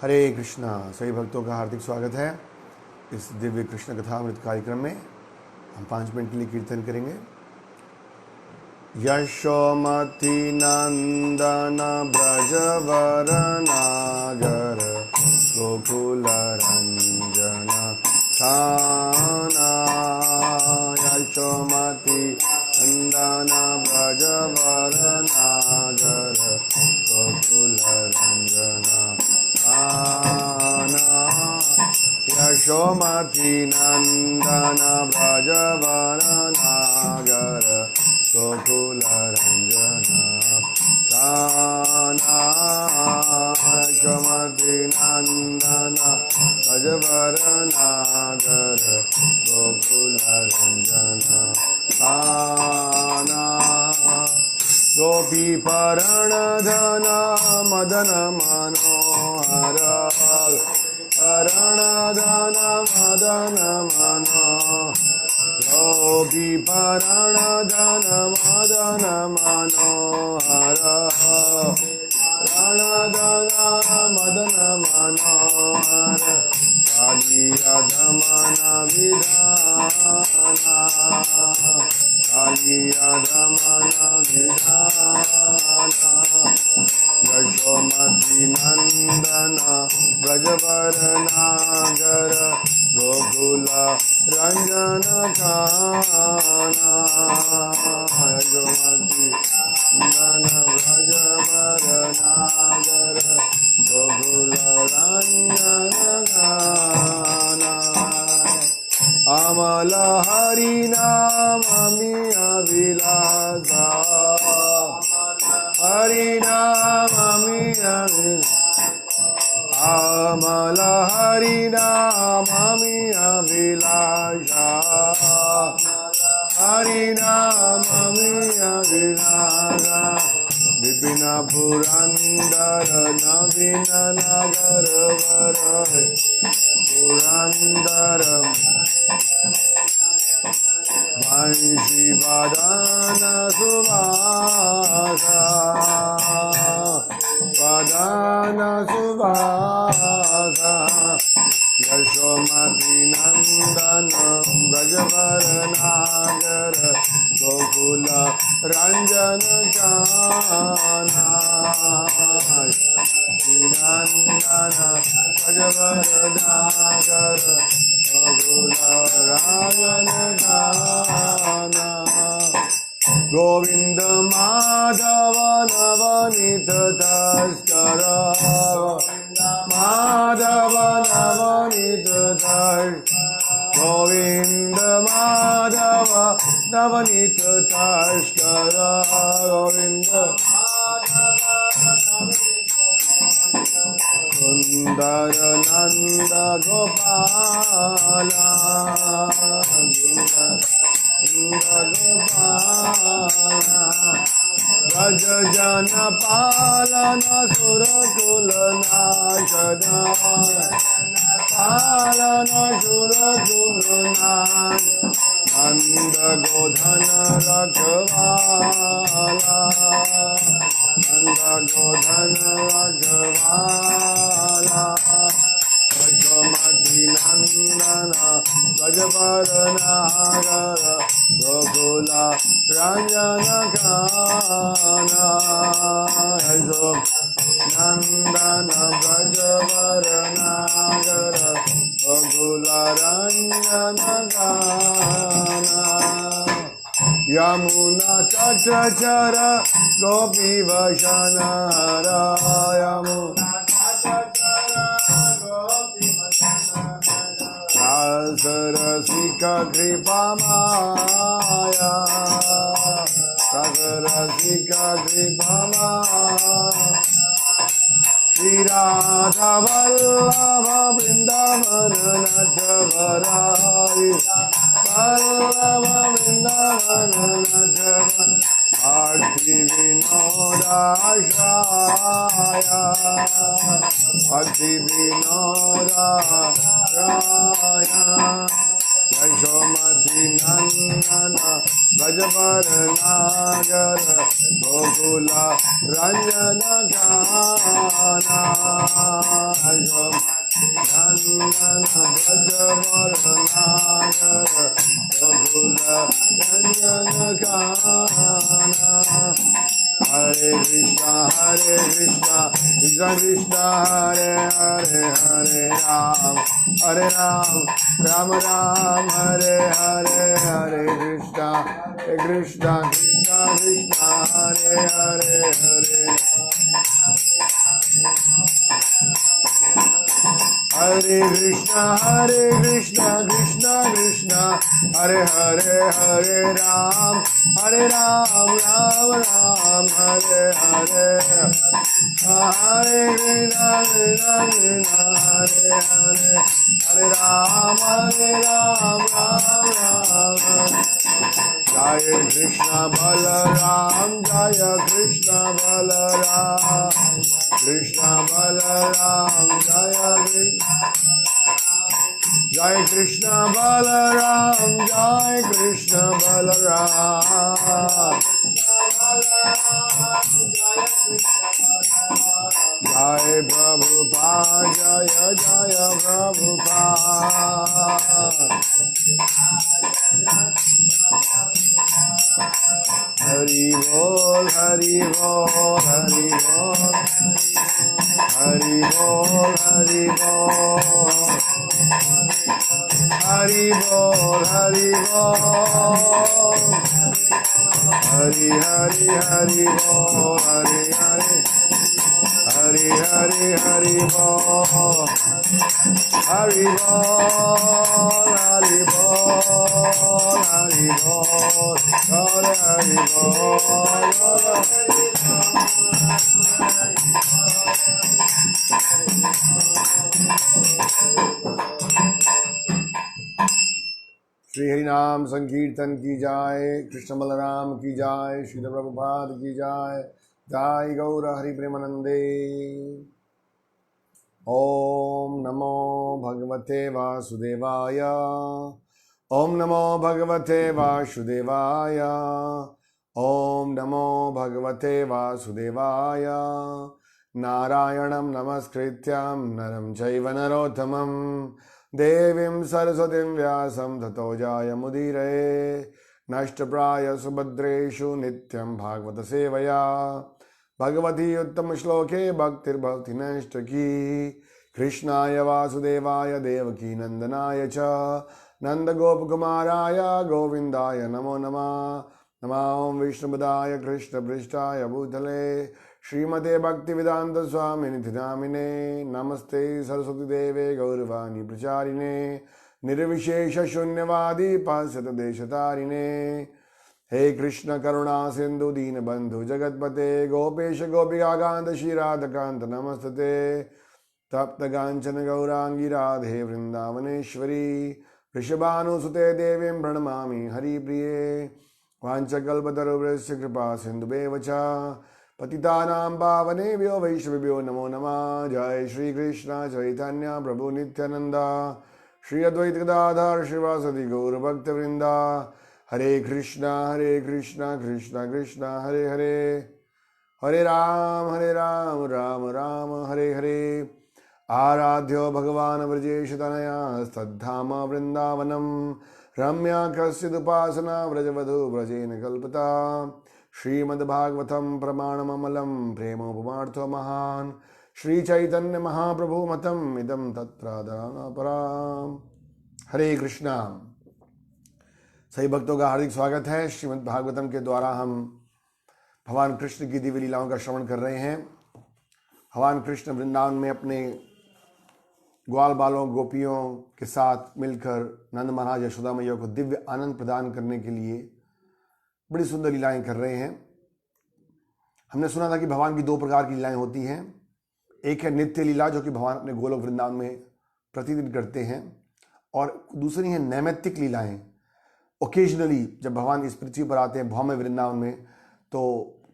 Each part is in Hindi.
हरे कृष्णा। सभी भक्तों का हार्दिक स्वागत है इस दिव्य कृष्ण कथामृत कार्यक्रम में। हम 5 मिनट के लिए कीर्तन करेंगे। यशोमती नंदन ब्रजवर नागर गोकुल रंजन काना। यशोमती नंदन ब्रजवर नागर गोकुल रंजन काना। यशोमती नंदन ब्रजवर नागर गोकुल रंजन काना। यशोमती नंदन ब्रजवर नागर गोकुल रंजन काना। गोपी परणधन मदन मनोहर परणधन मदन मनोहर। गोपी परणधन मदन मनोहर परणधन मदन मनोहर। कालिया दमन विधाना कालिया दमन विधाना। यशोमती नंदन ब्रजवर नागर गोकुल रंजन काना। यशोमती नंदन ब्रजवर नागर गोकुल रंजन काना। अमल हरि नाम मिया विलासा हरि नाम मिया अमल हरि नाम मिया विलासा हरि नाम मिया विलासा। विपिन पुरंदर नवीन नगर वर पुरंदर वंशी वदन सुभाषा वदन सुभाषा। यशोमती नंदन ब्रजवर नागर गोकुल रंजन काना। नंदन ब्रजवर नागर गोकुल रंजन काना। गोविंद माधव नवनीत तस्कर माधव नवनीत तस्कर। गोविंद माधव नवनीत तस्कर गोविंद सुंदर नंद गोपाल ब्रज जन पालन सुरकुल नाशन पालन सुरकुल नाश। नंद गोधन रखवाला नंद गोधन रखवाला। यशोमती नंदन ब्रजवर नागर गोकुल रंजन काना। यशोमती नंदन ब्रजवर नागर गोकुल रंजन काना। यमुना तटचर गोपी वसन हर यमुना रसिका कृपा माया रसिका कृपा माया। श्री राधा वल्लभ वृंदावन नटवराय वल्लभ वृंदावन नटवर। भक्ति विनोदाश्रय भक्ति विनोदाश्रय। यशोमती नंदन ब्रजवर नागर गोकुल रंजन गाना नंदन ब्रजवर नागर गोकुल रंजन गाना हरे कृष्णा कृष्णा कृष्णा हरे हरे हरे राम राम राम हरे हरे हरे कृष्णा कृष्णा कृष्णा कृष्णा हरे हरे हरे हरे कृष्णा कृष्णा कृष्णा हरे हरे हरे राम राम राम हरे हरे हरे कृष्णा हरे हरे राम राम राम जय कृष्ण बलराम जय कृष्ण बलराम कृष्ण बलराम जय कृष्ण बलराम जय कृष्ण बलराम जय प्रभुपाद जय जय प्रभुपाद हरि बोल हरि बोल हरि बोल हरि बोल हरि बोल हरि बोल हरि बोल हरि हरि हरि बोल हरि हरि हरि हरि हरि बोल हरि बोल हरि बोल हरि बोल हरि बोल श्री हरि नाम संकीर्तन की जाय, कृष्ण बलराम की जाय, श्रील प्रभुपाद की जाय, जय गौर हरि प्रेमानंदे। ओम नमो भगवते वासुदेवाय, ओम नमो भगवते वासुदेवाय, ओम नमो भगवते वासुदेवाय। नारायणं नमस्कृत्यं नरं चैव नरोत्तमं देवीं सरस्वतीं व्यासं ततो जायमुदीरये। नष्टप्राय सुभद्रेषु नित्यं भागवत सेवया भगवती उत्तम श्लोके भक्तिर्भवति नैष्ठकी। कृष्णाय वासुदेवाय देवकी नंदनाय च नंदगोपकुमाराय गोविंदाय नमो नमः। नमो विष्णुपदाय कृष्णपृष्ठाय भूतले श्रीमते भक्तिवेदांत स्वामिनिधि नामिने। नमस्ते सरस्वती देवे गौरवाणी प्रचारिणे निर्विशेष शून्यवादी पाश्चात्य देशतारिणे। हे कृष्ण करुणा सिंधु दीनबंधु जगतपते गोपेश गोपिकाकांत श्रीराधकांत नमस्ते। तप्त कांचन गौरांगी राधे वृंदावनेश्वरी वृषभानुसुते देवीं प्रणमामि हरिप्रिये। वाञ्छकल्पतरुभ्यश्च कृपा सिन्धुभ्येव च पतितानां पावनेभ्यो वैष्णवेभ्यो नमो नमः। जय श्री कृष्ण चैतन्य प्रभु नित्यानंद श्री अद्वैत गदाधर श्रीवासदि गौर भक्तवृंदा। हरे कृष्णा कृष्णा कृष्णा हरे हरे हरे राम राम राम हरे हरे। आराध्यो भगवान् व्रजेश तनया तद्धाम वृंदावनम रम्या कस्यदुपासना व्रजवधू व्रजेन कल्पता। श्रीमद्भागवतं प्रमाणममलं प्रेमोपमार्थो महान् श्री चैतन्य महाप्रभु मतम् इदं तत्रादरापराम्। हरे कृष्णा। सभी भक्तों का हार्दिक स्वागत है। श्रीमद् भागवतम के द्वारा हम भगवान कृष्ण की दिव्य लीलाओं का श्रवण कर रहे हैं। भगवान कृष्ण वृंदावन में अपने ग्वाल बालों गोपियों के साथ मिलकर नंद महाराज यशोदा मैया को दिव्य आनंद प्रदान करने के लिए बड़ी सुंदर लीलाएं कर रहे हैं। हमने सुना था कि भगवान की दो प्रकार की लीलाएं होती हैं। एक है नित्य लीला जो कि भगवान अपने गोलोक वृंदावन में प्रतिदिन करते हैं, और दूसरी है नैमित्तिक लीलाएं। ओकेजनली जब भगवान इस पृथ्वी पर आते हैं भौम वृंदावन में तो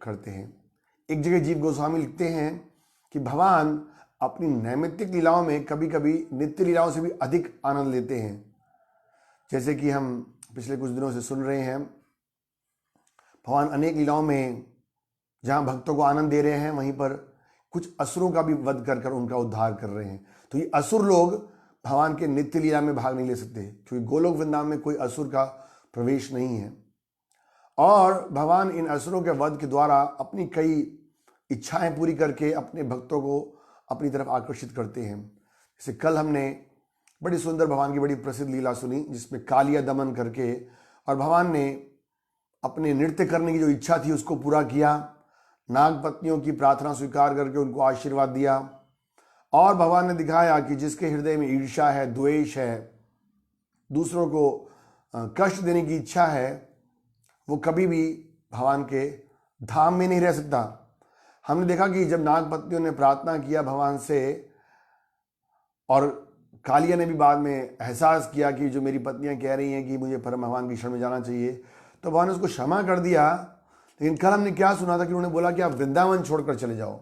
करते हैं। एक जगह जीव गोस्वामी लिखते हैं कि भगवान अपनी नैमित्तिक लीलाओं में कभी कभी नित्य लीलाओं से भी अधिक आनंद लेते हैं। जैसे कि हम पिछले कुछ दिनों से सुन रहे हैं, भगवान अनेक लीलाओं में जहाँ भक्तों को आनंद दे रहे हैं, वहीं पर कुछ असुरों का भी वध कर कर उनका उद्धार कर रहे हैं। तो ये असुर लोग भगवान के नित्य लीला में भाग नहीं ले सकते, क्योंकि गोलोक वृंदावन में कोई असुर का प्रवेश नहीं है। और भगवान इन असुरों के वध के द्वारा अपनी कई इच्छाएं पूरी करके अपने भक्तों को अपनी तरफ आकर्षित करते हैं। जैसे कल हमने बड़ी सुंदर भगवान की बड़ी प्रसिद्ध लीला सुनी, जिसमें कालिया दमन करके और भगवान ने अपने नृत्य करने की जो इच्छा थी उसको पूरा किया, नागपत्नियों की प्रार्थना स्वीकार करके उनको आशीर्वाद दिया। और भगवान ने दिखाया कि जिसके हृदय में ईर्ष्या है, द्वेष है, दूसरों को कष्ट देने की इच्छा है, वो कभी भी भगवान के धाम में नहीं रह सकता। हमने देखा कि जब नागपत्नियों ने प्रार्थना किया भगवान से और कालिया ने भी बाद में एहसास किया कि जो मेरी पत्नियां कह रही हैं कि मुझे परम भगवान की शरण में जाना चाहिए, तो भगवान ने उसको क्षमा कर दिया। लेकिन कल हमने क्या सुना था कि उन्होंने बोला कि आप वृंदावन छोड़कर चले जाओ।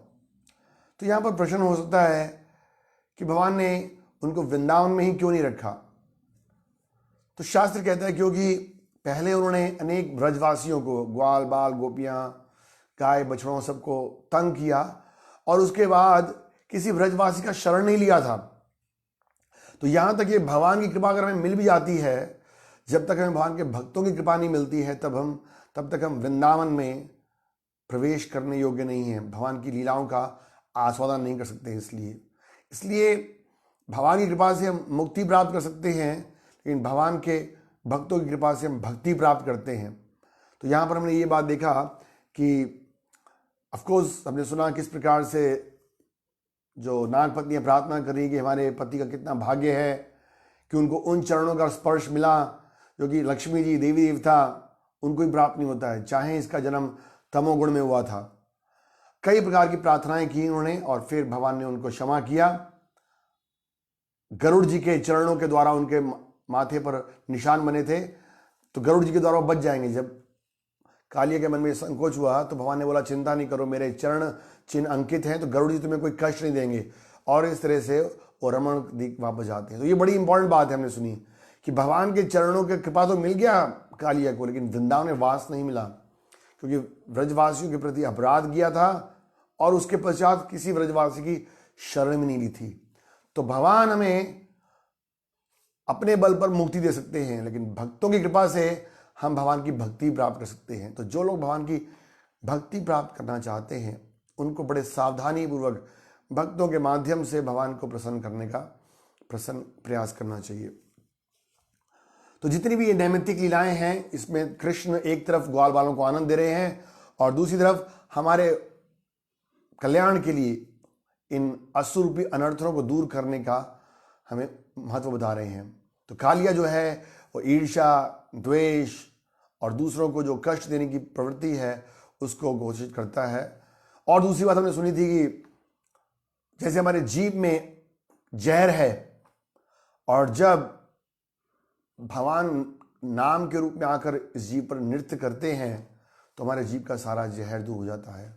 तो यहाँ पर प्रश्न हो सकता है कि भगवान ने उनको वृंदावन में ही क्यों नहीं रखा। तो शास्त्र कहता है क्योंकि पहले उन्होंने अनेक ब्रजवासियों को, ग्वाल बाल गोपियां, गाय बछड़ों, सबको तंग किया और उसके बाद किसी ब्रजवासी का शरण नहीं लिया था। तो यहां तक ये भगवान की कृपा अगर हमें मिल भी जाती है, जब तक हमें भगवान के भक्तों की कृपा नहीं मिलती है तब तक हम वृंदावन में प्रवेश करने योग्य नहीं हैं, भगवान की लीलाओं का आस्वादन नहीं कर सकते। इसलिए भगवान की कृपा से हम मुक्ति प्राप्त कर सकते हैं, लेकिन भगवान के भक्तों की कृपा से हम भक्ति प्राप्त करते हैं। तो यहाँ पर हमने ये बात देखा कि ऑफकोर्स हमने सुना किस प्रकार से जो नागपत्नियां प्रार्थना कर रही कि हमारे पति का कितना भाग्य है कि उनको उन चरणों का स्पर्श मिला जो कि लक्ष्मी जी, देवी देवता, उनको ही प्राप्त नहीं होता है, चाहे इसका जन्म तमोगुण में हुआ था। कई प्रकार की प्रार्थनाएं की उन्होंने और फिर भगवान ने उनको क्षमा किया। गरुड़ जी के चरणों के द्वारा उनके माथे पर निशान बने थे, तो गरुड़ जी के द्वारा वो बच जाएंगे। जब कालिया के मन में संकोच हुआ तो भगवान ने बोला चिंता नहीं करो, मेरे चरण चिन्ह अंकित हैं, तो गरुड़ जी तुम्हें कोई कष्ट नहीं देंगे। और इस तरह से वो रमण दीप वापस जाते हैं। तो ये बड़ी इंपॉर्टेंट बात है हमने सुनी कि भगवान के चरणों के कृपा तो मिल गया कालिया को, लेकिन वृंदावन में वास नहीं मिला, क्योंकि व्रजवासियों के प्रति अपराध किया था और उसके पश्चात किसी व्रजवासी की शरण में नहीं ली थी। तो भगवान हमें अपने बल पर मुक्ति दे सकते हैं, लेकिन भक्तों की कृपा से हम भगवान की भक्ति प्राप्त कर सकते हैं। तो जो लोग भगवान की भक्ति प्राप्त करना चाहते हैं उनको बड़े सावधानी पूर्वक भक्तों के माध्यम से भगवान को प्रसन्न करने का प्रयास करना चाहिए। तो जितनी भी ये नैमित्तिक लीलाएं हैं, इसमें कृष्ण एक तरफ ग्वाल बालों को आनंद दे रहे हैं और दूसरी तरफ हमारे कल्याण के लिए इन असुर रूपी अनर्थों को दूर करने का हमें महत्व बता रहे हैं। तो कालिया जो है वो ईर्ष्या, द्वेष और दूसरों को जो कष्ट देने की प्रवृत्ति है उसको घोषित करता है। और दूसरी बात हमने सुनी थी कि जैसे हमारे जीभ में जहर है और जब भगवान नाम के रूप में आकर इस जीभ पर नृत्य करते हैं तो हमारे जीभ का सारा जहर दूर हो जाता है।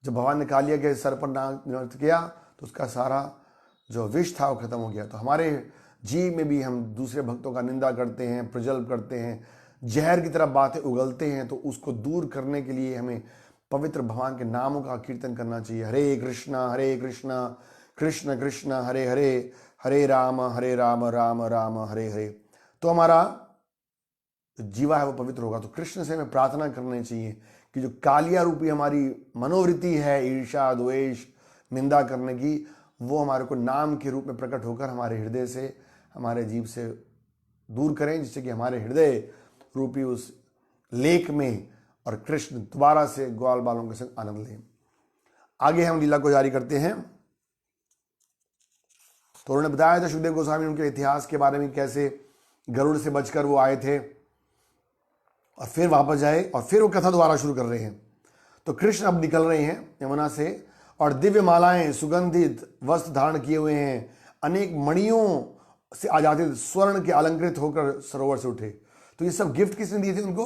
जब भगवान ने कालिया के सर पर नृत्य किया तो उसका सारा जो विष था वो खत्म हो गया। तो हमारे जीव में भी हम दूसरे भक्तों का निंदा करते हैं, प्रजल्प करते हैं, जहर की तरह बातें उगलते हैं, तो उसको दूर करने के लिए हमें पवित्र भगवान के नामों का कीर्तन करना चाहिए। हरे कृष्णा कृष्ण कृष्ण हरे हरे, हरे राम राम राम हरे हरे। तो हमारा जीवा है वो पवित्र होगा। तो कृष्ण से हमें प्रार्थना करनी चाहिए कि जो कालिया रूपी हमारी मनोवृत्ति है, ईर्ष्या, द्वेष, निंदा करने की, वो हमारे को नाम के रूप में प्रकट होकर हमारे हृदय से, हमारे जीव से दूर करें, जिससे कि हमारे हृदय रूपी उस लेक में और कृष्ण दोबारा से ग्वाल बालों के संग आनंद लें। आगे हम लीला को जारी करते हैं। तो उन्होंने बताया था सुखदेव गोस्वामी उनके इतिहास के बारे में, कैसे गरुड़ से बचकर वो आए थे और फिर वापस जाए और फिर वो कथा दोबारा शुरू कर रहे हैं। तो कृष्ण अब निकल रहे हैं यमुना से और दिव्य मालाएं, सुगंधित वस्त्र धारण किए हुए हैं, अनेक मणियों से आजादित स्वर्ण के अलंकृत होकर सरोवर से उठे। तो ये सब गिफ्ट किसने दिए थे उनको?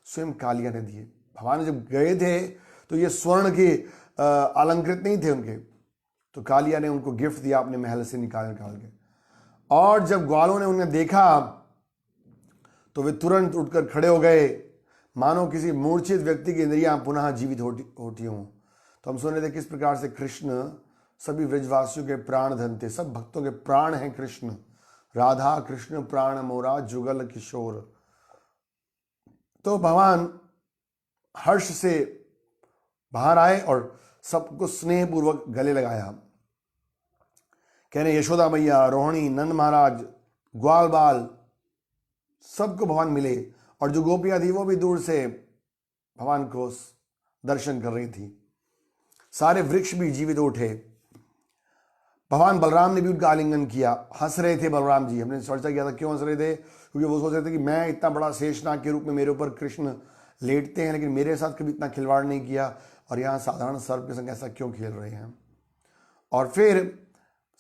स्वयं कालिया ने दिए। भगवान जब गए थे तो ये स्वर्ण के अलंकृत नहीं थे उनके, तो कालिया ने उनको गिफ्ट दिया अपने महल से निकाल के। और जब ग्वालों ने उन्हें देखा तो वे तुरंत उठकर खड़े हो गए, मानो किसी मूर्छित व्यक्ति की इंद्रियां पुनः जीवित होती हों। तो हम सुन रहे थे किस प्रकार से कृष्ण सभी व्रजवासियों के प्राण धन थे, सब भक्तों के प्राण हैं कृष्ण। राधा कृष्ण प्राण मोरा जुगल किशोर। तो भगवान हर्ष से बाहर आए और सबको स्नेह पूर्वक गले लगाया। कह रहे यशोदा मैया, रोहिणी, नंद महाराज, ग्वाल बाल, सबको भगवान मिले। और जो गोपियां थी वो भी दूर से भगवान को दर्शन कर रही थी। सारे वृक्ष भी जीवित उठे। भगवान बलराम ने भी उनका आलिंगन किया। हंस रहे थे बलराम जी। हमने चर्चा किया था क्यों हंस रहे थे, क्योंकि वो सोच रहे थे कि मैं इतना बड़ा शेषनाग के रूप में मेरे ऊपर कृष्ण लेटते हैं, लेकिन मेरे साथ कभी इतना खिलवाड़ नहीं किया, और यहाँ साधारण सर्प के संग ऐसा क्यों खेल रहे हैं। और फिर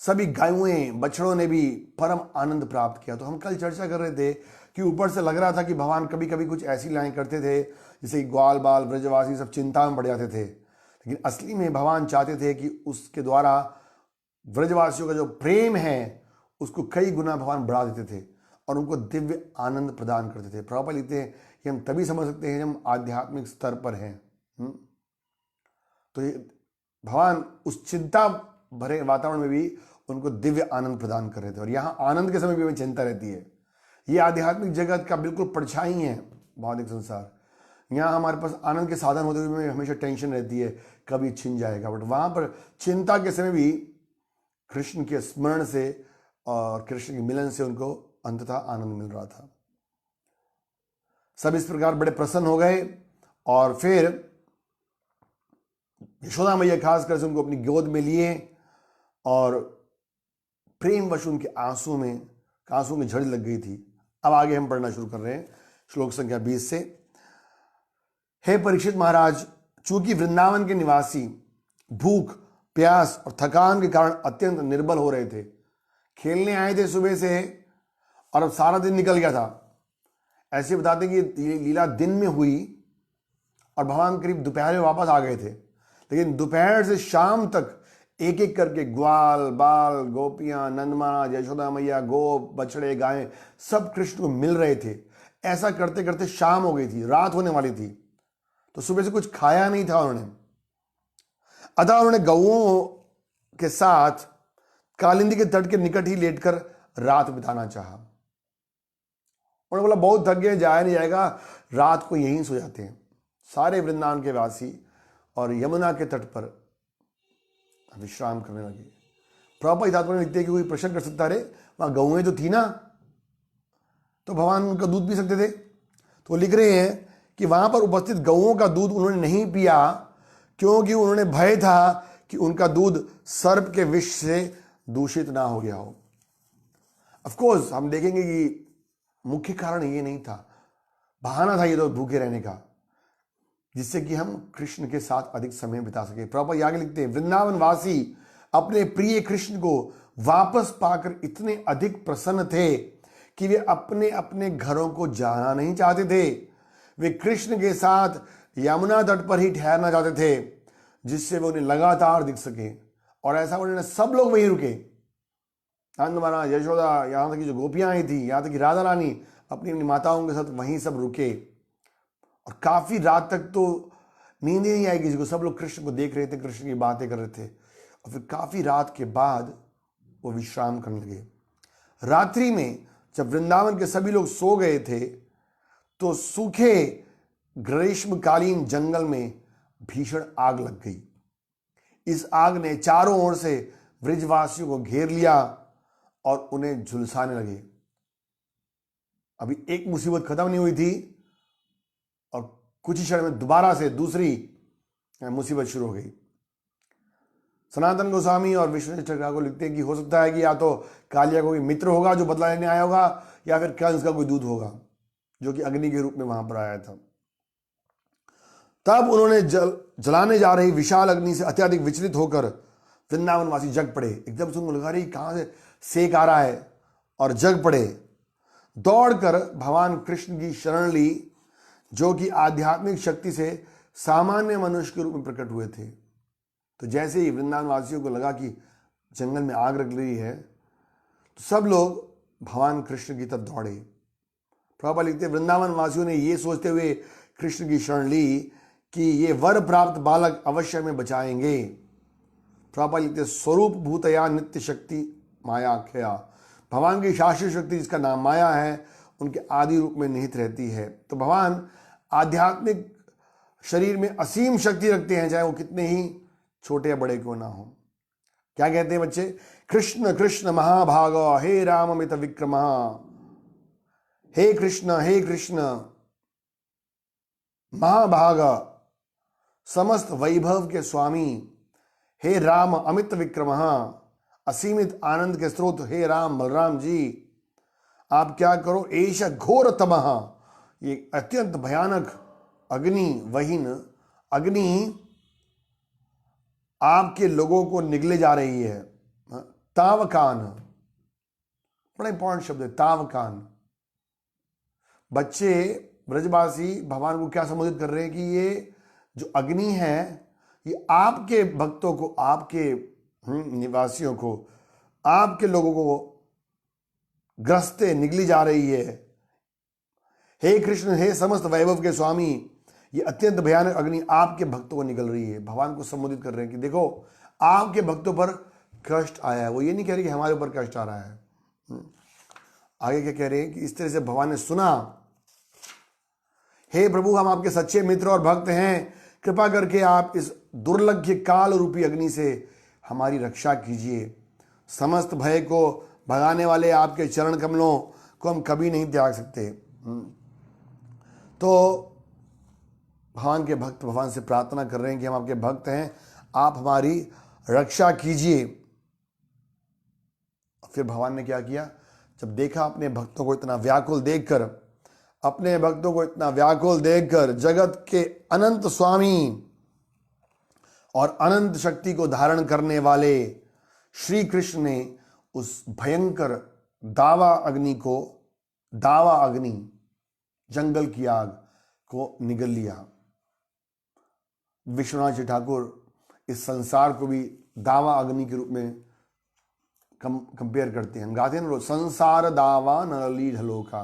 सभी गायों बछड़ों ने भी परम आनंद प्राप्त किया। तो हम कल चर्चा कर रहे थे कि ऊपर से लग रहा था कि भगवान कभी कभी कुछ ऐसी लाइन करते थे जैसे ग्वाल बाल ब्रजवासी सब चिंता में पड़ जाते थे, लेकिन असली में भगवान चाहते थे कि उसके द्वारा ब्रजवासियों का जो प्रेम है उसको कई गुना भगवान बढ़ा देते थे और उनको दिव्य आनंद प्रदान करते थे। प्रभुपाद लिखते हैं कि हम तभी समझ सकते हैं जब हम आध्यात्मिक स्तर पर हैं। तो ये भगवान उस चिंता भरे वातावरण में भी उनको दिव्य आनंद प्रदान कर रहे थे। और यहाँ आनंद के समय भी हमें चिंता रहती है। ये आध्यात्मिक जगत का बिल्कुल परछाई है भौतिक संसार। यहाँ हमारे पास आनंद के साधन होते हुए हमेशा टेंशन रहती है कभी छिन जाएगा, बट वहाँ पर चिंता के समय भी कृष्ण के स्मरण से और कृष्ण के मिलन से उनको अंततः आनंद मिल रहा था। सब इस प्रकार बड़े प्रसन्न हो गए और फिर यशोदा मैया खासकर से उनको अपनी गोद में लिए और प्रेमवश उनके आंसू की झड़ी लग गई थी। अब आगे हम पढ़ना शुरू कर रहे हैं श्लोक संख्या 20 से। हे परीक्षित महाराज, चूंकि वृंदावन के निवासी भूख, प्यास और थकान के कारण अत्यंत निर्बल हो रहे थे, खेलने आए थे सुबह से और अब सारा दिन निकल गया था। ऐसे बताते कि लीला दिन में हुई और भगवान करीब दोपहर में वापस आ गए थे, लेकिन दोपहर से शाम तक एक एक करके ग्वाल बाल, गोपियां, नंद महाराज, यशोदा मैया, गोप, बछड़े, गायें सब कृष्ण को मिल रहे थे। ऐसा करते करते शाम हो गई थी, रात होने वाली थी। तो सुबह से कुछ खाया नहीं था उन्होंने। अतः उन्होंने गौओं के साथ कालिंदी के तट के निकट ही लेटकर रात बिताना चाहा। उन्होंने बोला बहुत थक गए, जाया नहीं जाएगा, रात को यहीं सो जाते हैं। सारे वृंदावन के वासी और यमुना के तट पर विश्राम करने लगे। प्रभुपाद इस आत्मा में लिखते हैं कि कोई प्रश्न कर सकता है, वहां गौएं तो थी ना, तो भगवान उनका दूध पी सकते थे। तो वो लिख रहे हैं कि वहां पर उपस्थित गौओं का दूध उन्होंने नहीं पिया क्योंकि उन्होंने भय था कि उनका दूध सर्प के विष से दूषित ना हो गया हो। ऑफ कोर्स हम देखेंगे कि मुख्य कारण ये नहीं था, बहाना था ये तो भूखे रहने का, जिससे कि हम कृष्ण के साथ अधिक समय बिता सके। प्रभुपाद आगे लिखते हैं, वृंदावन वासी अपने प्रिय कृष्ण को वापस पाकर इतने अधिक प्रसन्न थे कि वे अपने अपने घरों को जाना नहीं चाहते थे। वे कृष्ण के साथ यमुना तट पर ही ठहरना चाहते थे, जिससे वे उन्हें लगातार दिख सके। और ऐसा उन्होंने सब लोग वहीं रुके। नंद महाराज, यशोदा, यहाँ तक की जो गोपियां आई थी, यहाँ तक की राधा रानी अपनी अपनी माताओं के साथ वहीं सब रुके। और काफी रात तक तो नींद ही नहीं आई किसी को। सब लोग कृष्ण को देख रहे थे, कृष्ण की बातें कर रहे थे। और फिर काफी रात के बाद वो विश्राम करने लगे। रात्रि में जब वृंदावन के सभी लोग सो गए थे तो सूखे ग्रीष्मकालीन जंगल में भीषण आग लग गई। इस आग ने चारों ओर से ब्रजवासियों को घेर लिया और उन्हें झुलसाने लगे। अभी एक मुसीबत खत्म नहीं हुई थी और कुछ ही क्षण में दोबारा से दूसरी मुसीबत शुरू हो गई। सनातन गोस्वामी और विश्वनाथ ठाकुर लिखते हैं कि हो सकता है कि या तो कालिया कोई मित्र होगा जो बदला लेने आया होगा, या फिर कंस का कोई दूत होगा जो कि अग्नि के रूप में वहां पर आया था। तब उन्होंने जलाने जा रही विशाल अग्नि से अत्यधिक विचलित होकर वृंदावनवासी जग पड़े। एकदम से उनको लगा रही कहां से सेक आ रहा है, और जग पड़े। दौड़कर भगवान कृष्ण की शरण ली, जो कि आध्यात्मिक शक्ति से सामान्य मनुष्य के रूप में प्रकट हुए थे। तो जैसे ही वृंदावन वासियों को लगा कि जंगल में आग लग रही है, तो सब लोग भगवान कृष्ण की तरफ दौड़े। प्रभुपाद लिखते वृंदावन वासियों ने ये सोचते हुए कृष्ण की शरण ली कि ये वर प्राप्त बालक अवश्य में बचाएंगे। प्रभुपाद लिखते स्वरूप भूतया नित्य शक्ति माया खया, भगवान की शाश्वत शक्ति जिसका नाम माया है उनके आदि रूप में निहित रहती है। तो भगवान आध्यात्मिक शरीर में असीम शक्ति रखते हैं, चाहे वो कितने ही छोटे या बड़े क्यों ना हो। क्या कहते हैं बच्चे? कृष्ण कृष्ण महाभाग हे राममित विक्रम, हे कृष्ण महाभाग समस्त वैभव के स्वामी, हे राम अमित विक्रम, असीमित आनंद के स्रोत, हे राम बलराम जी आप क्या करो, एश घोर तमः, ये अत्यंत भयानक अग्नि वहीन अग्नि आपके लोगों को निगले जा रही है। तावकान, बड़ा इंपॉर्टेंट शब्द है तावकान। बच्चे ब्रजवासी भगवान को क्या संबोधित कर रहे हैं कि ये जो अग्नि है ये आपके भक्तों को, आपके निवासियों को, आपके लोगों को ग्रस्ते निगली जा रही है। हे कृष्ण, हे समस्त वैभव के स्वामी, ये अत्यंत भयानक अग्नि आपके भक्तों को निगल रही है। भगवान को संबोधित कर रहे हैं कि देखो आपके भक्तों पर कष्ट आया है। वो ये नहीं कह रहे कि हमारे ऊपर कष्ट आ रहा है। आगे क्या कह रहे हैं कि इस तरह से भगवान ने सुना, हे प्रभु हम आपके सच्चे मित्र और भक्त हैं, कृपा करके आप इस दुर्लभ काल रूपी अग्नि से हमारी रक्षा कीजिए। समस्त भय को भगाने वाले आपके चरण कमलों को हम कभी नहीं त्याग सकते। तो भगवान के भक्त भगवान से प्रार्थना कर रहे हैं कि हम आपके भक्त हैं, आप हमारी रक्षा कीजिए। फिर भगवान ने क्या किया? जब देखा अपने भक्तों को इतना व्याकुल देखकर, अपने भक्तों को इतना व्याकुल देखकर, जगत के अनंत स्वामी और अनंत शक्ति को धारण करने वाले श्री कृष्ण ने उस भयंकर दावा अग्नि जंगल की आग को निगल लिया। विश्वनाथ जी ठाकुर इस संसार को भी दावा अग्नि के रूप में कंपेयर करते हैं। हम गाते हैं ना रोज, संसार दावा नली ढलोका।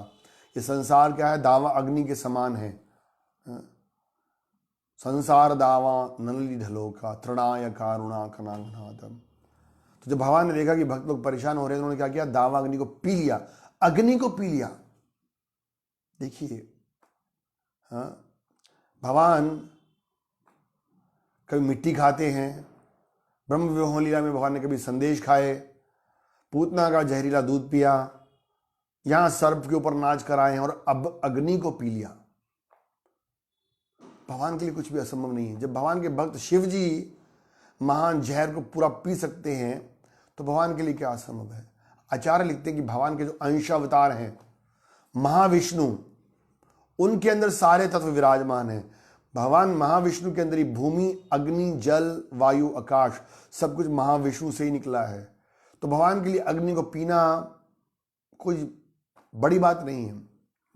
ये संसार क्या है? दावा अग्नि के समान है। संसार दावा नली ढलोका तृणाय कारुणा कनाघनातम। तो जब भगवान ने देखा कि भक्त लोग परेशान हो रहे हैं, उन्होंने क्या किया? दावा अग्नि को पी लिया, अग्नि को पी लिया। देखिए भगवान कभी मिट्टी खाते हैं, ब्रह्म विवाह लीला में भगवान ने कभी संदेश खाए, पूतना का जहरीला दूध पिया, यहां सर्प के ऊपर नाच कर आए हैं और अब अग्नि को पी लिया। भगवान के लिए कुछ भी असंभव नहीं है। जब भगवान के भक्त शिव जी महान जहर को पूरा पी सकते हैं तो भगवान के लिए क्या असंभव है? आचार्य लिखते हैं कि भगवान के जो अंश अवतार हैं महाविष्णु, उनके अंदर सारे तत्व विराजमान हैं। भगवान महाविष्णु के अंदर ही भूमि, अग्नि, जल, वायु, आकाश सब कुछ महाविष्णु से ही निकला है। तो भगवान के लिए अग्नि को पीना कोई बड़ी बात नहीं है।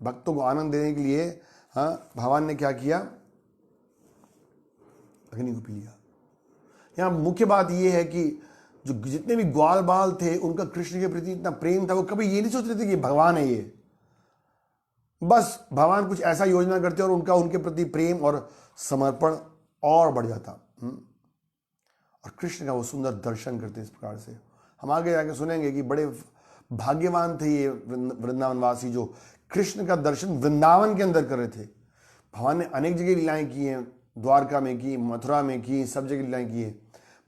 भक्तों को आनंद देने के लिए भगवान ने क्या किया? अग्नि को पी लिया। यहाँ मुख्य बात यह है कि जो जितने भी ग्वाल बाल थे उनका कृष्ण के प्रति इतना प्रेम था, वो कभी ये नहीं सोच रहे थे कि भगवान है ये। बस भगवान कुछ ऐसा योजना करते और उनका उनके प्रति प्रेम और समर्पण और बढ़ जाता। और कृष्ण का वो सुंदर दर्शन करते इस प्रकार से। हम आगे जाके सुनेंगे कि बड़े भाग्यवान थे ये वृंदावनवासी जो कृष्ण का दर्शन वृंदावन के अंदर कर रहे थे। भगवान ने अनेक जगह लीलाएं की हैं, द्वारका में की, मथुरा में की, सब जगह लीलाएं की है,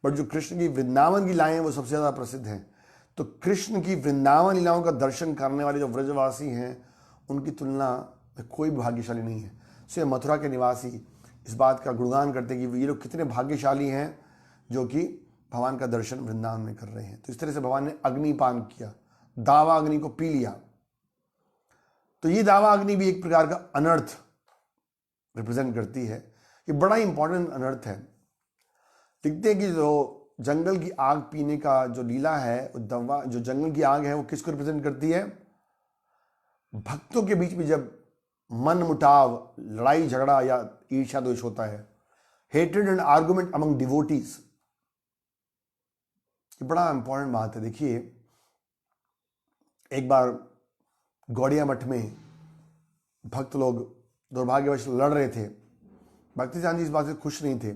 बट जो कृष्ण की वृंदावन की लीलाएं वो सबसे ज़्यादा प्रसिद्ध हैं। तो कृष्ण की वृंदावन लीलाओं का दर्शन करने वाले जो व्रजवासी हैं उनकी तुलना में कोई भाग्यशाली नहीं है। सो मथुरा के निवासी इस बात का गुणगान करते हैं कि ये लोग कितने भाग्यशाली हैं जो कि भगवान का दर्शन वृंदावन में कर रहे हैं। तो इस तरह से भगवान ने अग्निपान किया, दावा अग्नि को पी लिया। तो ये दावा अग्नि भी एक प्रकार का अनर्थ रिप्रेजेंट करती है। ये बड़ा इंपॉर्टेंट अनर्थ है। लिखते हैं कि जो जंगल की आग पीने का जो लीला है, दवा जो जंगल की आग है वो किसको रिप्रेजेंट करती है? भक्तों के बीच में जब मन मुटाव, लड़ाई झगड़ा या ईर्ष्या द्वेष होता है, hatred and argument among devotees, ये बड़ा इंपॉर्टेंट बात है। देखिए एक बार गौड़िया मठ में भक्त लोग दुर्भाग्यवश लड़ रहे थे। भक्ति जी इस बात से खुश नहीं थे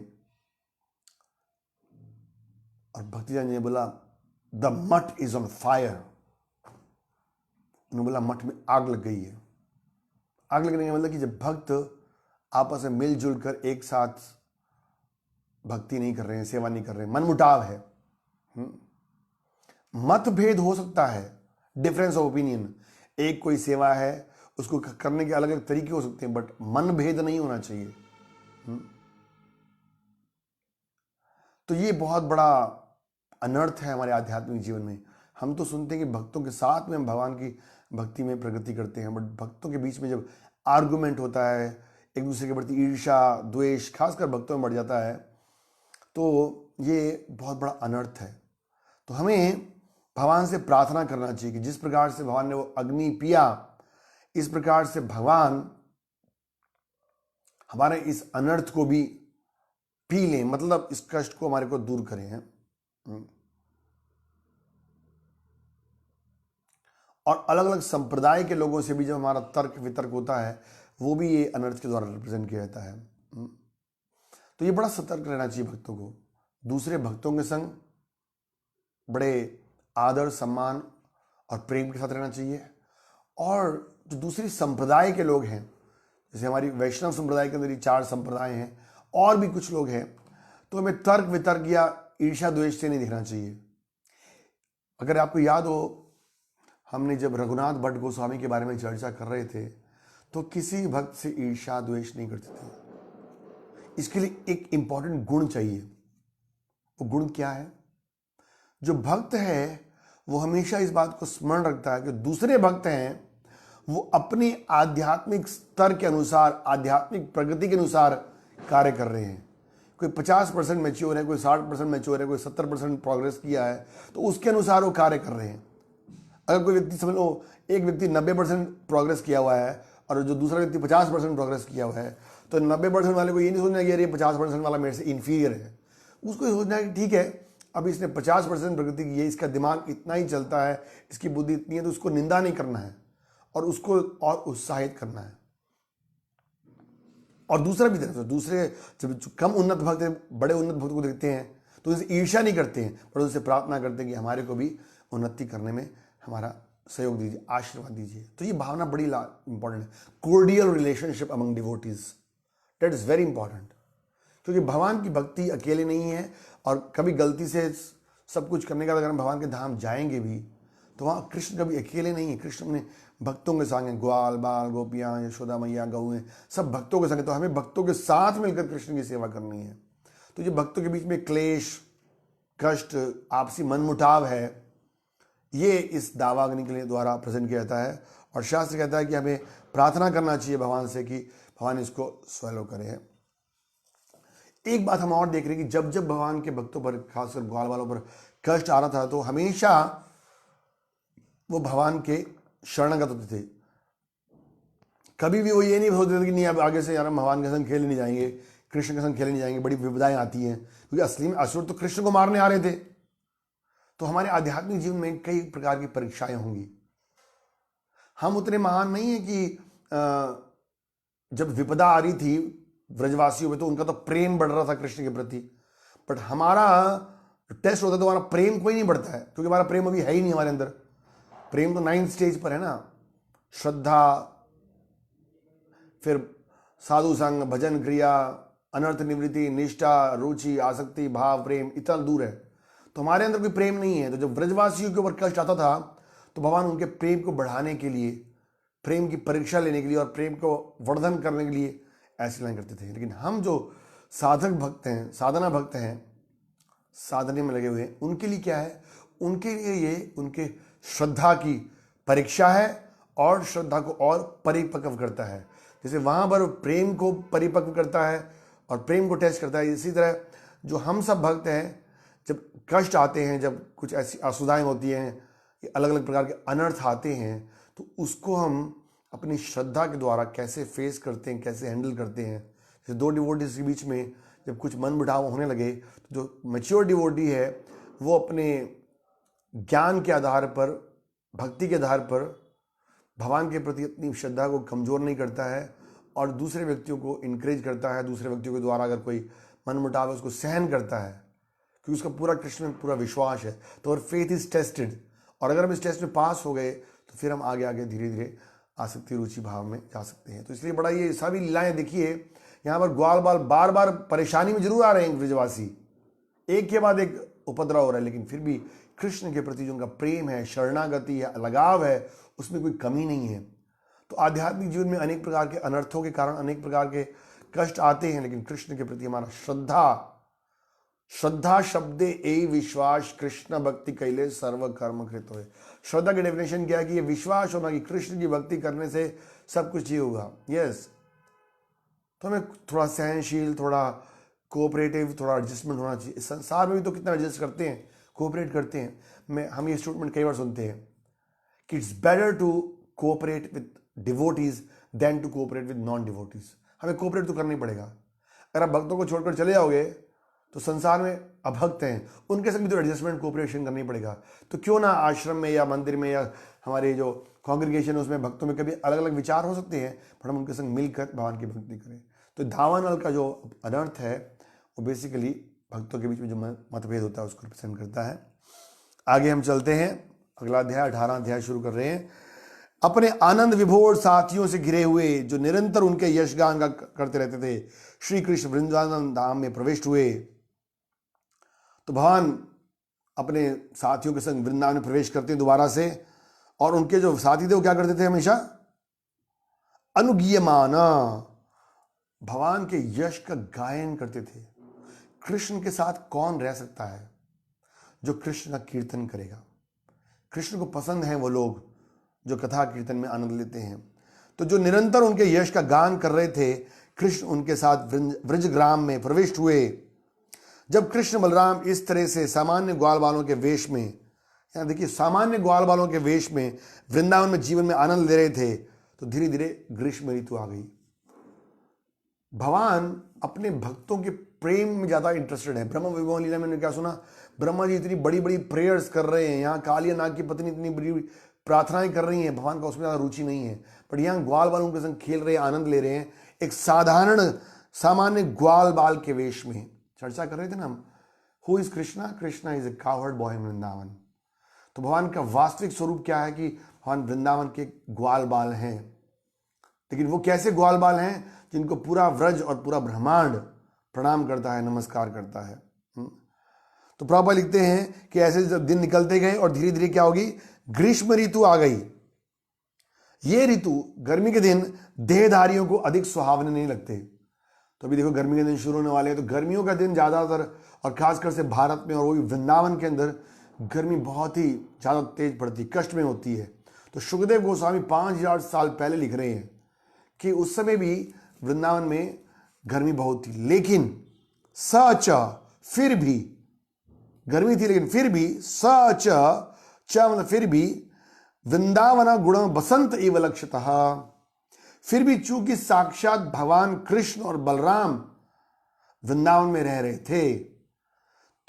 और भक्ति जी ने बोला द मठ इज ऑन फायर। उन्होंने बोला मठ में आग लग गई है। आग लगने का मतलब कि जब भक्त आपस में मिलजुल कर एक साथ भक्ति नहीं कर रहे हैं, सेवा नहीं कर रहे हैं, मनमुटाव है। मतभेद हो सकता है, डिफरेंस ऑफ ओपिनियन, एक कोई सेवा है उसको करने के अलग अलग तरीके हो सकते हैं, बट मनभेद नहीं होना चाहिए। तो ये बहुत बड़ा अनर्थ है हमारे आध्यात्मिक जीवन में। हम तो सुनते हैं कि भक्तों के साथ में हम भगवान की भक्ति में प्रगति करते हैं, बट भक्तों के बीच में जब आर्गुमेंट होता है, एक दूसरे के प्रति ईर्ष्या द्वेष खासकर भक्तों में बढ़ जाता है, तो ये बहुत बड़ा अनर्थ है। तो हमें भगवान से प्रार्थना करना चाहिए कि जिस प्रकार से भगवान ने वो अग्नि पिया, इस प्रकार से भगवान हमारे इस अनर्थ को भी पी लें, मतलब इस कष्ट को हमारे को दूर करें। और अलग अलग संप्रदाय के लोगों से भी जब हमारा तर्क वितर्क होता है, वो भी ये अनर्थ के द्वारा रिप्रेजेंट किया जाता है। तो ये बड़ा सतर्क रहना चाहिए भक्तों को। दूसरे भक्तों के संग बड़े आदर सम्मान और प्रेम के साथ रहना चाहिए। और जो दूसरी संप्रदाय के लोग हैं, जैसे हमारी वैष्णव संप्रदाय के अंदर ये 4 संप्रदाय हैं, और भी कुछ लोग हैं, तो हमें तर्क वितर्क या ईर्ष्या द्वेष से नहीं दिखना चाहिए। अगर आपको याद हो, हमने जब रघुनाथ भट्ट गोस्वामी के बारे में चर्चा कर रहे थे, तो किसी भक्त से ईर्ष्या द्वेष नहीं करते थे। इसके लिए एक इंपॉर्टेंट गुण चाहिए। वो गुण क्या है? जो भक्त है वो हमेशा इस बात को स्मरण रखता है कि दूसरे भक्त हैं वो अपने आध्यात्मिक स्तर के अनुसार, आध्यात्मिक प्रगति के अनुसार कार्य कर रहे हैं। कोई 50% मैच्योर है, कोई 60% मैच्योर है, कोई 70% प्रोग्रेस किया है, तो उसके अनुसार वो कार्य कर रहे हैं। अगर कोई व्यक्ति, समझ लो एक व्यक्ति 90% प्रोग्रेस किया हुआ है और जो दूसरा व्यक्ति 50% प्रोग्रेस किया हुआ है, तो 90% वाले को ये नहीं सोचना कि ये 50% वाला मेरे से इन्फीरियर है। उसको ये सोचना है कि ठीक है, अब इसने 50% प्रगति की है, इसका दिमाग इतना ही चलता है, इसकी बुद्धि इतनी है, तो उसको निंदा नहीं करना है और उसको और उत्साहित करना है। और दूसरा भी तरह से, दूसरे जब कम उन्नत भक्त बड़े उन्नत भक्त को देखते हैं तो उनसे ईर्ष्या नहीं करते हैं, पर उनसे प्रार्थना करते हैं कि हमारे को भी उन्नति करने में हमारा सहयोग दीजिए, आशीर्वाद दीजिए। तो ये भावना बड़ी इंपॉर्टेंट है। Cordial relationship among devotees, that is very important. क्योंकि भगवान की भक्ति अकेले नहीं है, और कभी गलती से सब कुछ करने का अगर हम भगवान के धाम जाएंगे भी, तो वहाँ कृष्ण कभी अकेले नहीं है। कृष्ण अपने भक्तों के संग हैं, ग्वाल बाल गोपियाँ, यशोदा मैया, गौएं, सब भक्तों के संग है। तो हमें भक्तों के साथ मिलकर कृष्ण की सेवा करनी है। तो जो भक्तों के बीच में क्लेश, कष्ट, आपसी मनमुटाव है, ये इस दावाग्नि के लिए द्वारा प्रेजेंट किया जाता है। और शास्त्र कहता है कि हमें प्रार्थना करना चाहिए भगवान से कि भगवान इसको स्वैलो करे। एक बात हम और देख रहे हैं कि जब जब भगवान के भक्तों पर, खासकर ग्वाल वालों पर कष्ट आ रहा था, तो हमेशा वो भगवान के शरणगत होते थे। कभी भी वो ये नहीं सोचते थे कि नहीं अब आगे से यार हम भगवान के संग खेलने नहीं जाएंगे, कृष्ण के संग खेलने नहीं जाएंगे, बड़ी विपदाएं आती हैं। क्योंकि असली में असुर तो कृष्ण को मारने आ रहे थे। तो हमारे आध्यात्मिक जीवन में कई प्रकार की परीक्षाएं होंगी। हम उतने महान नहीं है कि जब विपदा आ रही थी व्रजवासियों में, तो उनका तो प्रेम बढ़ रहा था कृष्ण के प्रति, बट हमारा टेस्ट होता है तो हमारा प्रेम कोई नहीं बढ़ता है, क्योंकि हमारा प्रेम अभी है ही नहीं हमारे अंदर। प्रेम तो 9th स्टेज पर है ना। श्रद्धा, फिर साधु संग, भजन क्रिया, अनर्थ निवृत्ति, निष्ठा, रुचि, आसक्ति, भाव, प्रेम, इतना दूर है। तो हमारे अंदर कोई प्रेम नहीं है। तो जब व्रजवासियों के ऊपर कष्ट आता था, तो भगवान उनके प्रेम को बढ़ाने के लिए, प्रेम की परीक्षा लेने के लिए और प्रेम को वर्धन करने के लिए ऐसे लाइन करते थे। लेकिन हम जो साधक भक्त हैं, साधना भक्त हैं, साधने में लगे हुए हैं, उनके लिए क्या है? उनके लिए ये उनके श्रद्धा की परीक्षा है और श्रद्धा को और परिपक्व करता है। जैसे वहाँ पर प्रेम को परिपक्व करता है और प्रेम को टेस्ट करता है, इसी तरह जो हम सब भक्त हैं, जब कष्ट आते हैं, जब कुछ ऐसी असुविधाएं होती हैं, अलग अलग प्रकार के अनर्थ आते हैं, तो उसको हम अपनी श्रद्धा के द्वारा कैसे फेस करते हैं, कैसे हैंडल करते हैं। जैसे 2 डिवोटीज के बीच में जब कुछ मन मुटाव होने लगे, तो जो मैच्योर डिवोटी है वो अपने ज्ञान के आधार पर, भक्ति के आधार पर भगवान के प्रति अपनी श्रद्धा को कमज़ोर नहीं करता है और दूसरे व्यक्तियों को इनकरेज करता है, दूसरे व्यक्तियों के द्वारा अगर कोई मनमुटाव है उसको सहन करता है, क्योंकि उसका पूरा कृष्ण में पूरा विश्वास है। तो और फेथ इज टेस्टेड, और अगर हम इस टेस्ट में पास हो गए तो फिर हम आगे आगे धीरे धीरे आसक्ति रुचि भाव में जा सकते हैं। तो इसलिए बड़ा ये सभी लीलाएं देखिए, यहाँ पर ग्वाल बाल बार बार परेशानी में जरूर आ रहे हैं ब्रजवासी, एक के बाद एक उपद्रव हो रहा है, लेकिन फिर भी कृष्ण के प्रति जो उनका प्रेम है, शरणागति है, लगाव है, उसमें कोई कमी नहीं है। तो आध्यात्मिक जीवन में अनेक प्रकार के अनर्थों के कारण अनेक प्रकार के कष्ट आते हैं, लेकिन कृष्ण के प्रति हमारा श्रद्धा शब्दे ए विश्वास कृष्ण भक्ति कैले सर्व कर्म कृत हो। श्रद्धा की डेफिनेशन क्या है कि ये विश्वास होना कि कृष्ण की भक्ति करने से सब कुछ ही होगा। यस, तो हमें थोड़ा सहनशील, थोड़ा कोऑपरेटिव, थोड़ा एडजस्टमेंट होना चाहिए। इस संसार में भी तो कितना एडजस्ट करते हैं, कोऑपरेट करते हैं। हम ये स्टेटमेंट कई बार सुनते हैं कि it's better to cooperate with devotees than to cooperate with non devotees. हमें कोऑपरेट तो करना ही पड़ेगा। अगर आप भक्तों को छोड़कर चले जाओगे तो संसार में अभक्त हैं, उनके संग भी तो एडजस्टमेंट कोऑपरेशन करनी पड़ेगा। तो क्यों ना आश्रम में या मंदिर में या हमारे जो कॉन्ग्रीगेशन है उसमें भक्तों में कभी अलग अलग विचार हो सकते हैं, पर हम उनके संग मिलकर भगवान की भक्ति करें। तो धावानल का जो अनर्थ है वो बेसिकली भक्तों के बीच में जो मतभेद होता है उसको रिप्रेजेंट करता है। आगे हम चलते हैं, अगला अध्याय 18 अध्याय शुरू कर रहे हैं। अपने आनंद विभोर साथियों से घिरे हुए जो निरंतर उनके यशगान का करते रहते थे, श्री कृष्ण वृंदावन धाम में प्रविष्ट हुए। तो भगवान अपने साथियों के संग वृंदावन में प्रवेश करते हैं दोबारा से, और उनके जो साथी थे वो क्या करते थे, हमेशा अनुगीयमाना भगवान के यश का गायन करते थे। कृष्ण के साथ कौन रह सकता है जो कृष्ण का कीर्तन करेगा। कृष्ण को पसंद हैं वो लोग जो कथा कीर्तन में आनंद लेते हैं। तो जो निरंतर उनके यश का गान कर रहे थे, कृष्ण उनके साथ व्रजग्राम में प्रविष्ट हुए। जब कृष्ण बलराम इस तरह से सामान्य ग्वाल बालों के वेश में, यहाँ देखिए सामान्य ग्वाल बालों के वेश में वृंदावन में जीवन में आनंद ले रहे थे, तो धीरे धीरे ग्रीष्म ऋतु आ गई। भगवान अपने भक्तों के प्रेम में ज्यादा इंटरेस्टेड है। ब्रह्म विभव लीला में क्या सुना, ब्रह्मा जी इतनी बड़ी बड़ी प्रेयर्स कर रहे हैं, यहाँ कालिया नाग की पत्नी इतनी बड़ी प्रार्थनाएं कर रही हैं, भगवान का उसमें ज्यादा रुचि नहीं है। बट यहाँ ग्वाल बालों के संग खेल रहे हैं, आनंद ले रहे हैं, एक साधारण सामान्य ग्वाल बाल के वेश में। चर्चा कर रहे थे ना हम, who is Krishna, Krishna is a coward boy in Vrindavan. तो भगवान का वास्तविक स्वरूप क्या है कि भगवान वृंदावन के ग्वाल बाल हैं। लेकिन वो कैसे ग्वाल बाल हैं, जिनको पूरा व्रज और पूरा ब्रह्मांड प्रणाम करता है, नमस्कार करता है। तो प्रभुपाद लिखते हैं कि ऐसे जब दिन निकलते गए और धीरे धीरे क्या होगी, ग्रीष्म ऋतु आ गई। ये ऋतु, गर्मी के दिन देहधारियों को अधिक सुहावने नहीं लगते। तो अभी देखो गर्मी के दिन शुरू होने वाले हैं, तो गर्मियों का दिन ज्यादातर और खासकर से भारत में और वो भी वृंदावन के अंदर गर्मी बहुत ही ज्यादा तेज पड़ती, कष्ट में होती है। तो सुखदेव गोस्वामी 5000 साल पहले लिख रहे हैं कि उस समय भी वृंदावन में गर्मी बहुत थी, लेकिन सच फिर भी गर्मी थी, लेकिन फिर भी सच मतलब फिर भी वृंदावन गुण बसंत एव लक्ष्यतः, फिर भी चूंकि साक्षात भगवान कृष्ण और बलराम वृंदावन में रह रहे थे,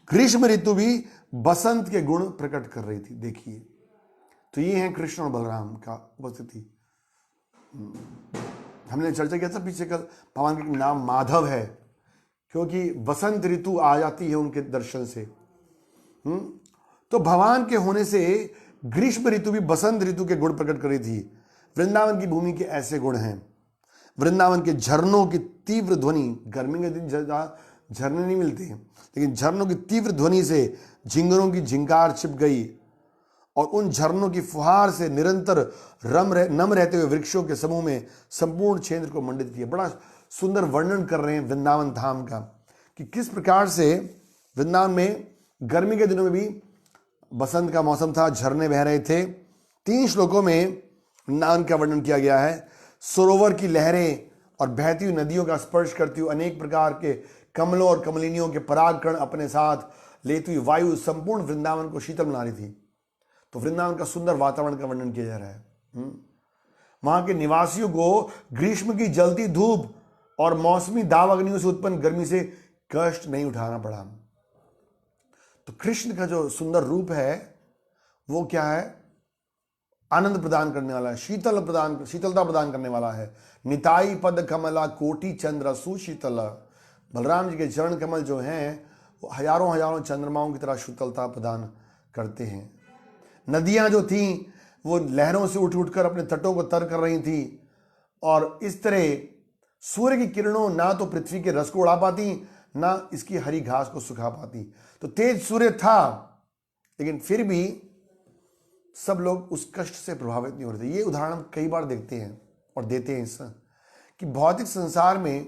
ग्रीष्म ऋतु भी बसंत के गुण प्रकट कर रही थी। देखिए, तो ये है कृष्ण और बलराम का उपस्थिति। हमने चर्चा किया था पीछे कल, भगवान का नाम माधव है क्योंकि बसंत ऋतु आ जाती है उनके दर्शन से। तो भगवान के होने से ग्रीष्म ऋतु भी बसंत ऋतु के गुण प्रकट कर रही थी। वृंदावन की भूमि के ऐसे गुण हैं। वृंदावन के झरनों की तीव्र ध्वनि, गर्मी के दिन झरने नहीं मिलते हैं, लेकिन झरनों की तीव्र ध्वनि से झिंगरों की झिंकार छिप गई और उन झरनों की फुहार से निरंतर नम रहते हुए वृक्षों के समूह में संपूर्ण क्षेत्र को मंडित किया। बड़ा सुंदर वर्णन कर रहे हैं वृंदावन धाम का कि किस प्रकार से वृंदावन में गर्मी के दिनों में भी बसंत का मौसम था, झरने बह रहे थे। 3 श्लोकों में वृंदावन का वर्णन किया गया है। सरोवर की लहरें और बहती हुई नदियों का स्पर्श करती हुई अनेक प्रकार के कमलों और कमलिनियों के परागकण अपने साथ लेती हुई वायु संपूर्ण वृंदावन को शीतल बना रही थी। तो वृंदावन का सुंदर वातावरण का वर्णन किया जा रहा है। वहां के निवासियों को ग्रीष्म की जलती धूप और मौसमी दाव अग्नियों से उत्पन्न गर्मी से कष्ट नहीं उठाना पड़ा। तो कृष्ण का जो सुंदर रूप है वो क्या है, आनंद प्रदान करने वाला है, शीतलता प्रदान करने वाला है। निताई पद कमला कोटि चंद्र सुशीतल। बलराम जी के चरण कमल जो हैं वो हजारों हजारों चंद्रमाओं की तरह शीतलता प्रदान करते हैं। नदियां जो थीं वो लहरों से उठ उठकर अपने तटों को तर कर रही थी, और इस तरह सूर्य की किरणों ना तो पृथ्वी के रस को उड़ा पाती, ना इसकी हरी घास को सुखा पाती। तो तेज सूर्य था, लेकिन फिर भी सब लोग उस कष्ट से प्रभावित नहीं हो रहे थे। ये उदाहरण हम कई बार देखते हैं और देते हैं इससे, कि भौतिक संसार में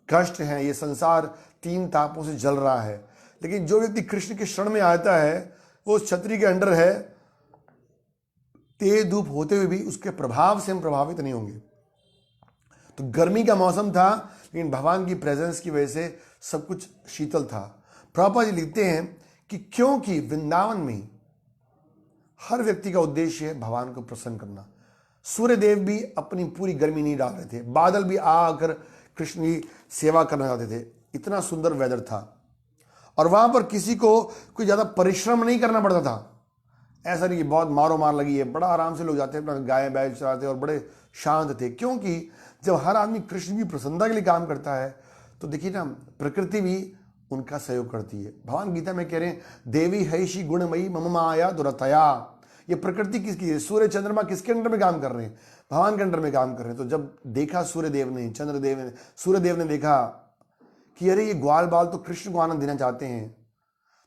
कष्ट है, ये संसार तीन तापों से जल रहा है, लेकिन जो व्यक्ति कृष्ण के शरण में आता है वो उस छतरी के अंडर है। तेज धूप होते हुए भी उसके प्रभाव से हम प्रभावित नहीं होंगे। तो गर्मी का मौसम था, लेकिन भगवान की प्रेजेंस की वजह से सब कुछ शीतल था। प्रभुपाद जी लिखते हैं कि क्योंकि वृंदावन में हर व्यक्ति का उद्देश्य है भगवान को प्रसन्न करना। सूर्य देव भी अपनी पूरी गर्मी नहीं डाल रहे थे, बादल भी आकर कृष्ण की सेवा करना चाहते थे। इतना सुंदर वेदर था, और वहां पर किसी को कोई ज्यादा परिश्रम नहीं करना पड़ता था। ऐसा नहीं कि बहुत मारो मार लगी है, बड़ा आराम से लोग जाते हैं, अपना गाय बैल चराते और बड़े शांत थे। क्योंकि जब हर आदमी कृष्ण की प्रसन्नता के लिए काम करता है तो देखिए ना, प्रकृति भी उनका सहयोग करती है। भगवान गीता में कह रहे हैं, देवी हैषी गुणमयी मम माया दुरतया। ये प्रकृति किसकी है? सूर्य चंद्रमा किसके अंडर में काम कर रहे हैं? भगवान के अंडर में काम कर रहे हैं। तो जब देखा सूर्यदेव ने, चंद्रदेव ने, सूर्यदेव ने देखा कि अरे ये ग्वाल बाल तो कृष्ण को आनंद देना चाहते हैं,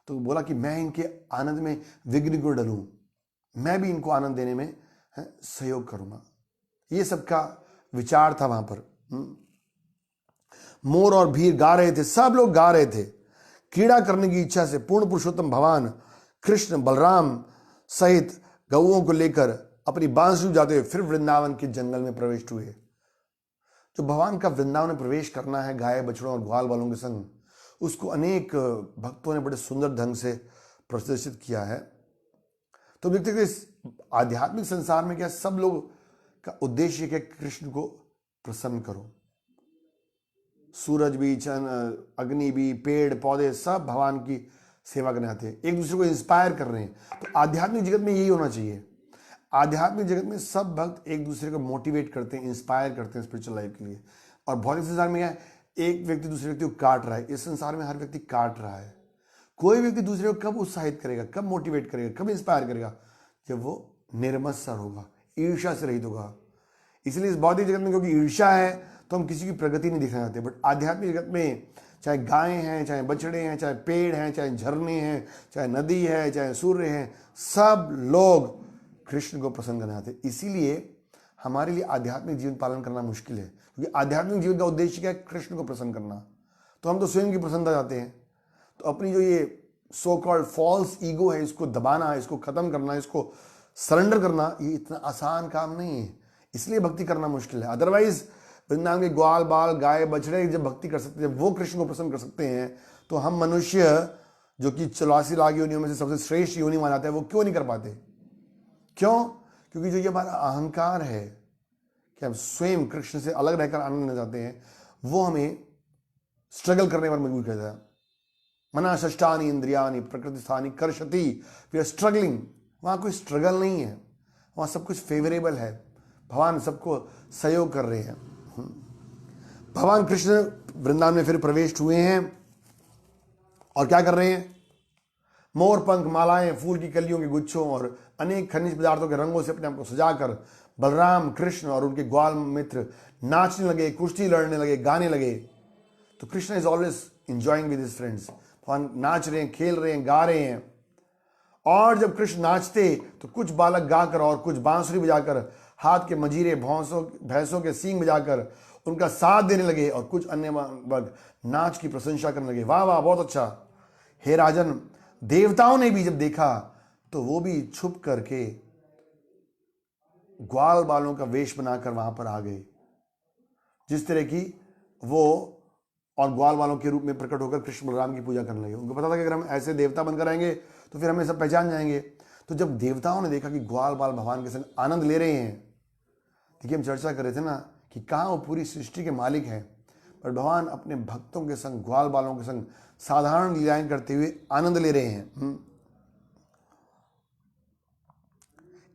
तो बोला कि मैं इनके आनंद में विघ्न को डालूं, मैं भी इनको आनंद देने में सहयोग करूंगा। ये सबका विचार था वहां पर। मोर और भीड़ गा रहे थे, सब लोग गा रहे थे क्रीड़ा करने की इच्छा से। पूर्ण पुरुषोत्तम भगवान कृष्ण बलराम सहित गौओं को लेकर अपनी बांसुरी बजाते हुए फिर वृंदावन के जंगल में प्रवेश हुए। जो भगवान का वृंदावन में प्रवेश करना है गाय बछड़ों और ग्वाल बालों के संग, उसको अनेक भक्तों ने बड़े सुंदर ढंग से प्रदर्शित किया है। तो देखते हैं इस आध्यात्मिक संसार में क्या सब लोग का उद्देश्य है, कृष्ण को प्रसन्न करो। सूरज भी, चंद्र, अग्नि भी, पेड़ पौधे सब भगवान की सेवा करने आते हैं, एक दूसरे को इंस्पायर कर रहे हैं। तो आध्यात्मिक जगत में यही होना चाहिए। आध्यात्मिक जगत में सब भक्त एक दूसरे को मोटिवेट करते हैं, इंस्पायर करते हैं स्पिरिचुअल लाइफ के लिए। और भौतिक संसार में क्या है, एक व्यक्ति दूसरे व्यक्ति को काट रहा है। इस संसार में हर व्यक्ति काट रहा है। कोई व्यक्ति दूसरे को कब उत्साहित करेगा, कब मोटिवेट करेगा, कब इंस्पायर करेगा? जब वो निर्मत्सर होगा, ईर्ष्या से रहित होगा। इसलिए इस भौतिक जगत में क्योंकि ईर्ष्या है तो हम किसी की प्रगति नहीं दिखाना चाहते। बट आध्यात्मिक जगत में चाहे गायें हैं, चाहे बछड़े हैं, चाहे पेड़ हैं, चाहे झरने हैं, चाहे नदी है, चाहे सूर्य हैं, सब लोग कृष्ण को प्रसन्न करना चाहते हैं। इसीलिए हमारे लिए आध्यात्मिक जीवन पालन करना मुश्किल है, क्योंकि आध्यात्मिक जीवन का उद्देश्य क्या है? कृष्ण को प्रसन्न करना। तो हम तो स्वयं की प्रसन्नता चाहते हैं। तो अपनी जो ये सो कॉल्ड फॉल्स ईगो है, इसको दबाना, इसको खत्म करना, इसको सरेंडर करना, ये इतना आसान काम नहीं है। इसलिए भक्ति करना मुश्किल है। अदरवाइज वृंदावन के ग्वाल बाल गाय बछड़े जब भक्ति कर सकते हैं, जब वो कृष्ण को प्रसन्न कर सकते हैं, तो हम मनुष्य जो कि 84 लाख योनियों में से सबसे श्रेष्ठ योनि माना जाता है, वो क्यों नहीं कर पाते? क्यों? क्योंकि जो ये हमारा अहंकार है कि हम स्वयं कृष्ण से अलग रहकर आनंद लेना चाहते हैं, वो हमें स्ट्रगल करने पर मजबूर करता है। मना षष्ठानि इंद्रियानि प्रकृति स्थानी कर्षति, वी आर स्ट्रगलिंग। वहां कोई स्ट्रगल नहीं है, वहां सब कुछ फेवरेबल है। भगवान सबको सहयोग कर रहे हैं। भगवान कृष्ण वृंदावन में फिर प्रवेश हुए हैं और क्या कर रहे हैं? मोर पंख, मालाएं, फूल की कलियों के गुच्छों और अनेक खनिज पदार्थों के रंगों से अपने आप को सजाकर बलराम, कृष्ण और उनके ग्वाल मित्र नाचने लगे, कुश्ती लड़ने लगे, गाने लगे। तो Krishna is always enjoying with his friends. भगवान नाच रहे हैं, खेल रहे हैं, गा रहे हैं। और जब कृष्ण नाचते तो कुछ बालक गाकर और कुछ बांसुरी बजाकर, हाथ के मजीरे भैंसों के सींग बजाकर उनका साथ देने लगे, और कुछ अन्य वर्ग नाच की प्रशंसा करने लगे। वाह वाह, बहुत अच्छा। हे राजन, देवताओं ने भी जब देखा तो वो भी छुप करके ग्वाल बालों का वेश बनाकर वहां पर आ गए, जिस तरह की वो और ग्वाल बालों के रूप में प्रकट होकर कृष्ण बलराम की पूजा करने लगे। उनको पता था कि अगर हम ऐसे देवता बनकर आएंगे तो फिर हमें सब पहचान जाएंगे। तो जब देवताओं ने देखा कि ग्वाल बाल भगवान के संग आनंद ले रहे हैं, देखिए हम चर्चा कर रहे थे ना कि कहाँ वो पूरी सृष्टि के मालिक हैं, पर भगवान अपने भक्तों के संग, ग्वाल बालों के संग साधारण लीलाएं करते हुए आनंद ले रहे हैं।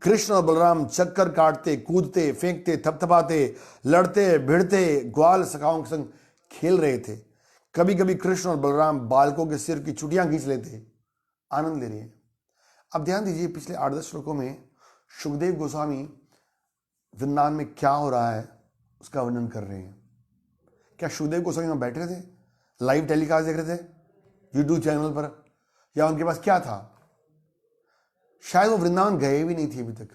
कृष्ण और बलराम चक्कर काटते, कूदते, फेंकते, थपथपाते, लड़ते, भिड़ते, ग्वाल सखाओं के संग खेल रहे थे। कभी कभी कृष्ण और बलराम बालकों के सिर की चुटियां खींच लेते, आनंद ले रहे हैं। अब ध्यान दीजिए, पिछले 8-10 श्लोकों में सुखदेव गोस्वामी वृंदावन में क्या हो रहा है उसका वर्णन कर रहे हैं। क्या सुखदेव गोस्वामी वहां बैठ रहे थे, लाइव टेलीकास्ट देख रहे थे यूट्यूब चैनल पर, या उनके पास क्या था? शायद वो वृंदावन गए भी नहीं थे अभी तक।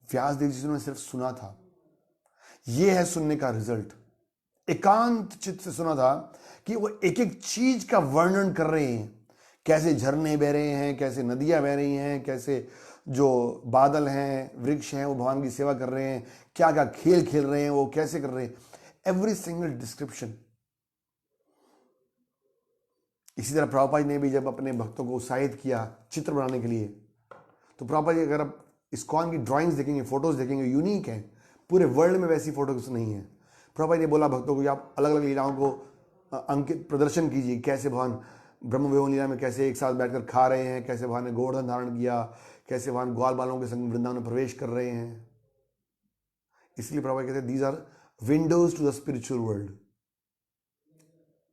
व्यास देव जी से उन्होंने सिर्फ सुना था। यह है सुनने का रिजल्ट। एकांत चित्त से सुना था कि वो एक एक चीज का वर्णन कर रहे हैं, कैसे झरने बह रहे हैं, कैसे नदियां बह रही हैं, कैसे जो बादल हैं, वृक्ष हैं, वो भगवान की सेवा कर रहे हैं, क्या क्या खेल खेल रहे हैं, वो कैसे कर रहे हैं, एवरी सिंगल डिस्क्रिप्शन। इसी तरह प्रभुपाद जी ने भी जब अपने भक्तों को उत्साहित किया चित्र बनाने के लिए, तो प्रभुपाद जी अगर आप इस्कॉन की ड्राइंग्स देखेंगे, फोटोज देखेंगे, यूनिक है, पूरे वर्ल्ड में वैसी फोटोज नहीं है। प्रभुपाद जी ने बोला भक्तों को कि आप अलग अलग लीलाओं को अंकित प्रदर्शन कीजिए, कैसे भगवान ब्रह्म विभो लीला में कैसे एक साथ बैठकर खा रहे हैं, कैसे भगवान ने गोवर्धन धारण किया, कैसे भगवान ग्वाल बालों के संग वृंदावन में प्रवेश कर रहे हैं। इसलिए प्रभुपाद कहते हैं these are windows to the spiritual world.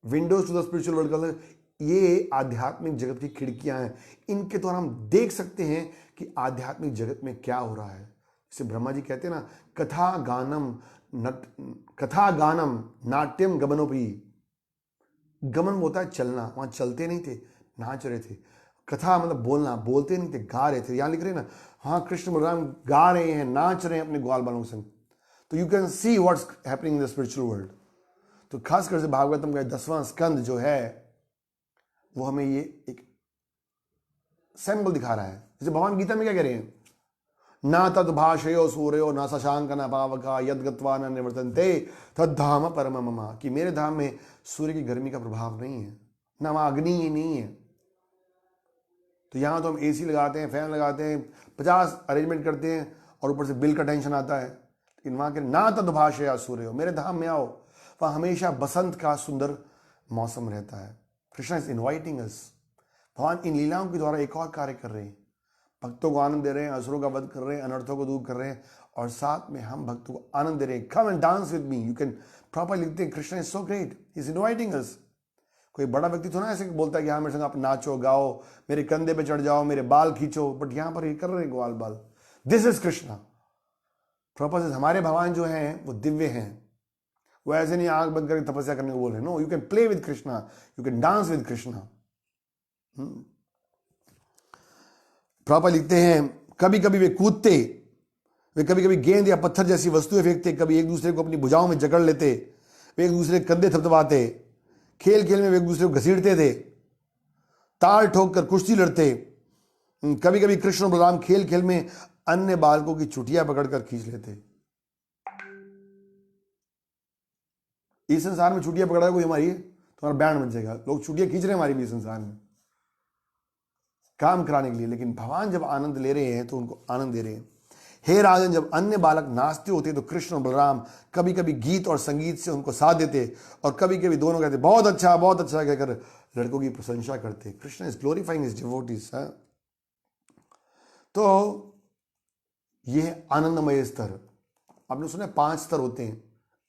Windows to the spiritual world का ये आध्यात्मिक जगत की खिड़कियां हैं। इनके द्वारा हम देख सकते हैं कि आध्यात्मिक जगत में क्या हो रहा है। जैसे ब्रह्मा जी कहते हैं ना, कथा गानम नाट्यम गमनोपी। गमन होता है चलना, वहां चलते नहीं थे, नाच रहे थे। कथा मतलब बोलना, बोलते नहीं थे, गा रहे थे। यहां लिख रहे हैं ना, हाँ कृष्ण बलराम गा रहे हैं, नाच रहे हैं अपने ग्वाल बालों के संग। तो you can see what's happening in the spiritual world. तो खासकर से भागवतम का 10वां स्कंद जो है वो हमें ये एक सैंपल दिखा रहा है। जैसे भगवान गीता में क्या कह रहे हैं, ना तद भाषयो सूर्यो ना शशांक न पावका यद गत्वा न निवर्तन्ते तद धाम परम मम। कि मेरे धाम में सूर्य की गर्मी का प्रभाव नहीं है, ना वहां अग्नि ही नहीं है। तो यहां तो हम एसी लगाते हैं, फैन लगाते हैं, 50 अरेंजमेंट करते हैं और ऊपर से बिल का टेंशन आता है। लेकिन वहां के ना तद भाषया सूर्यो, मेरे धाम में आओ, वहां हमेशा बसंत का सुंदर मौसम रहता है। कृष्णा इज इन्वाइटिंग अस। भगवान इन लीलाओं के द्वारा एक और कार्य कर रहे हैं, भक्तों को आनंद दे रहे हैं, असुरों का वध कर रहे हैं, अनर्थों को दूर कर रहे हैं, और साथ में हम भक्तों को आनंद दे रहे हैं। Come and dance with me. You can proper लिखते हैं Krishna is so great, is inviting अस। कोई बड़ा व्यक्ति तो ना ऐसे बोलता है कि हाँ मेरे संग आप नाचो गाओ, मेरे कंधे पे चढ़ जाओ, मेरे बाल खींचो, बट यहां पर ये कर रहे हैं ग्वाल बाल। This is Krishna. प्रॉपर हमारे भगवान जो हैं वो दिव्य हैं। वो ऐसे नहीं आंख बंद करके तपस्या करने को बोल रहे हैं। No, you can play with Krishna, you can dance with Krishna. Proper लिखते हैं कभी कभी वे कूदते, वे कभी कभी गेंद या पत्थर जैसी वस्तुएं फेंकते, कभी एक दूसरे को अपनी भुजाओं में जकड़ लेते, वे एक दूसरे के कंधे थपथपाते, खेल खेल में वे एक दूसरे को घसीटते थे, ताल ठोक कर कुश्ती लड़ते। कभी कभी कृष्ण और बलराम खेल खेल में अन्य बालकों की चुटियां पकड़कर खींच लेते। इस संसार में चुटियां पकड़ा कोई हमारी, तुम्हारा बैंड बन जाएगा। लोग चुटियां खींच रहे हैं हमारी भी संसार में काम कराने के लिए, लेकिन भगवान जब आनंद ले रहे हैं तो उनको आनंद दे रहे हैं। हे राजन, जब अन्य बालक नाचते होते तो कृष्ण और बलराम कभी कभी गीत और संगीत से उनको साथ देते, और कभी कभी दोनों कहते बहुत अच्छा कहकर लड़कों की प्रशंसा करते। Krishna is glorifying his devotees. तो यह आनंदमय स्तर। आपने सुना 5 स्तर होते हैं,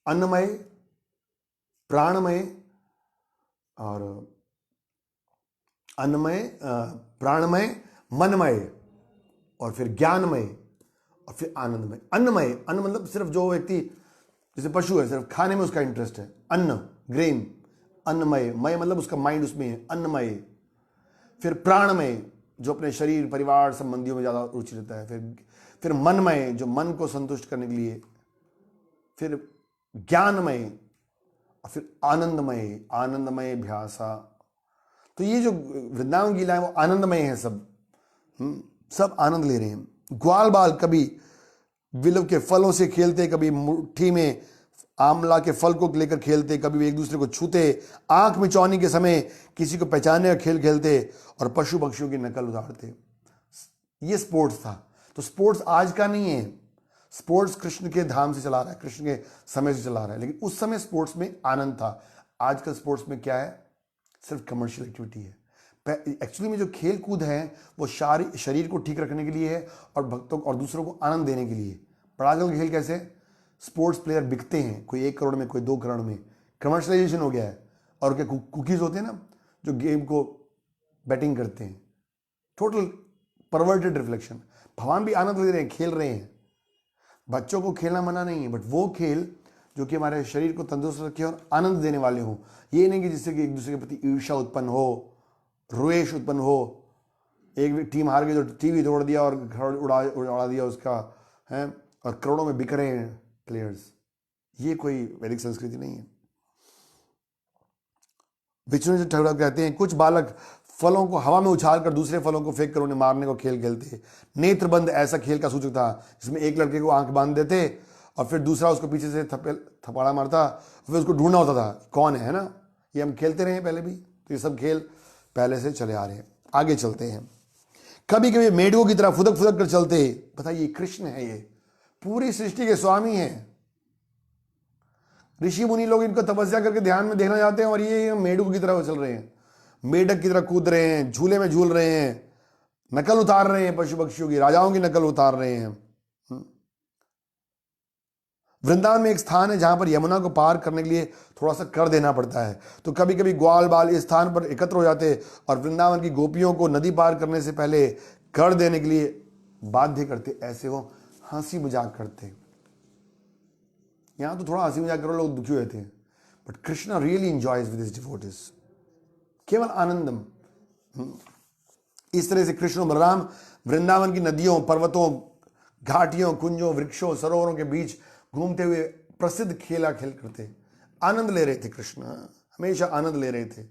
अन्नमय, प्राणमय, और अन्नमय, प्राणमय, मनमय, और फिर ज्ञानमय, और फिर आनंदमय। अन्नमय, अन्न मतलब सिर्फ जो व्यक्ति, जैसे पशु है, सिर्फ खाने में उसका इंटरेस्ट है, अन्न, ग्रेन। अन्नमय, मय मतलब उसका माइंड उसमें है, अन्नमय। फिर प्राणमय, जो अपने शरीर परिवार संबंधियों में ज्यादा रुचि रहता है। फिर मनमय, जो मन को संतुष्ट करने के लिए। फिर ज्ञानमय, और फिर आनंदमय, आनंदमय भ्यासा। तो ये जो वृंदावन गीला है वो आनंदमय है। सब आनंद ले रहे हैं। ग्वाल बाल कभी विलव के फलों से खेलते, कभी मुट्ठी में आमला के फल को लेकर खेलते, कभी वे एक दूसरे को छूते, आंख में चौनी के समय किसी को पहचानने का खेल खेलते, और पशु पक्षियों की नकल उतारते। ये स्पोर्ट्स था। तो स्पोर्ट्स आज का नहीं है। स्पोर्ट्स कृष्ण के धाम से चला रहा है, कृष्ण के समय से चला रहा है, लेकिन उस समय स्पोर्ट्स में आनंद था। आजकल स्पोर्ट्स में क्या है, सिर्फ कमर्शियल एक्टिविटी है। एक्चुअली में जो खेल कूद है वो शरीर को ठीक रखने के लिए है और भक्तों और दूसरों को आनंद देने के लिए। पर आजकल के खेल कैसे, स्पोर्ट्स प्लेयर बिकते हैं, कोई 1 करोड़ में, कोई 2 करोड़ में, कमर्शलाइजेशन हो गया है। और क्या कुकीज होते हैं ना जो गेम को बैटिंग करते हैं, टोटल परवर्टेड रिफ्लेक्शन। भगवान भी आनंद ले रहे हैं, खेल रहे हैं। बच्चों को खेलना मना नहीं है, बट वो खेल जो कि हमारे शरीर को तंदुरुस्त रखे और आनंद देने वाले हों। ये नहीं कि जिससे कि एक दूसरे के प्रति ईर्ष्या उत्पन्न हो, रोएश उत्पन्न हो। एक टीम हार गई तो टीवी तोड़ दिया और घर उड़ा दिया उसका, है, और करोड़ों में बिक रहे हैं प्लेयर्स। ये कोई वैदिक संस्कृति नहीं है। विष्णु ठाकुर कहते हैं, कुछ बालक फलों को हवा में उछाल कर दूसरे फलों को फेंक कर उन्हें मारने को खेल खेलते। नेत्रबंद ऐसा खेल का सूचक था, जिसमें एक लड़के को आंख बांध देते और फिर दूसरा उसको पीछे से थपाड़ा मारता, फिर उसको ढूंढना होता था कौन है ना। ये हम खेलते रहे हैं पहले भी, तो ये सब खेल पहले से चले आ रहे हैं। आगे चलते हैं। कभी कभी मेढकों की तरह फुदक फुदक कर चलते। बताइए, कृष्ण है, ये पूरी सृष्टि के स्वामी हैं। ऋषि मुनि लोग इनको तपस्या करके ध्यान में देखना चाहते हैं और ये मेढक की तरह चल रहे हैं, मेढक की तरह कूद रहे हैं, झूले में झूल रहे हैं, नकल उतार रहे हैं, पशु पक्षियों की, राजाओं की नकल उतार रहे हैं। वृंदावन में एक स्थान है जहां पर यमुना को पार करने के लिए थोड़ा सा कर देना पड़ता है। तो कभी कभी ग्वाल बाल इस स्थान पर एकत्र हो जाते और वृंदावन की गोपियों को नदी पार करने से पहले कर देने के लिए बाध्य करते। ऐसे वो हंसी मजाक करते। यहां तो थोड़ा हंसी मजाक करो, लोग दुखी हुए थे, but Krishna really enjoys with his devotees, केवल आनंदम। इस तरह से कृष्ण और बलराम वृंदावन की नदियों, पर्वतों, घाटियों, कुंजों, वृक्षों, सरोवरों के बीच घूमते हुए प्रसिद्ध खेला खेल करते, आनंद ले रहे थे। कृष्ण हमेशा आनंद ले रहे थे।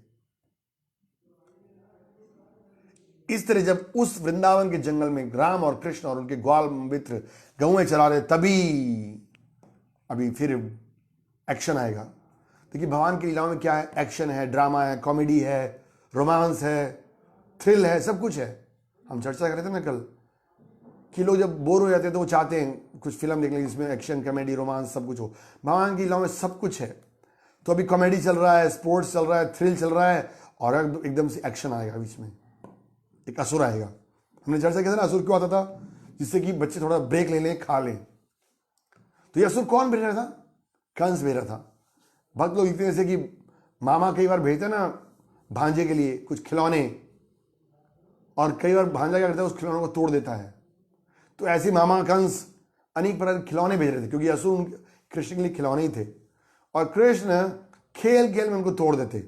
इस तरह जब उस वृंदावन के जंगल में राम और कृष्ण और उनके ग्वाल मित्र गौएं चला रहे, तभी अभी फिर एक्शन आएगा। देखिए भगवान की लीलाओं में क्या है, एक्शन है, ड्रामा है, कॉमेडी है, रोमांस है, थ्रिल है, सब कुछ है। हम चर्चा कर रहे थे ना कल कि लोग जब बोर हो जाते हैं तो वो चाहते हैं कुछ फिल्म देखने जिसमें एक्शन, कॉमेडी, रोमांस सब कुछ हो। भगवान की लीलाओं में सब कुछ है। तो अभी कॉमेडी चल रहा है, स्पोर्ट्स चल रहा है, थ्रिल चल रहा है, और एकदम से एक्शन आएगा बीच में, एक असुर आएगा। हमने चर्चा किया था ना, असुर क्यों आता था, जिससे कि बच्चे थोड़ा ब्रेक ले लें, खा लें। तो ये असुर कौन भेज रहा था? कंस भेज रहा था। भक्त लोग इतने जैसे कि मामा कई बार भेजते ना भांजे के लिए कुछ खिलौने, और कई बार भांजा क्या करता है, उस खिलौनों को तोड़ देता है। तो ऐसे मामा कंस अनेक प्रकार के खिलौने भेज रहे थे, क्योंकि असुर कृष्ण के लिए खिलौने ही थे, और कृष्ण खेल खेल में उनको तोड़ देते।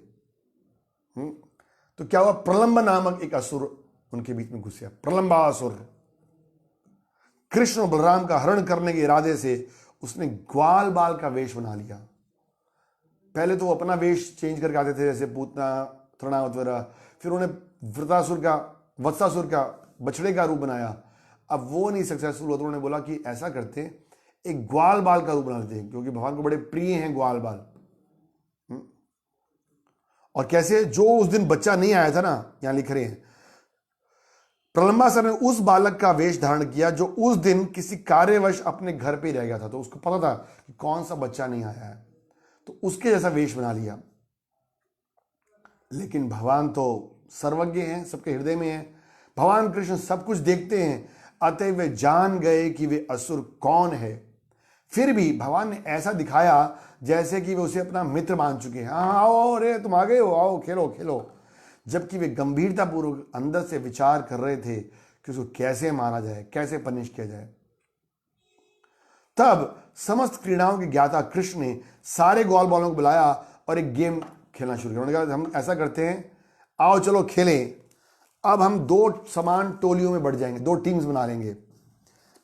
तो क्या हुआ, प्रलंब नामक एक असुर उनके बीच में घुस गया, प्रलंबासुर। कृष्ण और बलराम का हरण करने के इरादे से उसने ग्वाल बाल का वेश बना लिया। पहले तो वो अपना वेश चेंज करके आते थे, जैसे पूतना, तृणावत वगैरह। फिर उन्हें वृतासुर का, वत्सासुर का बछड़े का रूप बनाया। अब वो नहीं सक्सेसफुल हुआ तो उन्होंने बोला कि ऐसा करते, एक ग्वाल बाल का रूप बना लेते हैं, क्योंकि भगवान को बड़े प्रिय हैं ग्वाल बाल। और कैसे, जो उस दिन बच्चा नहीं आया था ना, यहां लिख रहे हैं, प्रलंबासुर ने उस बालक का वेश धारण किया जो उस दिन किसी कार्यवश अपने घर पे ही रह गया था। तो उसको पता था कि कौन सा बच्चा नहीं आया है, तो उसके जैसा वेश बना लिया। लेकिन भगवान तो सर्वज्ञ हैं, सबके हृदय में हैं। भगवान कृष्ण सब कुछ देखते हैं, अतः वे जान गए कि वे असुर कौन है। फिर भी भगवान ने ऐसा दिखाया जैसे कि वे उसे अपना मित्र मान चुके हैं। हाँ आओ, अरे तुम आ गए हो, आओ खेलो खेलो। जबकि वे गंभीरतापूर्वक अंदर से विचार कर रहे थे कि उसको कैसे मारा जाए, कैसे पनिश किया जाए। तब समस्त क्रीड़ाओं के ज्ञाता कृष्ण ने सारे ग्वाल बालों को बुलाया और एक गेम खेलना शुरू किया। उन्होंने कहा हम ऐसा करते हैं, आओ चलो खेलें। अब हम 2 समान टोलियों में बढ़ जाएंगे, 2 टीम्स बना लेंगे।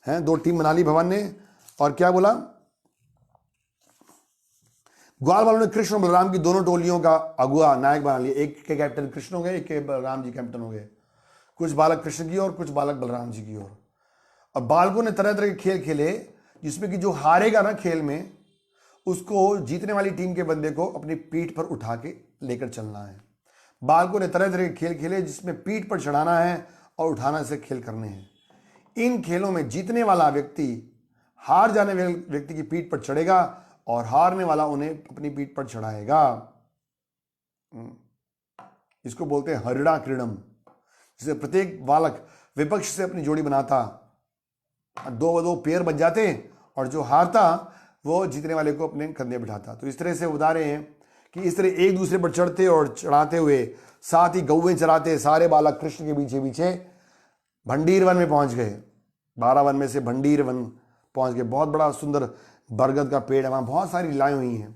हैं, 2 टीम बना ली भगवान ने। और क्या बोला, ग्वाल बालों ने कृष्ण और बलराम की दोनों टोलियों का अगुआ, नायक बना लिया। एक के कैप्टन कृष्ण हो गए, एक के बलराम जी कैप्टन हो गए। कुछ बालक कृष्ण की ओर, कुछ बालक बलराम जी की ओर। और बालकों ने तरह तरह के खेल खेले, जिसमें कि जो हारेगा ना खेल में, उसको जीतने वाली टीम के बंदे को अपनी पीठ पर उठा के लेकर चलना है। बालकों ने तरह तरह के खेल खेले, जिसमें पीठ पर चढ़ाना है और उठाना से खेल करने हैं। इन खेलों में जीतने वाला व्यक्ति हार जाने वाले व्यक्ति की पीठ पर चढ़ेगा और हारने वाला उन्हें अपनी पीठ पर चढ़ाएगा। इसको बोलते हैं हरिणा क्रीडम, जिसे प्रत्येक बालक विपक्ष से अपनी जोड़ी बनाता, दो दो पेयर बन जाते और जो हारता वो जीतने वाले को अपने कंधे बिठाता। तो इस तरह से बता रहे हैं कि इस तरह एक दूसरे पर चढ़ते और चढ़ाते हुए, साथ ही गौवें चराते सारे बालक कृष्ण के पीछे पीछे भंडीर वन में पहुंच गए। 12 वन में से भंडीर वन पहुंच गए। बहुत बड़ा सुंदर बरगद का पेड़ है, वहां बहुत सारी लीलाएं हुई हैं।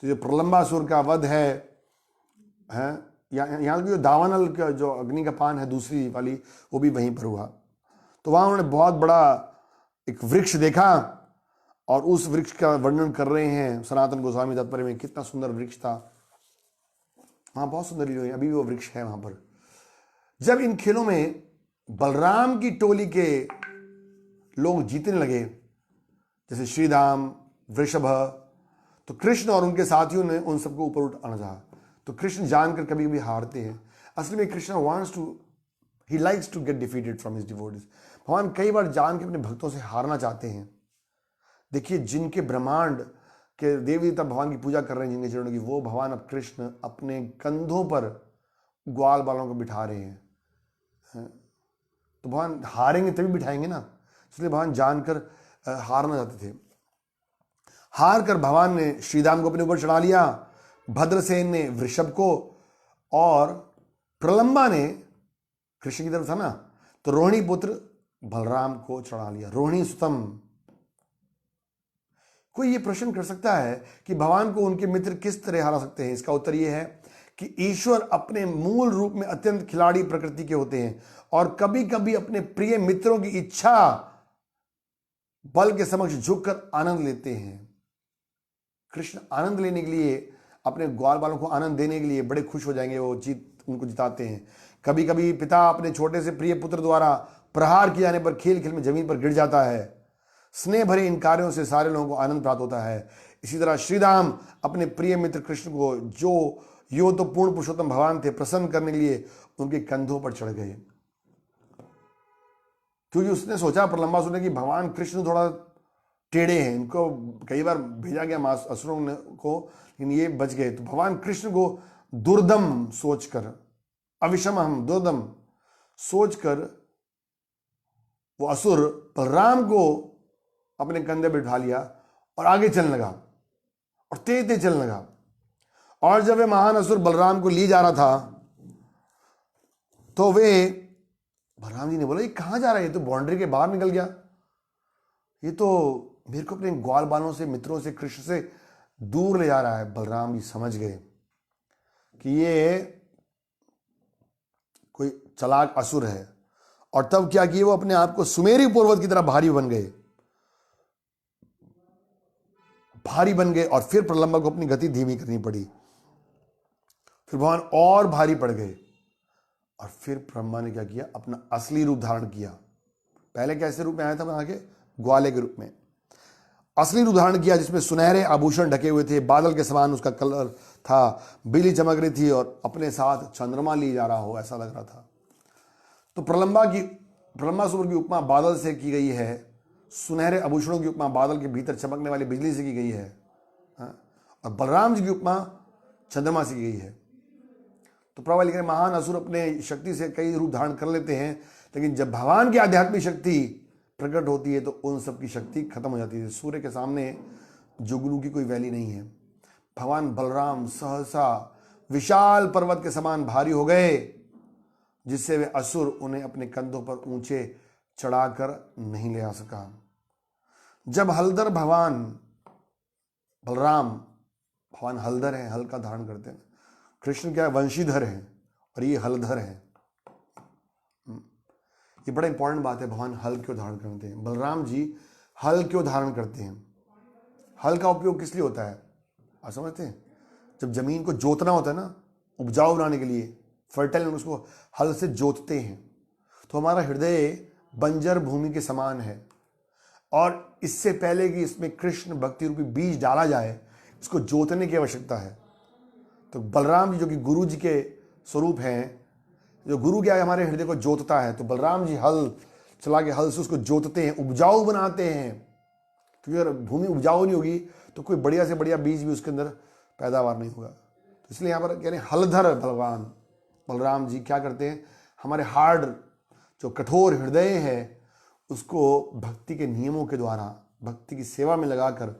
तो जो प्रलंबासुर का वध है यहाँ की जो दावानल का जो अग्नि का पान है दूसरी वाली, वो भी वहीं पर हुआ। तो वहां उन्होंने बहुत बड़ा एक वृक्ष देखा और उस वृक्ष का वर्णन कर रहे हैं सनातन गोस्वामी तात्पर्य में। कितना सुंदर वृक्ष था, वहां बहुत सुंदर लीला हुई, अभी भी वो वृक्ष है वहां पर। जब इन खेलों में बलराम की टोली के लोग जीतने लगे, जैसे श्रीधाम, वृषभ, तो कृष्ण और उनके साथियों ने उन सबको ऊपर उठाना चाहा। तो कृष्ण जानकर कभी कभी हारते हैं। असल में कृष्ण ही likes to get defeated from his devotees. भगवान कई बार जान के अपने भक्तों से हारना चाहते हैं। देखिए, जिनके ब्रह्मांड के देवी देवता भगवान की पूजा कर रहे हैं, जिनके चरणों की, वो भगवान अब कृष्ण अपने कंधों पर ग्वाल बालों को बिठा रहे हैं। तो भगवान हारेंगे तभी बिठाएंगे ना, इसलिए भगवान जानकर हारना चाहते थे। हार कर भगवान ने श्रीधाम को अपने ऊपर चढ़ा लिया, भद्रसेन ने वृषभ को, और प्रलंबा ने कृष्ण की तरफ था ना, तो रोहिणी पुत्र बलराम को चढ़ा लिया, रोहिणी सुतम। कोई ये प्रश्न कर सकता है कि भगवान को उनके मित्र किस तरह हरा सकते हैं। इसका उत्तर यह है कि ईश्वर अपने मूल रूप में अत्यंत खिलाड़ी प्रकृति के होते हैं और कभी कभी अपने प्रिय मित्रों की इच्छा बल के समक्ष झुककर आनंद लेते हैं। कृष्ण आनंद लेने के लिए, अपने ग्वाल बालों को आनंद देने के लिए बड़े खुश हो जाएंगे, वो उनको जिताते हैं। कभी कभी पिता अपने छोटे से प्रिय पुत्र द्वारा प्रहार किए जाने पर खेल खेल में जमीन पर गिर जाता है। स्नेह भरे इन कार्यों से सारे लोगों को आनंद प्राप्त होता है। इसी तरह श्रीराम अपने प्रिय मित्र कृष्ण को, जो यो तो पूर्ण पुरुषोत्तम भगवान थे, प्रसन्न करने के लिए उनके कंधों पर चढ़ गए, क्योंकि उसने सोचा प्रलंबासुर ने कि भगवान कृष्ण थोड़ा टेढ़े हैं, इनको कई बार भेजा गया असुरों को, लेकिन ये बच गए। तो भगवान कृष्ण को दुर्दम सोचकर, अविषम हम दुर्दम सोचकर, वो असुर बलराम को अपने कंधे पर बिठा लिया और आगे चलने लगा और तेज तेज चलने लगा। और जब वे महान असुर बलराम को लिए जा रहा था, तो वे बलराम जी ने बोला, ये कहां जा रहा है, ये तो बाउंड्री के बाहर निकल गया, ये तो मेरे को अपने ग्वाल बालों से, मित्रों से, कृष्ण से दूर ले जा रहा है। बलराम जी समझ गए कि ये कोई चालाक असुर है, और तब क्या किए, वो अपने आप को सुमेरु पर्वत की तरह भारी बन गए, और फिर प्रलंबा को अपनी गति धीमी करनी पड़ी। फिर भगवान और भारी पड़ गए, और फिर ब्रह्मा ने क्या किया, अपना असली रूप धारण किया। पहले कैसे रूप में आया था वहां के, ग्वाले के रूप में असली रूप धारण किया, जिसमें सुनहरे आभूषण ढके हुए थे, बादल के समान उसका कलर था, बिजली चमक रही थी, और अपने साथ चंद्रमा लिए जा रहा हो ऐसा लग रहा था। तो प्रलंबासुर की उपमा बादल से की गई है, सुनहरे आभूषणों की उपमा बादल के भीतर चमकने वाली बिजली से की गई है, और बलराम जी की उपमा चंद्रमा से की गई है। तो प्रभु लिख रहे हैं, महान असुर अपने शक्ति से कई रूप धारण कर लेते हैं, लेकिन जब भगवान की आध्यात्मिक शक्ति प्रकट होती है तो उन सब की शक्ति खत्म हो जाती है। सूर्य के सामने जुगनू की कोई वैल्यू नहीं है। भगवान बलराम सहसा विशाल पर्वत के समान भारी हो गए, जिससे वे असुर उन्हें अपने कंधों पर ऊंचे चढ़ाकर नहीं ले आ सका। जब हलधर भगवान हलधर है, हल का धारण करते हैं। कृष्ण क्या वंशीधर है और ये हलधर है। ये बड़ा इंपॉर्टेंट बात है, भगवान हल क्यों धारण करते हैं, बलराम जी हल क्यों धारण करते हैं। हल का उपयोग किस लिए होता है आप समझते हैं, जब जमीन को जोतना होता है ना, उपजाऊ बनाने के लिए, फर्टाइल, उसको हल से जोतते हैं। तो हमारा हृदय बंजर भूमि के समान है, और इससे पहले कि इसमें कृष्ण भक्ति रूपी बीज डाला जाए, इसको जोतने की आवश्यकता है। तो बलराम जी जो कि गुरु जी के स्वरूप हैं, जो गुरु क्या है, हमारे हृदय को जोतता है, तो बलराम जी हल चला के हल से उसको जोतते हैं, उपजाऊ बनाते हैं। क्योंकि अगर भूमि उपजाऊ नहीं होगी तो कोई बढ़िया से बढ़िया बीज भी उसके अंदर पैदावार नहीं होगा। तो इसलिए यहाँ पर कह रहे हैं हलधर भगवान, बलराम जी क्या करते हैं, हमारे हार्ड जो कठोर हृदय है उसको भक्ति के नियमों के द्वारा भक्ति की सेवा में लगाकर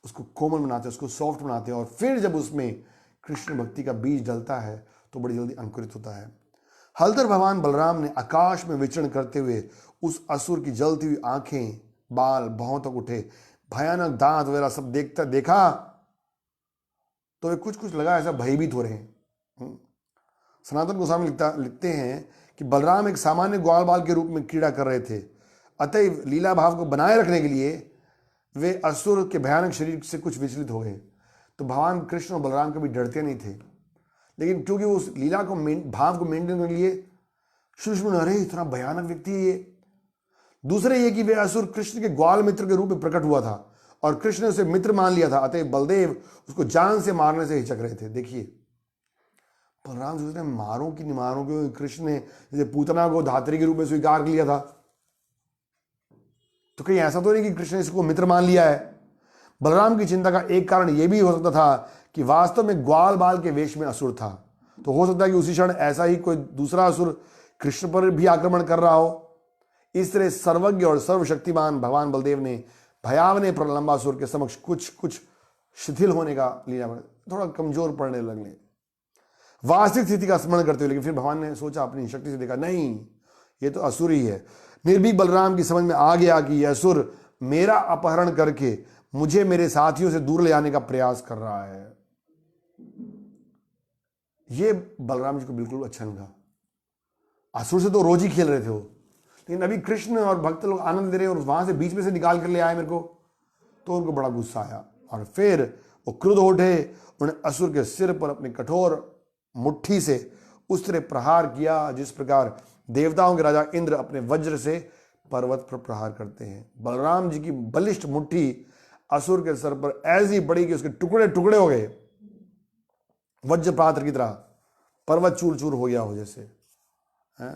उसको कोमल बनाते हैं, उसको सॉफ्ट बनाते हैं, और फिर जब उसमें कृष्ण भक्ति का बीज डलता है तो बड़ी जल्दी अंकुरित होता है। हलधर भगवान बलराम ने आकाश में विचरण करते हुए उस असुर की जलती हुई आंखें, बाल, भौं तक उठे, भयानक दांत वगैरह सब देखा तो वे कुछ कुछ लगा ऐसा भयभीत हो रहे हैं। सनातन गोस्वामी लिखते हैं कि बलराम एक सामान्य ग्वाल बाल के रूप में क्रीड़ा कर रहे थे, अतएव लीला भाव को बनाए रखने के लिए वे असुर के भयानक शरीर से कुछ विचलित हो गए। तो भगवान कृष्ण और बलराम कभी डरते नहीं थे, लेकिन क्योंकि उस लीला को भाव को मेंटेन करने के लिए सुषमन, अरे इतना भयानक व्यक्ति है ये। दूसरे ये कि वे असुर कृष्ण के ग्वाल मित्र के रूप में प्रकट हुआ था और कृष्ण ने उसे मित्र मान लिया था, अतः बलदेव उसको जान से मारने से हिचक रहे थे। देखिए बलराम सोच रहे मारो कि नहीं मारो, क्योंकि कृष्ण ने जैसे पूतना को धात्री के रूप में स्वीकार किया था, तो कहीं ऐसा तो नहीं कि कृष्ण ने इसको मित्र मान लिया है। बलराम की चिंता का एक कारण यह भी हो सकता था कि वास्तव में ग्वाल बाल के वेश में असुर था, तो हो सकता है कि उसी क्षण ऐसा ही कोई दूसरा असुर कृष्ण पर भी आक्रमण कर रहा हो। इस तरह सर्वज्ञ और सर्वशक्तिमान भगवान बलदेव ने भयावने प्रलंबासुर के समक्ष कुछ कुछ शिथिल होने का लीला, थोड़ा कमजोर पड़ने लगने, वास्तविक स्थिति का स्मरण करते हुए। लेकिन फिर भगवान ने सोचा, अपनी शक्ति से देखा, नहीं ये तो असुर ही है। निर्भीक बलराम की समझ में आ गया कि यह असुर मेरा अपहरण करके मुझे मेरे साथियों से दूर ले आने का प्रयास कर रहा है। ये बलराम जी को बिल्कुल अच्छा नहीं लगा। असुर से तो रोज ही खेल रहे थे वो, लेकिन अभी कृष्ण और भक्त लोग आनंद दे रहे हैं और वहां से बीच में से निकाल कर ले आए मेरे को, तो उनको बड़ा गुस्सा आया और फिर वो क्रुद्ध हो उठे। उन्होंने असुर के सिर पर अपनी कठोर मुट्ठी से उस तरह प्रहार किया जिस प्रकार देवताओं के राजा इंद्र अपने वज्र से पर्वत पर प्रहार करते हैं। बलराम जी की बलिष्ठ मुट्ठी असुर के सर पर ऐसी बड़ी कि उसके टुकड़े टुकड़े हो गए, वज्रपात्र की तरह पर्वत चूर चूर हो गया हो जैसे है।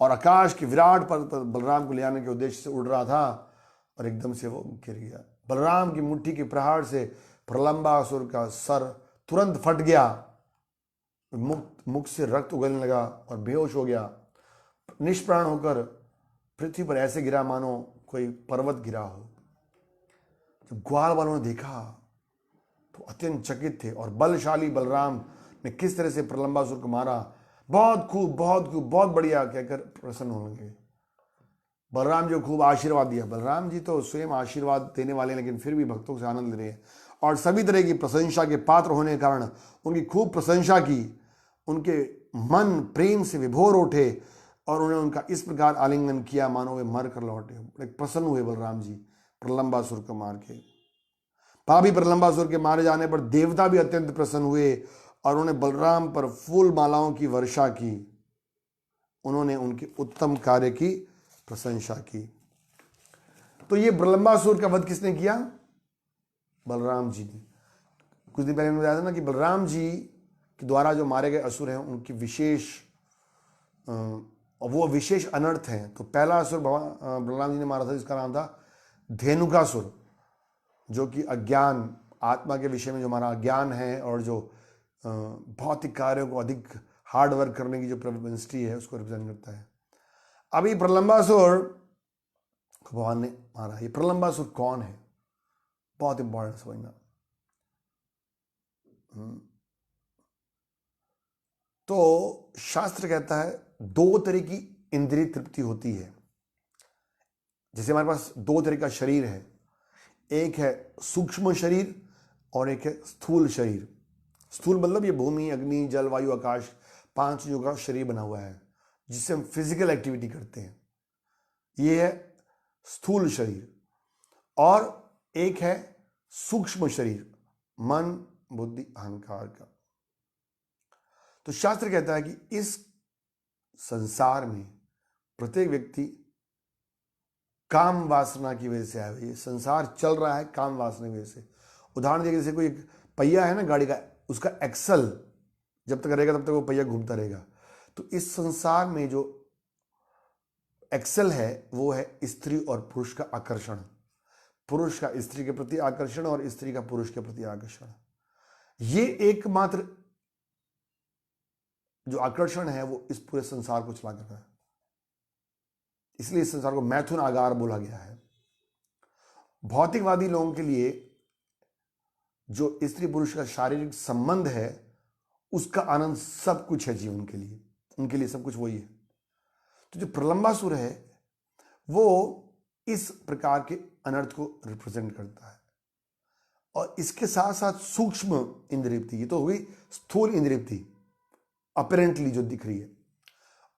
और आकाश की विराट पर्वत पर बलराम को ले आने के उद्देश्य से उड़ रहा था और एकदम से वो गिर गया। बलराम की मुट्ठी के प्रहार से प्रलंबासुर का सर तुरंत फट गया, मुख से रक्त उगलने लगा और बेहोश हो गया। निष्प्राण होकर पृथ्वी पर ऐसे गिरा मानो कोई पर्वत गिरा हो। जब ग्वाल वालों ने देखा तो अत्यंत चकित थे और बलशाली बलराम ने किस तरह से प्रलंबासुर को मारा, बहुत खूब बहुत खूब बहुत बढ़िया कहकर प्रसन्न होंगे। बलराम जी को खूब आशीर्वाद दिया। बलराम जी तो स्वयं आशीर्वाद देने वाले, लेकिन फिर भी भक्तों से आनंद ले रहे हैं और सभी तरह की प्रशंसा के पात्र होने के कारण उनकी खूब प्रशंसा की। उनके मन प्रेम से विभोर उठे और उन्होंने उनका इस प्रकार आलिंगन किया मानो वे मर कर लौटे। बड़े प्रसन्न हुए बलराम जी प्रलंबासुर को मार के। पापी प्रलंबासुर के मारे जाने पर देवता भी अत्यंत प्रसन्न हुए और उन्होंने बलराम पर फूल मालाओं की वर्षा की। उन्होंने उनके उत्तम कार्य की प्रशंसा की। तो ये प्रलंबासुर का वध किसने किया? बलराम जी ने। कुछ दिन पहले मैंने बताया था ना कि बलराम जी के द्वारा जो मारे गए असुर हैं उनकी विशेष वो विशेष अनर्थ हैं। तो पहला असुर बलराम जी ने मारा था जिसका नाम था धेनुकासुर, जो कि अज्ञान, आत्मा के विषय में जो हमारा अज्ञान है और जो भौतिक कार्यों को अधिक हार्ड वर्क करने की जो प्रोपेंसिटी है उसको रिप्रेजेंट करता है। अभी प्रलंबासुर को भगवान ने मारा। ये प्रलंबासुर कौन है, बहुत इंपॉर्टेंट समझना। तो शास्त्र कहता है दो तरह की इंद्रिय तृप्ति होती है। जैसे हमारे पास दो तरह का शरीर है, एक है सूक्ष्म शरीर और एक है स्थूल शरीर। स्थूल मतलब ये भूमि, अग्नि, जल, वायु, आकाश, पांच चीजों का शरीर बना हुआ है जिससे हम फिजिकल एक्टिविटी करते हैं। ये है स्थूल शरीर। और एक है सूक्ष्म शरीर, मन, बुद्धि, अहंकार का। तो शास्त्र कहता है कि इस संसार में प्रत्येक व्यक्ति काम वासना की वजह से आया हुआ। ये संसार चल रहा है काम वासना की वजह से। उदाहरण देखिए, जैसे कोई एक पहिया है ना गाड़ी का, उसका एक्सल जब तक रहेगा तब तक वो पहिया घूमता रहेगा। तो इस संसार में जो एक्सल है वो है स्त्री और पुरुष का आकर्षण, पुरुष का स्त्री के प्रति आकर्षण और स्त्री का पुरुष के प्रति आकर्षण। ये एकमात्र जो आकर्षण है वो इस पूरे संसार को चला कर रहा है। इसलिए इस संसार को मैथुन आगार बोला गया है। भौतिकवादी लोगों के लिए जो स्त्री पुरुष का शारीरिक संबंध है उसका आनंद सब कुछ है जीवन के लिए, उनके लिए सब कुछ वही है। तो जो प्रलंबासुर है वो इस प्रकार के अनर्थ को रिप्रेजेंट करता है। और इसके साथ साथ सूक्ष्म इंद्रियप्ति, ये तो हुई स्थूल इंद्रियप्ति अपेरेंटली जो दिख रही है,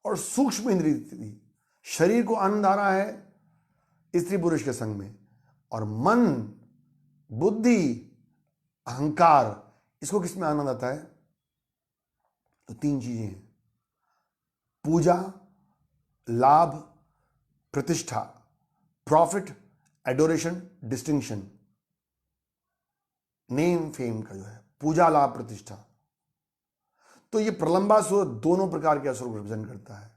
और सूक्ष्म इंद्रियप्ति शरीर को आनंद आ रहा है स्त्री पुरुष के संग में, और मन, बुद्धि, अहंकार, इसको किस में आनंद आता है? तो तीन चीजें हैं, पूजा, लाभ, प्रतिष्ठा, profit, adoration, distinction, name fame का जो है पूजा, लाभ, प्रतिष्ठा। तो ये प्रलंबासुर दोनों प्रकार के असुर को रिप्रेजेंट करता है,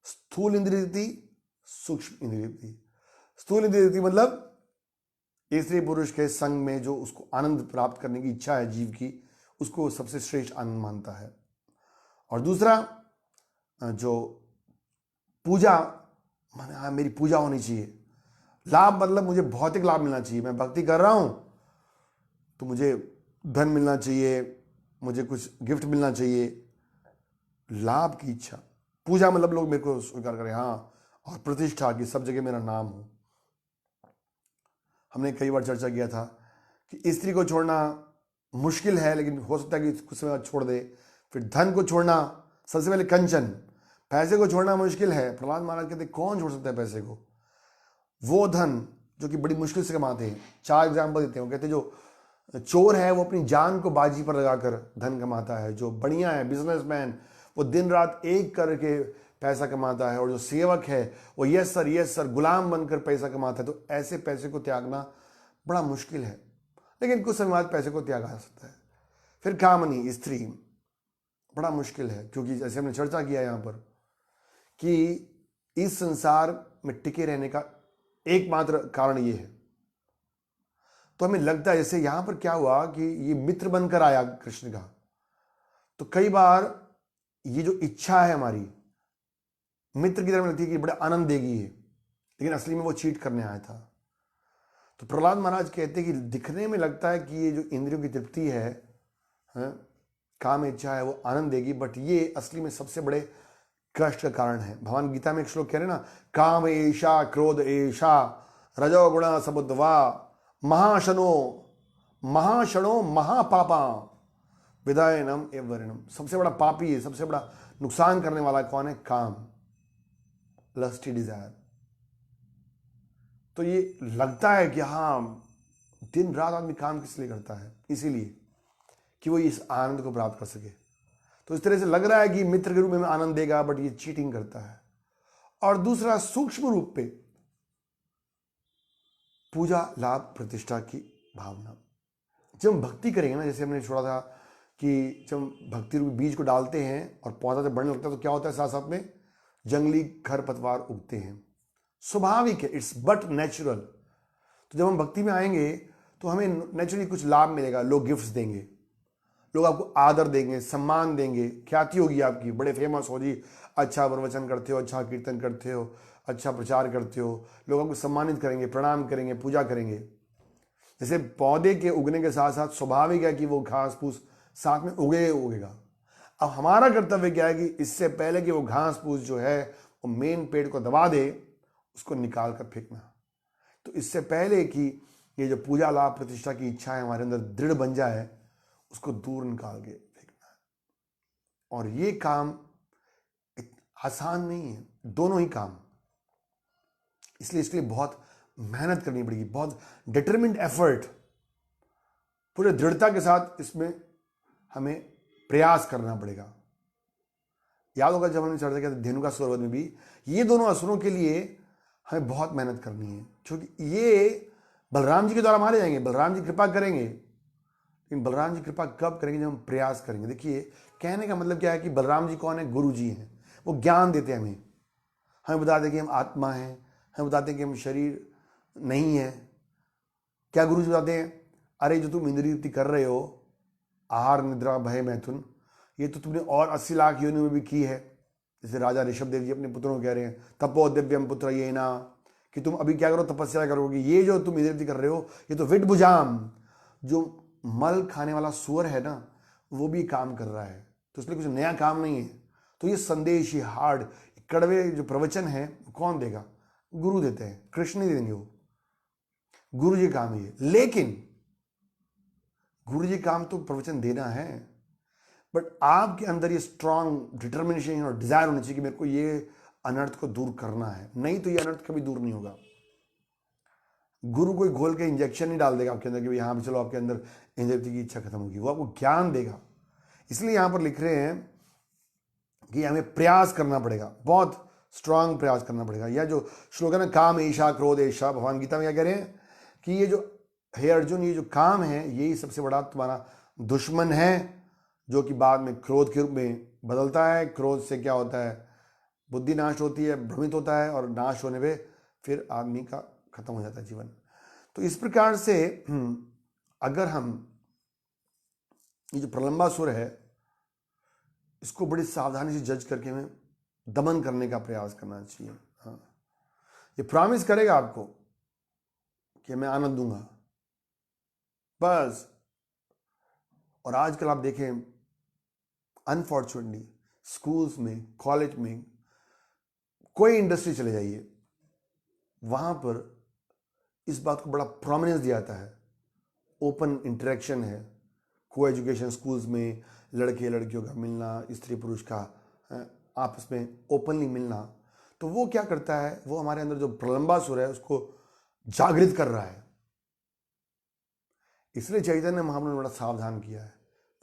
स्थूल इंद्रियवृत्ति, सूक्ष्म इंद्रियवृत्ति। स्थूल इंद्रियवृत्ति मतलब स्त्री पुरुष के संग में जो उसको आनंद प्राप्त करने की इच्छा है जीव की, उसको सबसे श्रेष्ठ आनंद मानता है। और दूसरा जो पूजा, माने हाँ मेरी पूजा होनी चाहिए। लाभ मतलब मुझे भौतिक लाभ मिलना चाहिए, मैं भक्ति कर रहा हूं तो मुझे धन मिलना चाहिए, मुझे कुछ गिफ्ट मिलना चाहिए, लाभ की इच्छा। पूजा मतलब लोग मेरे को स्वीकार करें, हाँ, और प्रतिष्ठा की सब जगह मेरा नाम हो। हमने कई बार चर्चा किया था कि स्त्री को छोड़ना मुश्किल है, लेकिन हो सकता है कि कुछ समय बाद छोड़ दे। फिर धन को छोड़ना, सबसे पहले कंचन, पैसे को छोड़ना मुश्किल है। प्रहलाद महाराज कहते कौन छोड़ सकता है पैसे को? वो धन जो कि बड़ी मुश्किल से कमाते हैं। 4 एग्जाम्पल देते हैं। कहते जो चोर है वो अपनी जान को बाजी पर लगाकर धन कमाता है, जो बढ़िया है बिजनेसमैन वो दिन रात एक करके पैसा कमाता है, और जो सेवक है वो यस सर गुलाम बनकर पैसा कमाता है। तो ऐसे पैसे को त्यागना बड़ा मुश्किल है, लेकिन कुछ समय बाद पैसे को त्यागा जा सकता है। फिर कामनी स्त्री बड़ा मुश्किल है, क्योंकि जैसे हमने चर्चा किया यहाँ पर कि इस संसार में टिके रहने का एकमात्र कारण ये है। तो हमें लगता है जैसे यहां पर क्या हुआ कि ये मित्र बनकर आया कृष्ण का, तो कई बार ये जो इच्छा है हमारी मित्र की तरह लगती है कि बड़ा आनंद देगी है, लेकिन असली में वो चीट करने आया था। तो प्रहलाद महाराज कहते हैं कि दिखने में लगता है कि ये जो इंद्रियों की तृप्ति है, काम इच्छा है, वो आनंद देगी, बट ये असली में सबसे बड़े कष्ट का कारण है। भगवान गीता में एक श्लोक कह रहे ना, काम एषा क्रोध एषा रजोगुण समुद्वा महाशनो महाशनो महापापा विदायनम एव वर्णम। सबसे बड़ा पापी है, सबसे बड़ा नुकसान करने वाला कौन है? काम, लस्टी डिजायर। तो ये लगता है कि हाँ दिन रात आदमी काम किस लिए करता है? इसीलिए कि वो इस आनंद को प्राप्त कर सके। तो इस तरह से लग रहा है कि मित्र के रूप में आनंद देगा, बट ये चीटिंग करता है। और दूसरा सूक्ष्म रूप पे पूजा, लाभ, प्रतिष्ठा की भावना। जब हम भक्ति करेंगे ना, जैसे हमने छोड़ा था कि जब भक्ति रूपी बीज को डालते हैं और पौधा जब बढ़ने लगता है तो क्या होता है? साथ साथ में जंगली खरपतवार उगते हैं। स्वाभाविक है, इट्स बट नेचुरल। तो जब हम भक्ति में आएंगे तो हमें नेचुरली कुछ लाभ मिलेगा। लोग गिफ्ट्स देंगे, लोग आपको आदर देंगे, सम्मान देंगे, ख्याति होगी आपकी, बड़े फेमस हो जी, अच्छा प्रवचन करते हो, अच्छा कीर्तन करते हो, अच्छा प्रचार करते हो। लोग आपको सम्मानित करेंगे, प्रणाम करेंगे, पूजा करेंगे। जैसे पौधे के उगने के साथ साथ स्वाभाविक है कि वो घास फूस साथ में उगेगा। अब हमारा कर्तव्य क्या है कि इससे पहले कि वो घास फूस जो है वो मेन पेड़ को दबा दे, उसको निकाल कर फेंकना। तो इससे पहले कि ये जो पूजा, लाभ, प्रतिष्ठा की इच्छा है हमारे अंदर दृढ़ बन जाए, उसको दूर निकाल के फेंकना है। और ये काम आसान नहीं है, दोनों ही काम। इसलिए इसके लिए बहुत मेहनत करनी पड़ेगी, बहुत डिटरमिन्ड एफर्ट, पूरे दृढ़ता के साथ इसमें हमें प्रयास करना पड़ेगा। याद होगा जब हमने चर्चा किया था धेनुका सरोवर में भी, ये दोनों असुरों के लिए हमें बहुत मेहनत करनी है, क्योंकि ये बलराम जी के द्वारा मारे जाएंगे। बलराम जी कृपा करेंगे, लेकिन बलराम जी कृपा कब करेंगे? जब हम प्रयास करेंगे। देखिए कहने का मतलब क्या है कि बलराम जी कौन है? गुरु जी हैं। वो ज्ञान देते हैं हमें बताते हैं कि हम आत्मा हैं, हमें बताते हैं कि हम शरीर नहीं है। क्या गुरु जी बताते हैं? अरे जो तुम इंद्रिय युक्ति कर रहे हो, आहार, निद्रा, भय, मैथुन, ये तो तुमने और 80 लाख योनि में भी की है। जैसे राजा ऋषभदेव जी अपने पुत्रों को कह रहे हैं, तपो दिव्यम पुत्र ये ना, कि तुम अभी क्या करो, तपस्या करोगे। ये जो तुम इंद्रिय कर रहे हो, ये तो विट भुजाम, जो मल खाने वाला सुअर है ना, वो भी काम कर रहा है, तो इसलिए कुछ नया काम नहीं है। तो ये संदेश, ये हार्ड कड़वे जो प्रवचन है, कौन देगा? गुरु देते हैं, कृष्ण नहीं देंगे, वो गुरु जी काम है। लेकिन गुरु जी काम तो प्रवचन देना है, बट आपके अंदर ये स्ट्रांग डिटर्मिनेशन और डिजायर होनी चाहिए कि मेरे को ये अनर्थ को दूर करना है, नहीं तो ये अनर्थ कभी दूर नहीं होगा। गुरु कोई घोल के इंजेक्शन नहीं डाल देगा आपके अंदर कि हाँ चलो आपके अंदर इंद्रिय की इच्छा खत्म होगी, वो आपको ज्ञान देगा। इसलिए यहां पर लिख रहे हैं कि हमें प्रयास करना पड़ेगा, बहुत स्ट्रांग प्रयास करना पड़ेगा। यह जो श्लोक है ना, काम ईशा क्रोध ईशा, भगवान गीता में क्या कह रहे हैं कि ये जो हे अर्जुन, ये जो काम है यही सबसे बड़ा तुम्हारा दुश्मन है, जो कि बाद में क्रोध के रूप में बदलता है। क्रोध से क्या होता है? बुद्धि नाश होती है, भ्रमित होता है, और नाश होने पे फिर आदमी का खत्म हो जाता है जीवन। तो इस प्रकार से अगर हम ये जो प्रलंबासुर है, इसको बड़ी सावधानी से जज करके हमें दमन करने का प्रयास करना चाहिए। हाँ, ये प्रॉमिस करेगा आपको कि मैं आनंद दूंगा, बस। और आजकल आप देखें, अनफॉर्चुनेटली स्कूल्स में, कॉलेज में, कोई इंडस्ट्री चले जाइए, वहां पर इस बात को बड़ा प्रोमिनेंस दिया जाता है। ओपन इंटरेक्शन है, को एजुकेशन स्कूल्स में लड़के लड़कियों का मिलना, स्त्री पुरुष का आपस में ओपनली मिलना। तो वो क्या करता है, वो हमारे अंदर जो प्रलंबासुर है उसको जागृत कर रहा है। इसलिए चैतन्य महाप्रभु ने बड़ा सावधान किया है।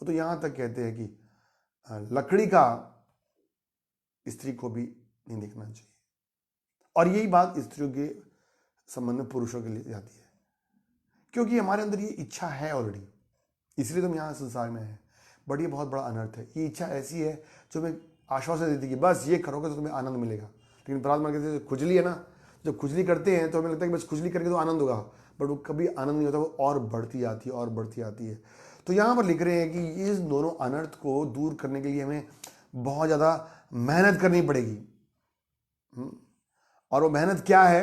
वो तो यहां तक कहते हैं कि लकड़ी का स्त्री को भी नहीं देखना चाहिए। और यही बात स्त्रियों के संबंध में पुरुषों के लिए जाती है, क्योंकि हमारे अंदर ये इच्छा है ऑलरेडी, इसलिए तुम यहाँ संसार में है। बट ये बहुत बड़ा अनर्थ है। ये इच्छा ऐसी है जो हमें आश्वासन देती है कि बस ये करोगे तो तुम्हें आनंद मिलेगा। लेकिन परमात्मा कहते हैं खुजली है ना, जब खुजली करते हैं तो हमें लगता है कि बस खुजली करके तो आनंद होगा, बट वो कभी आनंद नहीं होता, वो और बढ़ती आती है और बढ़ती आती है। तो यहाँ पर लिख रहे हैं कि इस दोनों अनर्थ को दूर करने के लिए हमें बहुत ज़्यादा मेहनत करनी पड़ेगी। और वो मेहनत क्या है?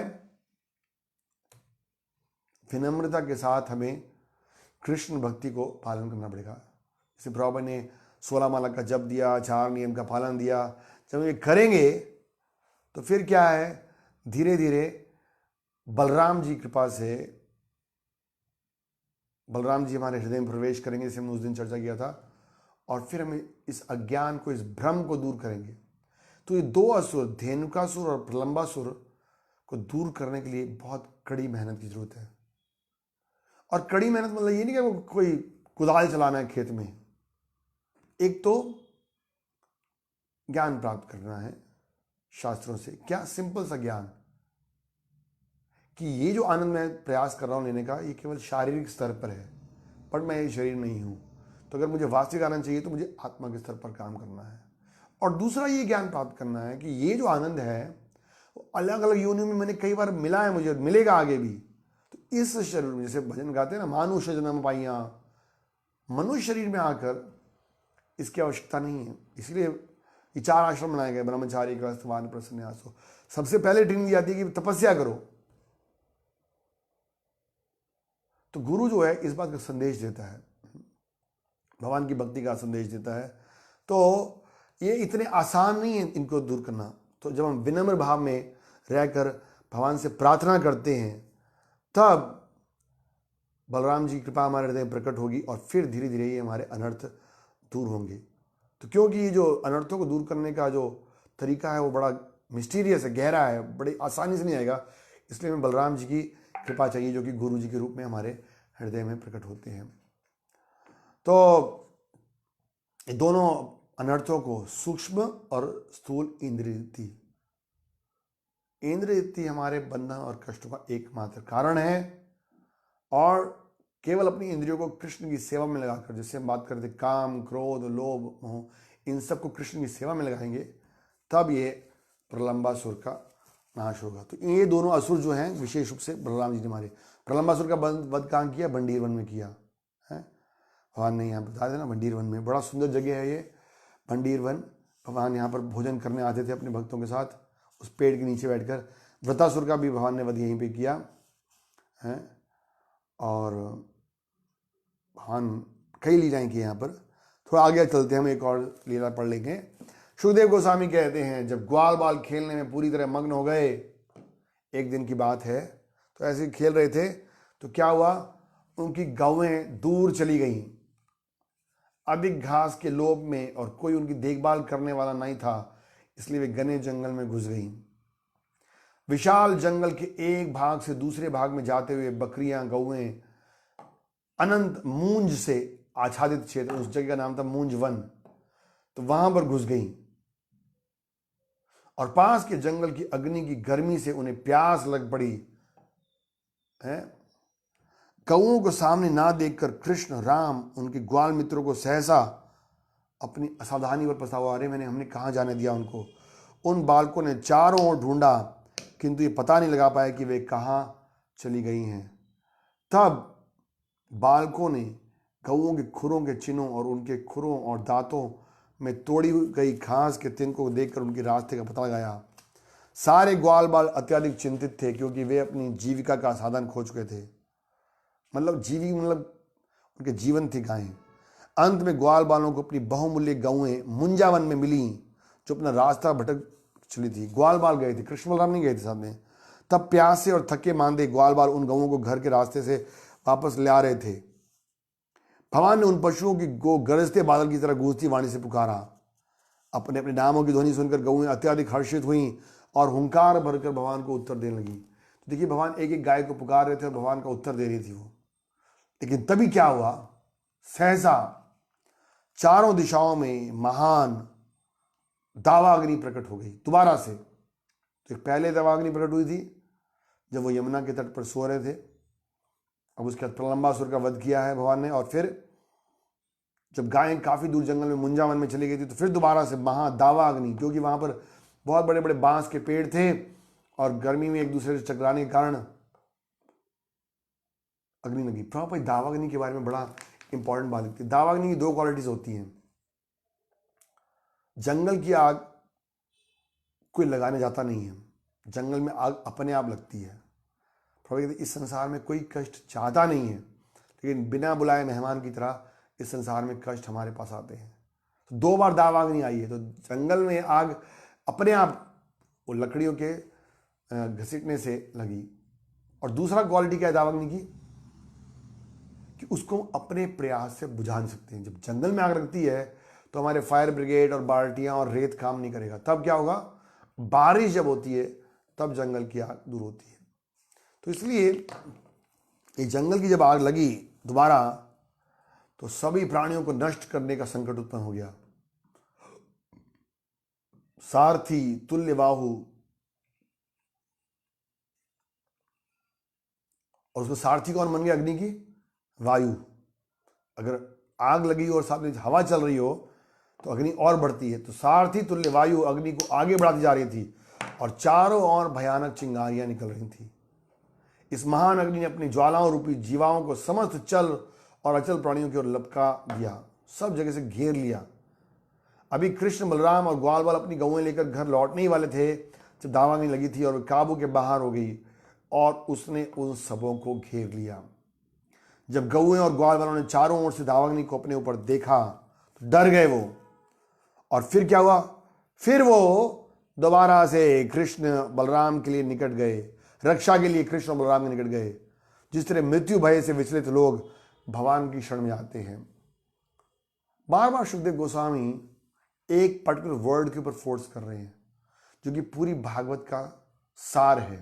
विनम्रता के साथ हमें कृष्ण भक्ति को पालन करना पड़ेगा। जैसे प्रभु ने 16 माला का जप दिया, 4 नियम का पालन दिया, जब ये करेंगे तो फिर क्या है, धीरे धीरे बलराम जी कृपा से बलराम जी हमारे हृदय में प्रवेश करेंगे, जैसे हमने उस दिन चर्चा किया था, और फिर हमें इस अज्ञान को, इस भ्रम को दूर करेंगे। तो ये दो असुर, धेनुकासुर और प्रलंबासुर को दूर करने के लिए बहुत कड़ी मेहनत की जरूरत है। और कड़ी मेहनत मतलब ये नहीं कि वो कोई कुदाल चलाना है खेत में। एक तो ज्ञान प्राप्त करना है शास्त्रों से। क्या? सिंपल सा ज्ञान कि ये जो आनंद मैं प्रयास कर रहा हूं लेने का, ये केवल शारीरिक स्तर पर है, पर मैं ये शरीर नहीं हूं। तो अगर मुझे वास्तविक आनंद चाहिए तो मुझे आत्मा के स्तर पर काम करना है। और दूसरा ये ज्ञान प्राप्त करना है कि ये जो आनंद है वो अलग अलग योनियों में मैंने कई बार मिला है, मुझे मिलेगा आगे भी। तो इस शरीर में, जैसे भजन गाते हैं ना, मानुष जन्म पाइया, मनुष्य शरीर में आकर इसकी आवश्यकता नहीं है। इसलिए ये 4 आश्रम बनाए गए, ब्रह्मचारी, गृहस्थ, वानप्रस्थ, संन्यास। सबसे पहले ट्रेनिंग दी जाती है कि तपस्या करो। तो गुरु जो है इस बात का संदेश देता है, भगवान की भक्ति का संदेश देता है। तो ये इतने आसान नहीं है इनको दूर करना। तो जब हम विनम्र भाव में रहकर भगवान से प्रार्थना करते हैं, तब बलराम जी की कृपा हमारे हृदय में प्रकट होगी, और फिर धीरे धीरे ये हमारे अनर्थ दूर होंगे। तो क्योंकि ये जो अनर्थों को दूर करने का जो तरीका है वो बड़ा मिस्टीरियस है, गहरा है, बड़ी आसानी से नहीं आएगा। इसलिए हमें बलराम जी की कृपा चाहिए, जो कि गुरु जी के रूप में हमारे हृदय में प्रकट होते हैं। तो दोनों अनर्थों को, सूक्ष्म और स्थूल इंद्रिय हमारे बंधन और कष्टों का एकमात्र कारण है। और केवल अपनी इंद्रियों को कृष्ण की सेवा में लगाकर, जैसे हम बात करते काम, क्रोध, लोभ, मोह, इन सबको कृष्ण की सेवा में लगाएंगे, तब ये प्रलंबासुर का नाश होगा। तो ये दोनों असुर जो हैं, विशेष रूप से बलराम जी ने मारे। प्रलंबासुर का वध कहाँ किया? बंडीर वन में किया है। भगवान ने यहाँ बता देना, बंडीर वन में बड़ा सुंदर जगह है ये। भंडीर वन। भगवान यहाँ पर भोजन करने आते थे अपने भक्तों के साथ, उस पेड़ के नीचे बैठकर। वृतासुर का भी भगवान ने वध यहीं पे किया है। और भगवान कई लीलाएं की यहाँ पर। थोड़ा आगे चलते हैं, हम एक और लीला पढ़ लेंगे। सुखदेव गोस्वामी कहते हैं, जब ग्वाल बाल खेलने में पूरी तरह मग्न हो गए, एक दिन की बात है, तो ऐसे ही खेल रहे थे तो क्या हुआ, उनकी गौएं दूर चली गईं अधिक घास के लोभ में, और कोई उनकी देखभाल करने वाला नहीं था, इसलिए वे घने जंगल में घुस गईं। विशाल जंगल के एक भाग से दूसरे भाग में जाते हुए बकरियां, गौएं अनंत मूंज से आच्छादित क्षेत्र, उस जगह का नाम था मूंज वन, तो वहां पर घुस गईं। और पास के जंगल की अग्नि की गर्मी से उन्हें प्यास लग पड़ी है। गौओं को सामने ना देखकर कृष्ण, राम, उनके ग्वाल मित्रों को सहसा अपनी असावधानी पर पछतावा, अरे हमने कहाँ जाने दिया उनको। उन बालकों ने चारों ओर ढूंढा, किंतु ये पता नहीं लगा पाया कि वे कहाँ चली गई हैं। तब बालकों ने गौओं के खुरों के चिन्हों और उनके खुरों और दांतों में तोड़ी गई घास के तिनकों को देखकर उनके रास्ते का पता लगाया। सारे ग्वाल बाल अत्यधिक चिंतित थे, क्योंकि वे अपनी जीविका का साधन खो चुके थे। मतलब उनके जीवन थी गायें। अंत में ग्वाल बालों को अपनी बहुमूल्य गौएं मुंजावन में मिली, जो अपना रास्ता भटक चली थी। ग्वाल बाल गए थे, कृष्ण बलराम नहीं गए थे साथ में। तब प्यासे और थके मांदे ग्वाल बाल उन गौओं को घर के रास्ते से वापस ले आ रहे थे। भगवान ने उन पशुओं की गरजते बादल की तरह गूंजती वाणी से पुकारा। अपने अपने नामों की ध्वनि सुनकर गौएं अत्यधिक हर्षित हुईं और हुंकार भरकर भगवान को उत्तर देने लगी। तो देखिए, भगवान एक एक गाय को पुकार रहे थे और भगवान का उत्तर दे रही थी वो। लेकिन तभी क्या हुआ, सहसा चारों दिशाओं में महान दावाग्नि प्रकट हो गई दोबारा से। तो एक पहले दावाग्नि प्रकट हुई थी जब वो यमुना के तट पर सो रहे थे। अब उसके बाद प्रलंबासुर का वध किया है भगवान ने। और फिर जब गायें काफी दूर जंगल में मुंजावन में चली गई थी, तो फिर दोबारा से महादावाग्नि, क्योंकि वहां पर बहुत बड़े बड़े बांस के पेड़ थे और गर्मी में एक दूसरे से टकराने के कारण अग्नि लगी। प्रॉपर दावाग्नि के बारे में बड़ा इंपॉर्टेंट बात लिखती है। दावाग्नि की दो क्वालिटीज होती हैं। जंगल की आग कोई लगाने जाता नहीं है, जंगल में आग अपने आप लगती है। इस संसार में कोई कष्ट चाहता नहीं है, लेकिन बिना बुलाए मेहमान की तरह इस संसार में कष्ट हमारे पास आते हैं। तो दो बार दावाग्नि आई है। तो जंगल में आग अपने आप वो लकड़ियों के घसीटने से लगी। और दूसरा क्वालिटी क्या है दावाग्नि की, कि उसको अपने प्रयास से बुझा नहीं सकते हैं। जब जंगल में आग लगती है तो हमारे फायर ब्रिगेड और बाल्टियां और रेत काम नहीं करेगा। तब क्या होगा, बारिश जब होती है तब जंगल की आग दूर होती है। तो इसलिए ये जंगल की जब आग लगी दोबारा, तो सभी प्राणियों को नष्ट करने का संकट उत्पन्न हो गया। सारथी तुल्य बाहु, और उसको सारथी कौन बन गया अग्नि की, वायु। अगर आग लगी और साथ में हवा चल रही हो तो अग्नि और बढ़ती है। तो सारथी तुल्य वायु अग्नि को आगे बढ़ाती जा रही थी और चारों ओर भयानक चिंगारियां निकल रही थी। इस महान अग्नि ने अपनी ज्वालाओं रूपी जीवाओं को समस्त चल और अचल प्राणियों की ओर लपका दिया, सब जगह से घेर लिया। अभी कृष्ण, बलराम और ग्वाल बाल अपनी गौएं लेकर घर लौटने ही वाले थे जब दावाग्नि लगी थी और वे काबू के बाहर हो गई और उसने उन सबों को घेर लिया। जब गौएं और ग्वाल वालों ने चारों ओर से दावाग्नि को अपने ऊपर देखा तो डर गए वो। और फिर क्या हुआ, फिर वो दोबारा से कृष्ण बलराम के लिए निकट गए, रक्षा के लिए कृष्ण और बलराम के निकट गए। जिस तरह मृत्यु भय से विचलित लोग भगवान की शरण में आते हैं। बार बार सुखदेव गोस्वामी एक पर्टिकुलर वर्ड के ऊपर फोर्स कर रहे हैं, जो कि पूरी भागवत का सार है।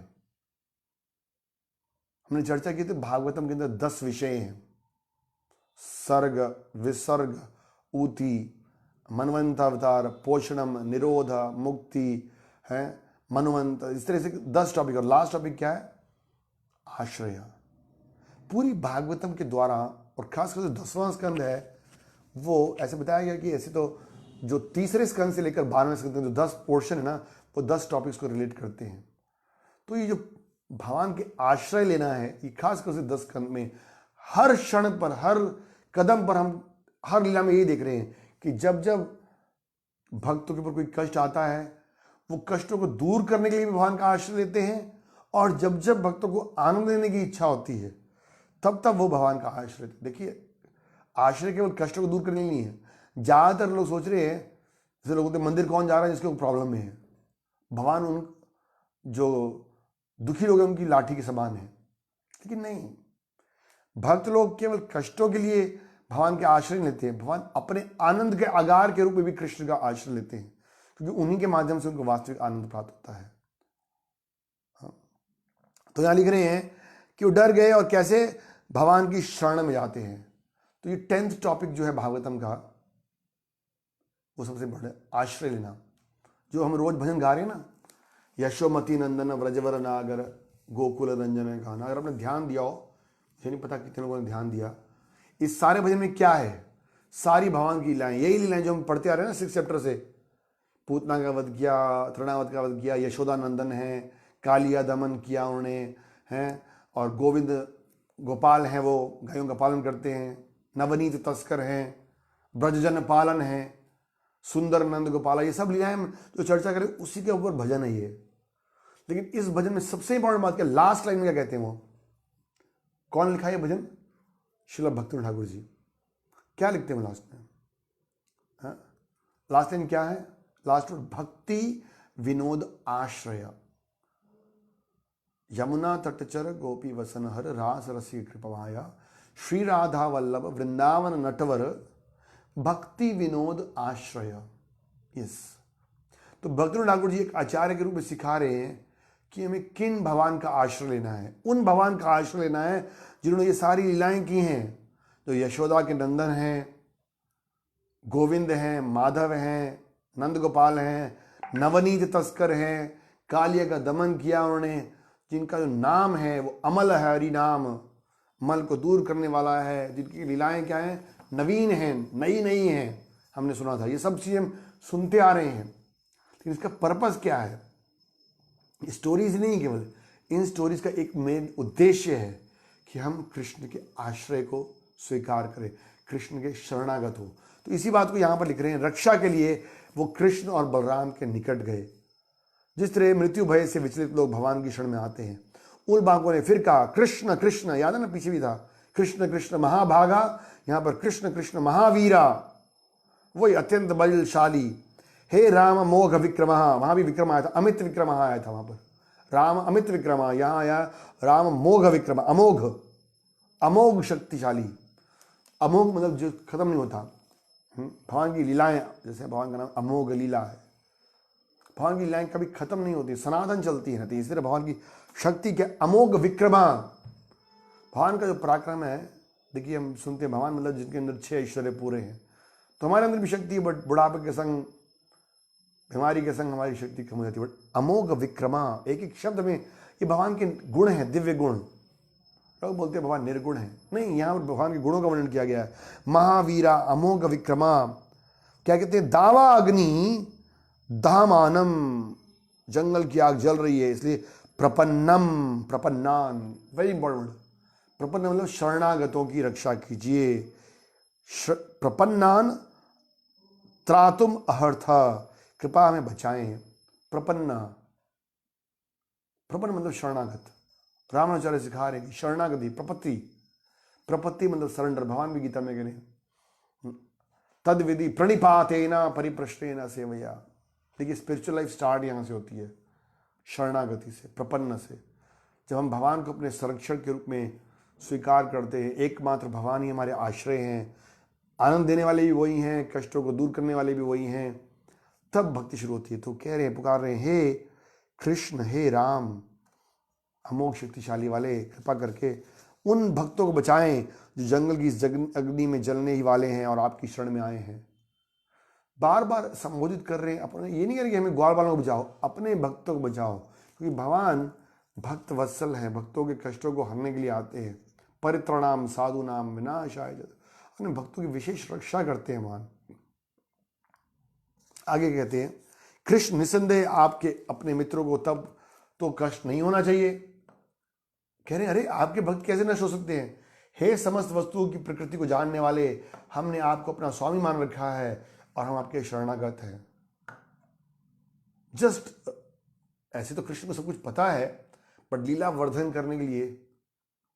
हमने चर्चा की थी भागवतम के अंदर 10 विषय हैं, सर्ग, विसर्ग, ऊति, मनवंत अवतार, पोषणम, निरोध, मुक्ति है, मनुवंत, इस तरह से 10 टॉपिक। और लास्ट टॉपिक क्या है, आश्रय। पूरी भागवतम के द्वारा, और खासकर जो 10वां स्कंद है वो ऐसे बताया गया कि ऐसे तो जो तीसरे स्कंद से लेकर 12वें स्कंद जो 10 पोर्शन है ना, वो 10 टॉपिक्स को रिलेट करते हैं। तो ये जो भगवान के आश्रय लेना है, ये खासकर से 10 स्कंद में हर क्षण पर, हर कदम पर हम हर लीला में यही देख रहे हैं कि जब जब भक्तों के ऊपर कोई कष्ट आता है, वो कष्टों को दूर करने के लिए भी भगवान का आश्रय लेते हैं, और जब जब भक्तों को आनंद लेने की इच्छा होती है तब तब वो भगवान का आश्रय लेते हैं। देखिए, आश्रय केवल कष्टों को दूर करने के लिए नहीं है। ज़्यादातर लोग सोच रहे हैं, जैसे लोग मंदिर कौन जा रहा है जिसके प्रॉब्लम में है, भगवान उन जो दुखी लोग हैं उनकी लाठी के समान है। लेकिन नहीं, भक्त लोग केवल कष्टों के लिए भगवान के आश्रय लेते हैं, भगवान अपने आनंद के आगार के रूप में भी कृष्ण का आश्रय लेते हैं, क्योंकि उन्हीं के माध्यम से उनको वास्तविक आनंद प्राप्त होता है। तो यहां लिख रहे हैं कि वो डर गए और कैसे भगवान की शरण में जाते हैं। तो ये 10th टॉपिक जो है भागवतम का, वो सबसे बड़ा आश्रय लेना। जो हम रोज भजन गा रहे हैं ना, यशोमती नंदन व्रजवर नागर गोकुल रंजन गाना, अगर आपने ध्यान दिया हो, मुझे नहीं पता कितने लोगों ने ध्यान दिया, इस सारे भजन में क्या है? सारी भगवान की लीलाएं, यही लीलाएं जो हम पढ़ते आ रहे हैं ना 6 चैप्टर से। पूतना का वध किया, तृणावत का वध किया, यशोदा नंदन है, कालिया दमन किया उन्होंने, हैं, और गोविंद गोपाल हैं, वो गायों का पालन करते हैं, नवनीत तस्कर हैं, ब्रजजन पालन है, सुंदर नंद गोपाला, ये सब लीलाएं जो चर्चा करें उसी के ऊपर भजन है ये। लेकिन इस भजन में सबसे इंपॉर्टेंट बात क्या, लास्ट लाइन में क्या कहते हैं? वो कौन लिखा है भजन? श्रील भक्ति ठाकुर जी। क्या लिखते हैं लास्ट में? लास्ट लाइन क्या है? लास्ट में भक्ति विनोद आश्रय, यमुना तटचर गोपी वसन हर रास रसी कृपमाया, श्री राधा वल्लभ वृंदावन नटवर भक्ति विनोद आश्रय। यस, तो भक्ति ठाकुर जी एक आचार्य के रूप में सिखा रहे हैं कि हमें किन भगवान का आश्रय लेना है। उन भगवान का आश्रय लेना है जिन्होंने ये सारी लीलाएं की हैं, जो यशोदा के नंदन हैं, गोविंद हैं, माधव हैं, नंद गोपाल हैं, नवनीत तस्कर हैं, कालिया का दमन किया उन्होंने, जिनका जो नाम है वो अमल है, हरि नाम, मल को दूर करने वाला है, जिनकी लीलाएं क्या हैं? नवीन हैं, नई नई हैं। हमने सुना था, ये सब चीज़ें हम सुनते आ रहे हैं, लेकिन इसका पर्पस क्या है? स्टोरीज नहीं केवल, इन स्टोरीज का एक मेन उद्देश्य है कि हम कृष्ण के आश्रय को स्वीकार करें, कृष्ण के शरणागत हो। तो इसी बात को यहाँ पर लिख रहे हैं, रक्षा के लिए वो कृष्ण और बलराम के निकट गए। जिस तरह मृत्यु भय से विचलित लोग भगवान की शरण में आते हैं, उन बागों ने फिर कहा कृष्ण कृष्ण, याद है ना, पीछे भी था कृष्ण कृष्ण महाभागा, यहाँ पर कृष्ण कृष्ण महावीरा, वही अत्यंत बलशाली, हे राम मोघ विक्रमा, वहां भी विक्रम आया था, अमित विक्रम आया था वहां पर, राम अमित विक्रमा, यहां आया राम मोघ विक्रम, अमोघ, अमोघ शक्तिशाली। अमोघ मतलब जो खत्म नहीं होता। भगवान की लीलाएं, जैसे भगवान का नाम अमोघ लीला है, भगवान की लीलाएं कभी खत्म नहीं होती, सनातन चलती है। तो इसलिए भगवान की शक्ति के अमोघ विक्रमा, भगवान का जो पराक्रम है। देखिए, हम सुनते हैं भगवान मतलब जिनके अंदर 6 ऐश्वर्य पूरे हैं, तो हमारे अंदर भी शक्ति है, बट बुढ़ापे के संग, बीमारी के संग हमारी शक्ति कम हो जाती है। बट अमोघ विक्रमा, एक एक शब्द में ये भगवान के गुण हैं, दिव्य गुण। लोग बोलते हैं भगवान निर्गुण है, नहीं, यहाँ पर भगवान के गुणों का वर्णन किया गया है। महावीरा अमोघ विक्रमा, क्या कहते हैं? दावा अग्नि दहमानम, जंगल की आग जल रही है, इसलिए प्रपन्नम, प्रपन्नान, वेरी इंपॉर्टेंट। प्रपन्न मतलब शरणागतों की रक्षा कीजिए। प्रपन्नान त्रातुम अहर्था, कृपा हमें बचाएं। प्रपन्ना, प्रपन्न मतलब शरणागत। रामाचार्य सिखा रहे हैं कि शरणागति, प्रपत्ति, प्रपत्ति मतलब सरेंडर। भगवान भी गीता में कह रहे हैं तद विधि प्रणिपातेना परिप्रश्नेना सेवया। देखिए, स्पिरिचुअल लाइफ स्टार्ट यहाँ से होती है, शरणागति से, प्रपन्न से। जब हम भगवान को अपने संरक्षण के रूप में स्वीकार करते हैं, एकमात्र भगवान ही हमारे आश्रय हैं, आनंद देने वाले भी वही हैं, कष्टों को दूर करने वाले भी वही हैं, तब भक्ति शुरू होती है। तो कह रहे हैं, पुकार रहे हैं, हे कृष्ण, हे राम, अमोघ शक्तिशाली वाले, कृपा करके उन भक्तों को बचाएं जो जंगल की इस अग्नि में जलने ही वाले हैं और आपकी शरण में आए हैं। बार बार संबोधित कर रहे हैं अपने, ये नहीं कह रहे कि हमें ग्वाल वालों को बचाओ, अपने भक्तों को बचाओ, क्योंकि भगवान भक्त वत्सल हैं, भक्तों के कष्टों को हरने के लिए आते हैं। परित्राणाम साधु नाम विनाशाय, अपने भक्तों की विशेष रक्षा करते हैं भगवान। आगे कहते हैं, कृष्ण निसंदेह आपके अपने मित्रों को तब तो कष्ट नहीं होना चाहिए। कह रहे हैं, अरे आपके भक्त कैसे नष्ट हो सकते हैं? हे समस्त वस्तुओं की प्रकृति को जानने वाले, हमने आपको अपना स्वामी मान रखा है और हम आपके शरणागत हैं। जस्ट ऐसे तो कृष्ण को सब कुछ पता है, बट लीला वर्धन करने के लिए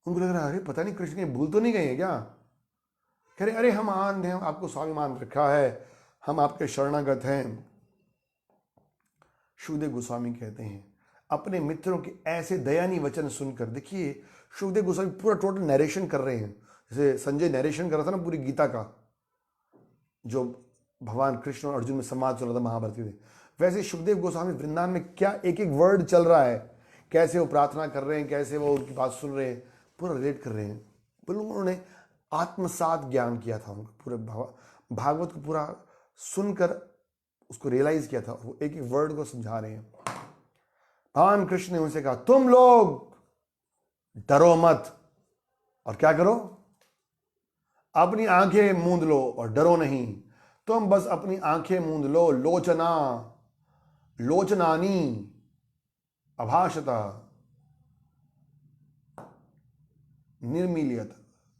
उनको लग रहा है अरे पता नहीं कृष्ण कहीं भूल तो नहीं गए हैं क्या। कह रहे अरे हम आन हैं, आपको स्वाभिमान रखा है, हम आपके शरणागत हैं। शुकदेव गोस्वामी कहते हैं अपने मित्रों के ऐसे दयानीय वचन सुनकर, देखिए शुकदेव गोस्वामी पूरा टोटल नरेशन कर रहे हैं, जैसे संजय नरेशन कर रहा था ना पूरी गीता का, जो भगवान कृष्ण और अर्जुन में संवाद चल रहा था महाभारत के, वैसे शुकदेव गोस्वामी वृंदावन में क्या एक एक वर्ड चल रहा है, कैसे वो प्रार्थना कर रहे हैं, कैसे वो उनकी बात सुन रहे हैं, पूरा रिलेट कर रहे हैं। बोलो उन्होंने आत्मसात ज्ञान किया था, उनको पूरे भागवत को पूरा सुनकर उसको रियलाइज किया था, वो एक एक वर्ड को समझा रहे हैं। भगवान कृष्ण ने उनसे कहा तुम लोग डरो मत, और क्या करो, अपनी आंखें मूंद लो और डरो नहीं। तुम बस अपनी आंखें मूंद लो, लोचना लोचनानी अभाषता निर्मीलियत।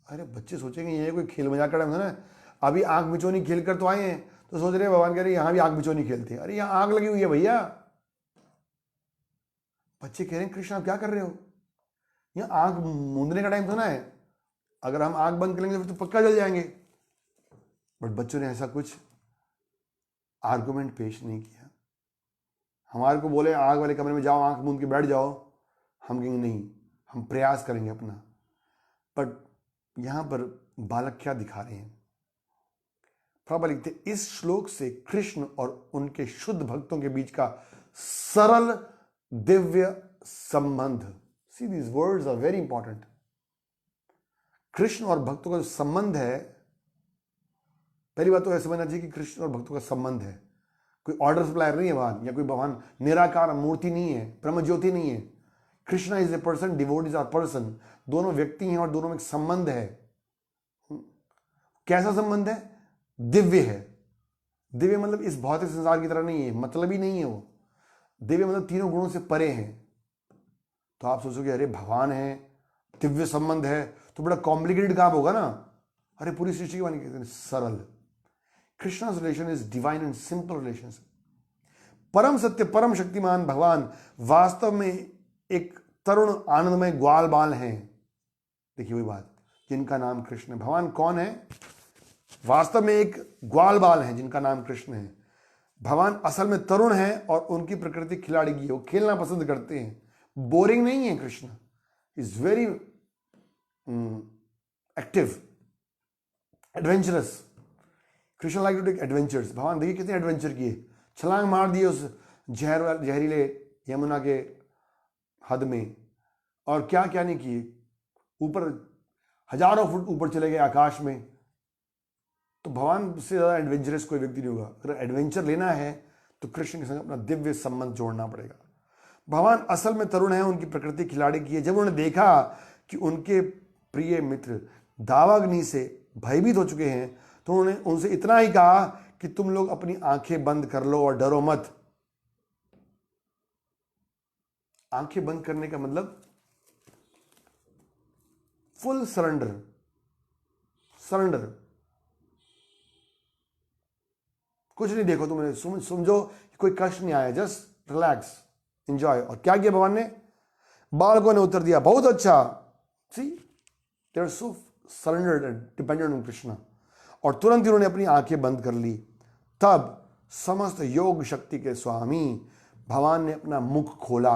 अरे बच्चे सोचेंगे ये कोई खेल मजाक का टाइम था ना, अभी आंख बिचौनी खेल कर तो आए हैं, तो सोच रहे हैं भगवान कह रहे यहां भी आंख बिचौनी खेलते हैं, अरे यहां आग लगी हुई है भैया। बच्चे कह रहे हैं कृष्ण आप क्या कर रहे हो, यहां आंख मूंदने का टाइम तो ना है, अगर हम आंख बंद करेंगे तो पक्का जल जाएंगे। बट बच्चों ने ऐसा कुछ आर्गुमेंट पेश नहीं किया। हमारे को बोले आग वाले कमरे में जाओ, आंख मूंद के बैठ जाओ, हम कहेंगे नहीं, हम प्रयास करेंगे अपना। बट यहां पर बालक क्या दिखा रहे हैं, प्रभुपाद लिखते इस श्लोक से कृष्ण और उनके शुद्ध भक्तों के बीच का सरल दिव्य संबंध, see these words are very important. Krishna और भक्तों का जो संबंध है, पहली बात तो यह समझना चाहिए कि कृष्ण और भक्तों का संबंध है, कोई ऑर्डर सप्लायर नहीं है भगवान, या कोई भगवान निराकार मूर्ति नहीं है, ब्रह्म ज्योति नहीं है। Krishna is a person, devotees are person, दोनों व्यक्ति हैं और दोनों में एक संबंध है। कैसा संबंध है, दिव्य है। दिव्य मतलब इस भौतिक संसार की तरह नहीं है, मतलब ही नहीं है वो। दिव्य मतलब तीनों गुणों से परे हैं। तो आप सोचोगे अरे भगवान है, दिव्य संबंध है, तो बड़ा कॉम्प्लिकेटेड काम होगा ना। अरे पूरी सृष्टि की बात कहते हैं सरल। कृष्णा's relation is divine and simple relation. परम सत्य परम शक्तिमान भगवान वास्तव में एक तरुण आनंदमय ग्वाल बाल हैं। देखिए वही बात, जिनका नाम कृष्ण है। भगवान कौन है, वास्तव में एक ग्वाल बाल हैं जिनका नाम कृष्ण है। भगवान असल में तरुण है और उनकी प्रकृति खिलाड़ी की है, वो खेलना पसंद करते हैं, बोरिंग नहीं है। Krishna is very active, adventurous. Krishna like to take adventures. भगवान देखिए कितने एडवेंचर किए, छलांग मार दिए उस जहरीले यमुना के हद में, और क्या क्या नहीं किए, ऊपर हजारों फुट ऊपर चले गए आकाश में। तो भगवान से ज्यादा एडवेंचरस कोई व्यक्ति नहीं होगा। अगर एडवेंचर लेना है तो कृष्ण के संग अपना दिव्य संबंध जोड़ना पड़ेगा। भगवान असल में तरुण है, उनकी प्रकृति खिलाड़ी की है। जब उन्होंने देखा कि उनके प्रिय मित्र दावाग्नि से भयभीत हो चुके हैं, तो उन्होंने उनसे इतना ही कहा कि तुम लोग अपनी आंखें बंद कर लो और डरो मत। आंखें बंद करने का मतलब फुल सरेंडर, सरेंडर। कुछ नहीं देखो, तुम्हें समझो कोई कष्ट नहीं आया, जस्ट रिलैक्स, एंजॉय। और क्या किया भगवान ने, बालकों ने उत्तर दिया बहुत अच्छा। See they are so surrendered and dependent on Krishna. और तुरंत ही उन्होंने अपनी आंखें बंद कर ली। तब समस्त योग शक्ति के स्वामी भगवान ने अपना मुख खोला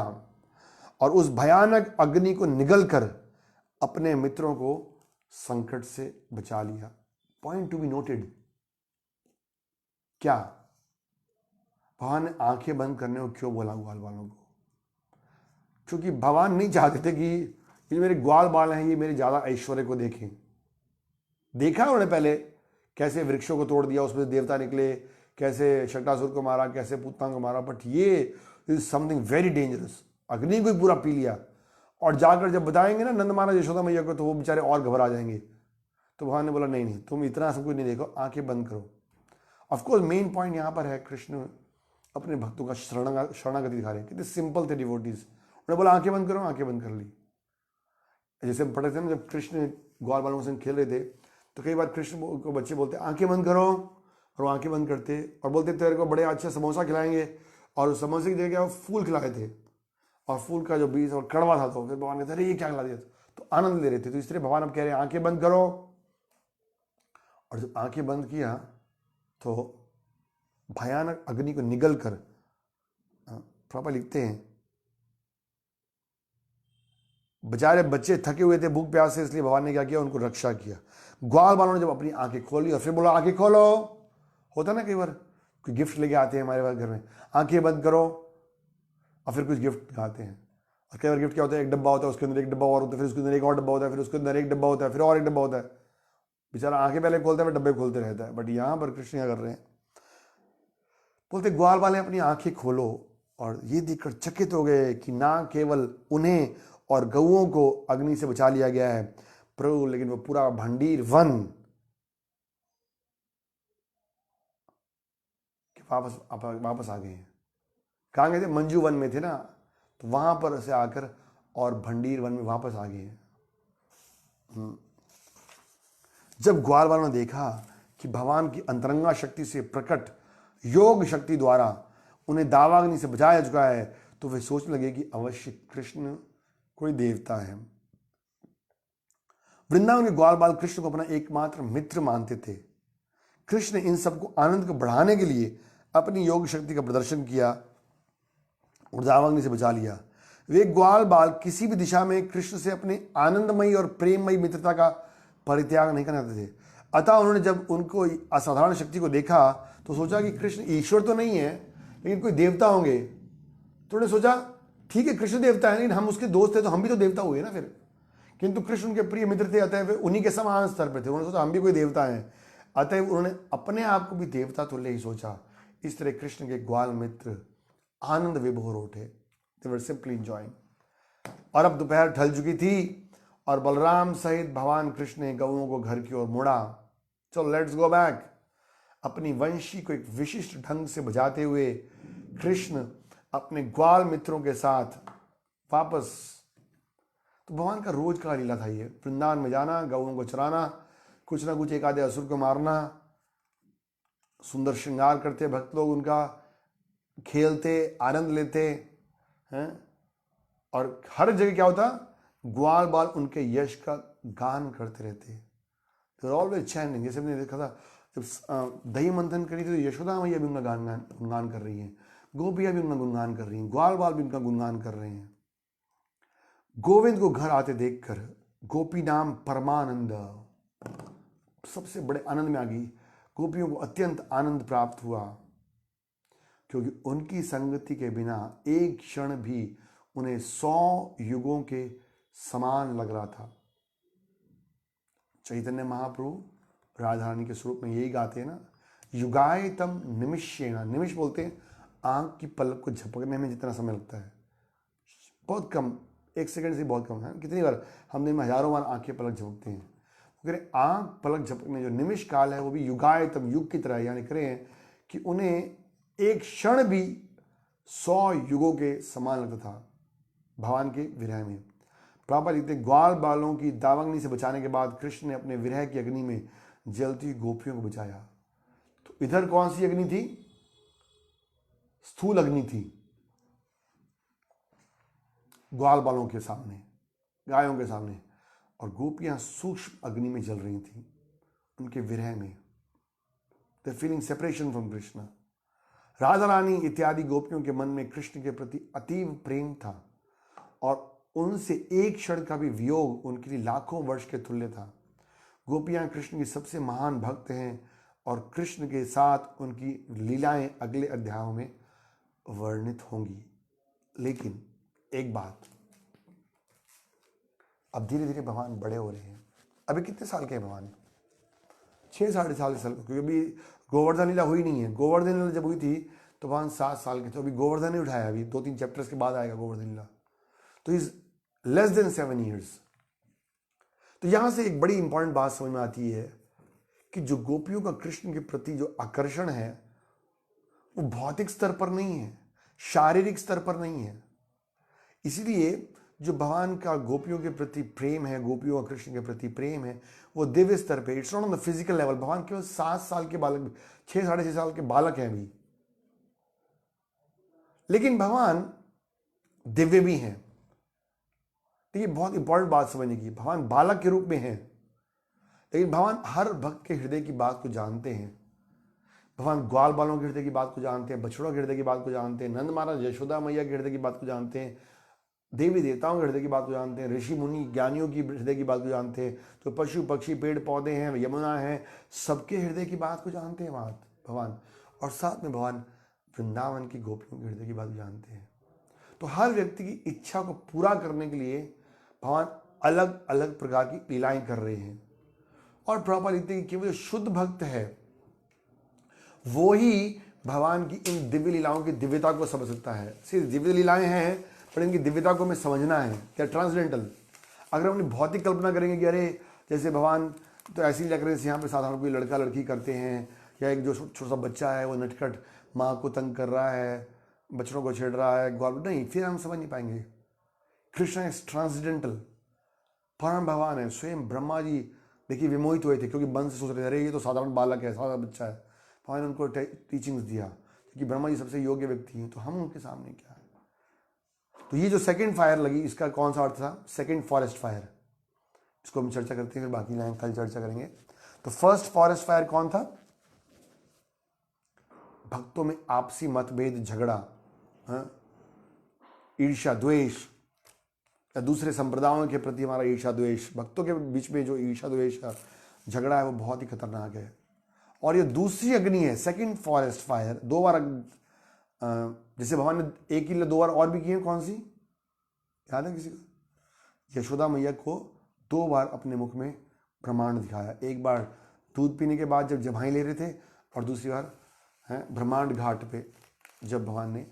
और उस भयानक अग्नि को निगलकर अपने मित्रों को संकट से बचा लिया। पॉइंट टू बी नोटेड, क्या भगवान ने आंखें बंद करने को क्यों बोला ग्वाल बालों को? क्योंकि भगवान नहीं चाहते थे कि ये मेरे ग्वाल बाल हैं, ये मेरे ज्यादा ऐश्वर्य को देखें। देखा उन्होंने पहले कैसे वृक्षों को तोड़ दिया, उसमें देवता निकले, कैसे शटासुर को मारा, कैसे पूतना को मारा। बट ये इज समथिंग वेरी डेंजरस। अग्नि को पूरा पी लिया, और जाकर जब बताएंगे ना नंद महाराज यशोदा मैया को, तो वो बेचारे और घबरा जाएंगे। तो भगवान ने बोला नहीं नहीं, तुम इतना सब कुछ नहीं देखो, आंखें बंद करो। ऑफकोर्स मेन पॉइंट यहाँ पर है, कृष्ण अपने भक्तों का शरणागति दिखा रहे हैं। कितने सिंपल थे डिवोटीज। उन्होंने बोला आंखें बंद करो, आंखें बंद कर ली। जैसे हम पढ़े थे ना, जब कृष्ण ग्वाल बालों के संग खेल रहे थे, तो कई बार कृष्ण को बच्चे बोलते आंखें बंद करो, और वो आंखें बंद करते और बोलते तेरे को बड़े अच्छा समोसा खिलाएंगे, और उस समोसे की जगह क्या फूल खिलाए थे, और फूल का जो बीज और कड़वा था, तो फिर भगवान कहते अरे ये क्या खिला दिया, तो आनंद ले रहे थे। तो इस तरह भगवान अब कह रहे हैं आंखें बंद करो, और जब आंखें बंद किया तो भयानक अग्नि को निगल कर, प्रभा लिखते हैं बेचारे बच्चे थके हुए थे भूख प्यास से, इसलिए भगवान ने क्या किया, उनको रक्षा किया। ग्वाल वालों ने जब अपनी आंखें खोली और फिर बोला आंखें खोलो, होता ना कई बार कोई गिफ्ट लेके आते हैं हमारे घर में, आंखें बंद करो, और फिर कुछ गिफ्ट खाते हैं। और कई बार गिफ्ट क्या होता है, एक डब्बा होता है, उसके अंदर एक डब्बा और होता है, फिर उसके अंदर एक और डब्बा होता है, फिर उसके अंदर एक डब्बा होता है, फिर और एक डब्बा होता है। बेचारा आंखें पहले खोलता है फिर डब्बे खोलते रहता है। बट यहां पर कृष्ण क्या कर रहे हैं, बोलते ग्वाल वाले अपनी आंखें खोलो, और ये देखकर चकित हो गए कि ना केवल उन्हें और गऊओं को अग्नि से बचा लिया गया है प्रभु, लेकिन वो पूरा भंडीर वन वापस आ गए हैं। कहाँ गए थे, मंजू वन में थे ना, तो वहां पर से आकर और भंडीर वन में वापस आ गए हैं। जब ग्वाल वालों ने देखा कि भगवान की अंतरंगा शक्ति से प्रकट योग शक्ति द्वारा उन्हें दावाग्नि से बचाया चुका है, तो वे सोचने लगे कि अवश्य कृष्ण कोई देवता है। वृंदावन के ग्वाल बाल कृष्ण को अपना एकमात्र मित्र मानते थे। कृष्ण ने इन सबको आनंद को बढ़ाने के लिए अपनी योग शक्ति का प्रदर्शन किया और दावाग्नि से बचा लिया। वे ग्वाल बाल किसी भी दिशा में कृष्ण से अपने आनंदमयी और प्रेममयी मित्रता का परित्याग नहीं करना चाहते थे। अतः उन्होंने जब उनको असाधारण शक्ति को देखा तो सोचा कि कृष्ण ईश्वर तो नहीं है, लेकिन कोई देवता होंगे। तो उन्होंने सोचा ठीक है कृष्ण देवता है, लेकिन हम उसके दोस्त थे तो हम भी तो देवता हुए ना फिर। किंतु कृष्ण उनके प्रिय मित्र थे, अतः वे उन्हीं के समान स्तर पर थे। उन्होंने सोचा हम भी कोई देवता हैं, अतः उन्होंने अपने आप को भी देवता तुल्य ही सोचा। इस तरह कृष्ण के ग्वाल मित्र आनंद विभोर उठे, दे वर सिंपली एंजॉयिंग। और अब दोपहर ढल चुकी थी और बलराम सहित भगवान कृष्ण ने गऊओं को घर की ओर मोड़ा। चलो लेट्स गो बैक। अपनी वंशी को एक विशिष्ट ढंग से बजाते हुए कृष्ण अपने ग्वाल मित्रों के साथ वापस, तो भगवान का रोज का लीला था ये, वृंदावन में जाना, गऊओं को चराना, कुछ ना कुछ एक आधे असुर को मारना, सुंदर श्रृंगार करते भक्त लोग उनका, खेलते आनंद लेते हैं, और हर जगह क्या होता, ग्वाल बाल उनके यश का गान करते रहते, ऑलवेज चैंटिंग। जैसे हमने देखा था जब दही मंथन करी थी तो यशोदा मैया भी उनका गुणगान कर रही हैं, गोपियां भी उनका गुणगान कर रही हैं, ग्वाल बाल भी उनका गुणगान कर रहे हैं। गोविंद को घर आते देखकर गोपी नाम परमानंद, सबसे बड़े आनंद में आ गई। गोपियों को अत्यंत आनंद प्राप्त हुआ, क्योंकि उनकी संगति के बिना एक क्षण भी उन्हें 100 युगों के समान लग रहा था। चैतन्य महाप्रभु राधा रानी के स्वरूप में यही गाते हैं ना, युगायतम निमिषेण, निमिष बोलते हैं आंख की पलक को झपकने में जितना समय लगता है, बहुत कम, 1 सेकंड से बहुत कम है। कितनी बार हम दिन में हजारों बार आंखें पलक झपकते हैं, करें आंख पलक झपकने जो निमिष काल है वो भी युगायतम, युग की तरह, यानी करें कि उन्हें एक क्षण भी 100 युगों के समान लगता था भगवान के विरह में। प्रभुपाद लिखते ग्वाल बालों की दावाग्नि से बचाने के बाद कृष्ण ने अपने विरह की अग्नि में जलती हुई गोपियों को बचाया। तो इधर कौन सी अग्नि थी, स्थूल अग्नि थी ग्वाल बालों के सामने, गायों के सामने, और गोपियां सूक्ष्म अग्नि में जल रही थी उनके विरह में, they feeling separation from Krishna. Radha Rani इत्यादि गोपियों के मन में कृष्ण के प्रति अतीव प्रेम था, और उनसे एक क्षण का भी वियोग उनके लिए लाखों वर्ष के तुल्य था। गोपियां कृष्ण की सबसे महान भक्त हैं, और कृष्ण के साथ उनकी लीलाएं अगले अध्यायों में वर्णित होंगी। लेकिन एक बात, अब धीरे धीरे भगवान बड़े हो रहे हैं। अभी कितने साल के हैं भगवान, 6-7.5 साल, क्योंकि अभी गोवर्धन लीला हुई नहीं है। गोवर्धन लीला जब हुई थी तो भगवान 7 साल के थे, अभी गोवर्धन नहीं उठाया, अभी 2-3 चैप्टर्स के बाद आएगा गोवर्धन लीला, तो इज लेस देन 7 ईयर्स। तो यहां से एक बड़ी इंपॉर्टेंट बात समझ में आती है कि जो गोपियों का कृष्ण के प्रति जो आकर्षण है वो भौतिक स्तर पर नहीं है, शारीरिक स्तर पर नहीं है। इसीलिए जो भगवान का गोपियों के प्रति प्रेम है, गोपियों का कृष्ण के प्रति प्रेम है, वो दिव्य स्तर पे, it's not on the physical level. भगवान केवल 7 साल के बालक, 6-6.5 साल के बालक हैं अभी, लेकिन भगवान दिव्य भी हैं। तो ये बहुत इंपॉर्टेंट बात समझने की, भगवान बालक के रूप में हैं, लेकिन भगवान हर भक्त के हृदय की बात को जानते हैं। भगवान ग्वाल बालों के हृदय की बात को जानते हैं, बछड़ों के हृदय की बात को जानते हैं, नंद महाराज यशोदा मैया के हृदय की बात को जानते हैं, देवी देवताओं के हृदय की बात को जानते हैं, ऋषि मुनि ज्ञानियों की हृदय की बात को जानते हैं, तो पशु पक्षी पेड़ पौधे हैं, यमुना है, सबके हृदय की बात को जानते हैं भगवान। और साथ में भगवान वृंदावन की गोपियों के हृदय की बात को जानते हैं। तो हर व्यक्ति की इच्छा को पूरा करने के लिए भगवान अलग अलग प्रकार की लीलाएं कर रहे हैं। और प्रॉपर लिखते हैं कि केवल शुद्ध भक्त है वो ही भगवान की इन दिव्य लीलाओं की दिव्यता को समझ सकता है। सिर्फ दिव्य लीलाएं हैं, पर इनकी दिव्यता को हमें समझना है। क्या ट्रांसडेंटल, अगर हम अपनी भौतिक कल्पना करेंगे कि अरे जैसे भगवान तो ऐसी लीला करें, यहाँ पे साधारण कोई लड़का लड़की करते हैं, या एक जो छोटा सा बच्चा है वो नटखट माँ को तंग कर रहा है, बच्चों को छेड़ रहा है, ग्वाल, नहीं, फिर हम समझ नहीं पाएंगे। कृष्ण इज ट्रांसडेंटल, परम भगवान है। स्वयं ब्रह्मा जी देखिए विमोहित हुए थे, क्योंकि मन से सोच रहे थे अरे ये तो साधारण बालक है, साधारण बच्चा है। भगवान ने उनको टीचिंग्स दिया, क्योंकि ब्रह्मा जी सबसे योग्य व्यक्ति हैं, तो हम उनके सामने क्या है। तो ये जो सेकंड फायर लगी, इसका कौन सा अर्थ था? Second forest fire. इसको हम चर्चा करते हैं, फिर बाकी लाइन कल चर्चा करेंगे। तो फर्स्ट फॉरेस्ट फायर कौन था? भक्तों में आपसी मतभेद, झगड़ा, ईर्ष्या द्वेष, या दूसरे संप्रदायों के प्रति हमारा ईर्ष्या द्वेष, भक्तों के बीच में जो ईर्ष्या द्वेष का झगड़ा है वो बहुत ही खतरनाक है। और ये दूसरी अग्नि है, सेकंड फॉरेस्ट फायर। दो बार जैसे भगवान ने एक ही दो बार और भी किए, कौन सी याद है किसी को? यशोदा मैया को 2 बार अपने मुख में ब्रह्मांड दिखाया। एक बार दूध पीने के बाद जब जमाई ले रहे थे, और दूसरी बार ब्रह्मांड घाट पे जब भगवान ने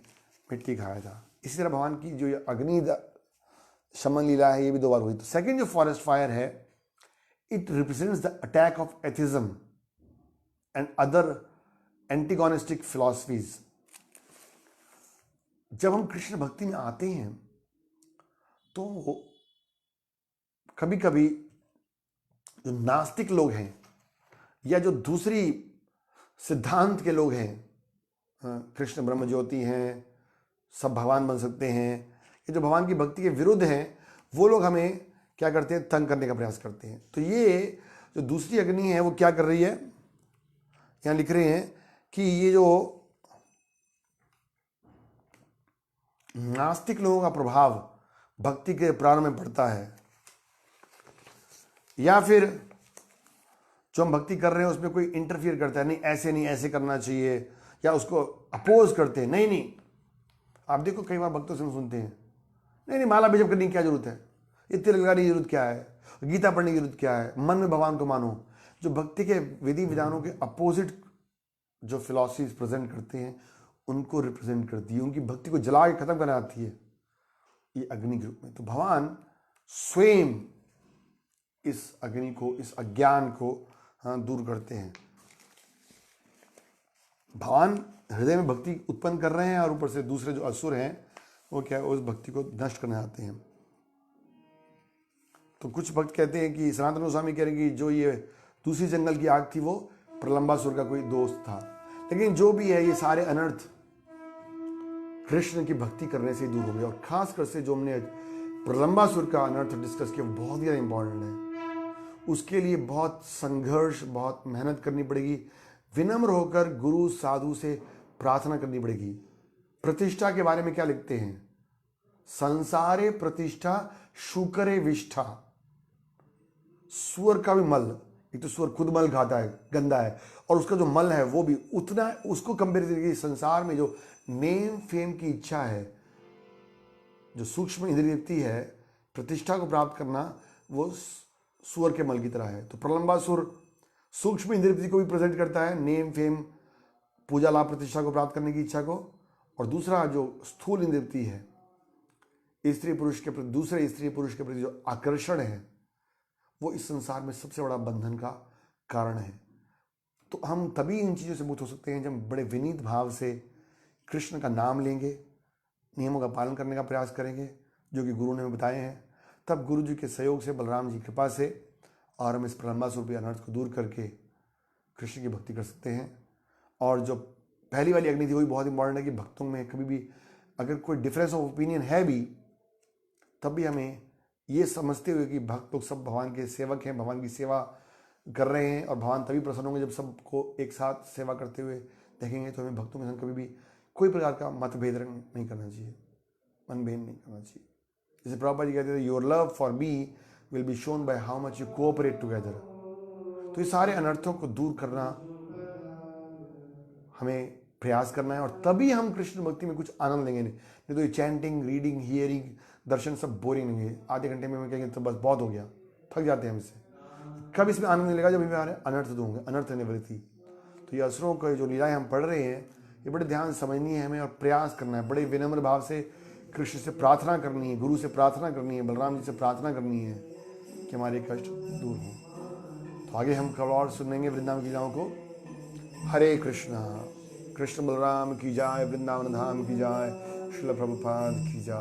मिट्टी खाया था। इसी तरह भगवान की जो ये अग्नि शमन लीला है, ये भी 2 बार हुई। तो सेकेंड जो फॉरेस्ट फायर है, it represents the attack of atheism and other antagonistic philosophies. जब हम कृष्ण भक्ति में आते हैं तो कभी कभी जो नास्तिक लोग हैं, या जो दूसरी सिद्धांत के लोग हैं, कृष्ण ब्रह्म ज्योति हैं, सब भगवान बन सकते हैं, ये जो भगवान की भक्ति के विरुद्ध हैं, वो लोग हमें क्या करते हैं? तंग करने का प्रयास करते हैं। तो ये जो दूसरी अग्नि है वो क्या कर रही है? यहाँ लिख रहे हैं कि ये जो नास्तिक लोगों का प्रभाव भक्ति के प्राण में पड़ता है, या फिर जो हम भक्ति कर रहे हैं उसमें कोई इंटरफियर करता है, नहीं ऐसे करना चाहिए, या उसको अपोज करते हैं, नहीं। आप देखो कई बार भक्तों से हम सुनते हैं, नहीं माला भी जब करने की क्या जरूरत है, ये तिलक लगाने की जरूरत क्या है, गीता पढ़ने की जरूरत क्या है, मन में भगवान को मानो। जो भक्ति के विधि विधानों के अपोजिट जो फिलॉसफीज प्रेजेंट करते हैं, उनको रिप्रेजेंट करती है, उनकी भक्ति को जला के खत्म करना आती है ये अग्नि के रूप में। तो भगवान स्वयं इस अग्नि को, इस अज्ञान को दूर करते हैं। भगवान हृदय में भक्ति उत्पन्न कर रहे हैं, और ऊपर से दूसरे जो असुर हैं वो क्या है? उस भक्ति को नष्ट करने आते हैं। तो कुछ भक्त कहते हैं कि सनातन गोस्वामी कह रहे हैं कि जो ये दूसरी जंगल की आग थी वो प्रलंबासुर का कोई दोस्त था। लेकिन जो भी है, ये सारे अनर्थ कृष्ण की भक्ति करने से दूर हो गए। और खासकर से जो हमने प्रलंबासुर का अनर्थ डिस्कस किया, बहुत ज़्यादा इंपॉर्टेंट है। उसके लिए बहुत संघर्ष, बहुत मेहनत करनी पड़ेगी, विनम्र होकर गुरु साधु से प्रार्थना करनी पड़ेगी। प्रतिष्ठा के बारे में क्या लिखते हैं? संसारे प्रतिष्ठा शुकरे विष्ठा। सुअर का भी मल, एक तो सुअर खुद मल खाता है, गंदा है, और उसका जो मल है वो भी उतना, उसको कंपेयर करके संसार में जो नेम फेम की इच्छा है, जो सूक्ष्म इंद्रियवृत्ति है, प्रतिष्ठा को प्राप्त करना, वो सुअर के मल की तरह है। तो प्रलंबासुर सूक्ष्म इंद्रियवृत्ति को भी प्रेजेंट करता है, नेम फेम, पूजा लाभ प्रतिष्ठा को प्राप्त करने की इच्छा को। और दूसरा जो स्थूल इंद्रियवृत्ति है, स्त्री पुरुष के प्रति, दूसरे स्त्री पुरुष के प्रति जो आकर्षण है, वो इस संसार में सबसे बड़ा बंधन का कारण है। तो हम तभी इन चीज़ों से मुक्त हो सकते हैं जब बड़े विनीत भाव से कृष्ण का नाम लेंगे, नियमों का पालन करने का प्रयास करेंगे जो कि गुरु ने हमें बताए हैं। तब गुरु जी के सहयोग से, बलराम जी की कृपा से, और हम इस प्रलंबासुर के अनर्थ को दूर करके कृष्ण की भक्ति कर सकते हैं। और जो पहली वाली अग्नि थी वही बहुत इंपॉर्टेंट है कि भक्तों में कभी भी अगर कोई डिफरेंस ऑफ ओपिनियन है भी, तब भी हमें ये समझते हुए कि भक्त लोग सब भगवान के सेवक हैं, भगवान की सेवा कर रहे हैं, और भगवान तभी प्रसन्न होंगे जब सबको एक साथ सेवा करते हुए देखेंगे। तो हमें भक्तों के संग कभी भी कोई प्रकार का मतभेद नहीं करना चाहिए, मनभेद नहीं करना चाहिए। जैसे प्रभुपाद जी कहते थे, your love for me will be shown by how much you cooperate together. तो ये सारे अनर्थों को दूर करना हमें प्रयास करना है, और तभी हम कृष्ण भक्ति में कुछ आनंद लेंगे। नहीं तो ये चैंटिंग, रीडिंग, हियरिंग, दर्शन सब बोरिंग नहीं। आधे घंटे में कहेंगे तो बस बहुत हो गया, थक जाते हैं हम इससे। कब इसमें आनंद मिलेगा? जब हमारे अनर्थ दूंगे, अनर्थ निवृत्ति। तो ये असुरों को जो लीलाएं हम पढ़ रहे हैं, ये बड़े ध्यान से समझनी है हमें, और प्रयास करना है, बड़े विनम्र भाव से कृष्ण से प्रार्थना करनी है, गुरु से प्रार्थना करनी है, बलराम जी से प्रार्थना करनी है कि हमारे कष्ट दूर हों। तो आगे हम कल और सुनेंगे वृंदावन की लीलाओं को। हरे कृष्णा। कृष्ण बलराम की जाय, वृंदावन धाम की जाय, श्रील प्रभुपाद की जाय।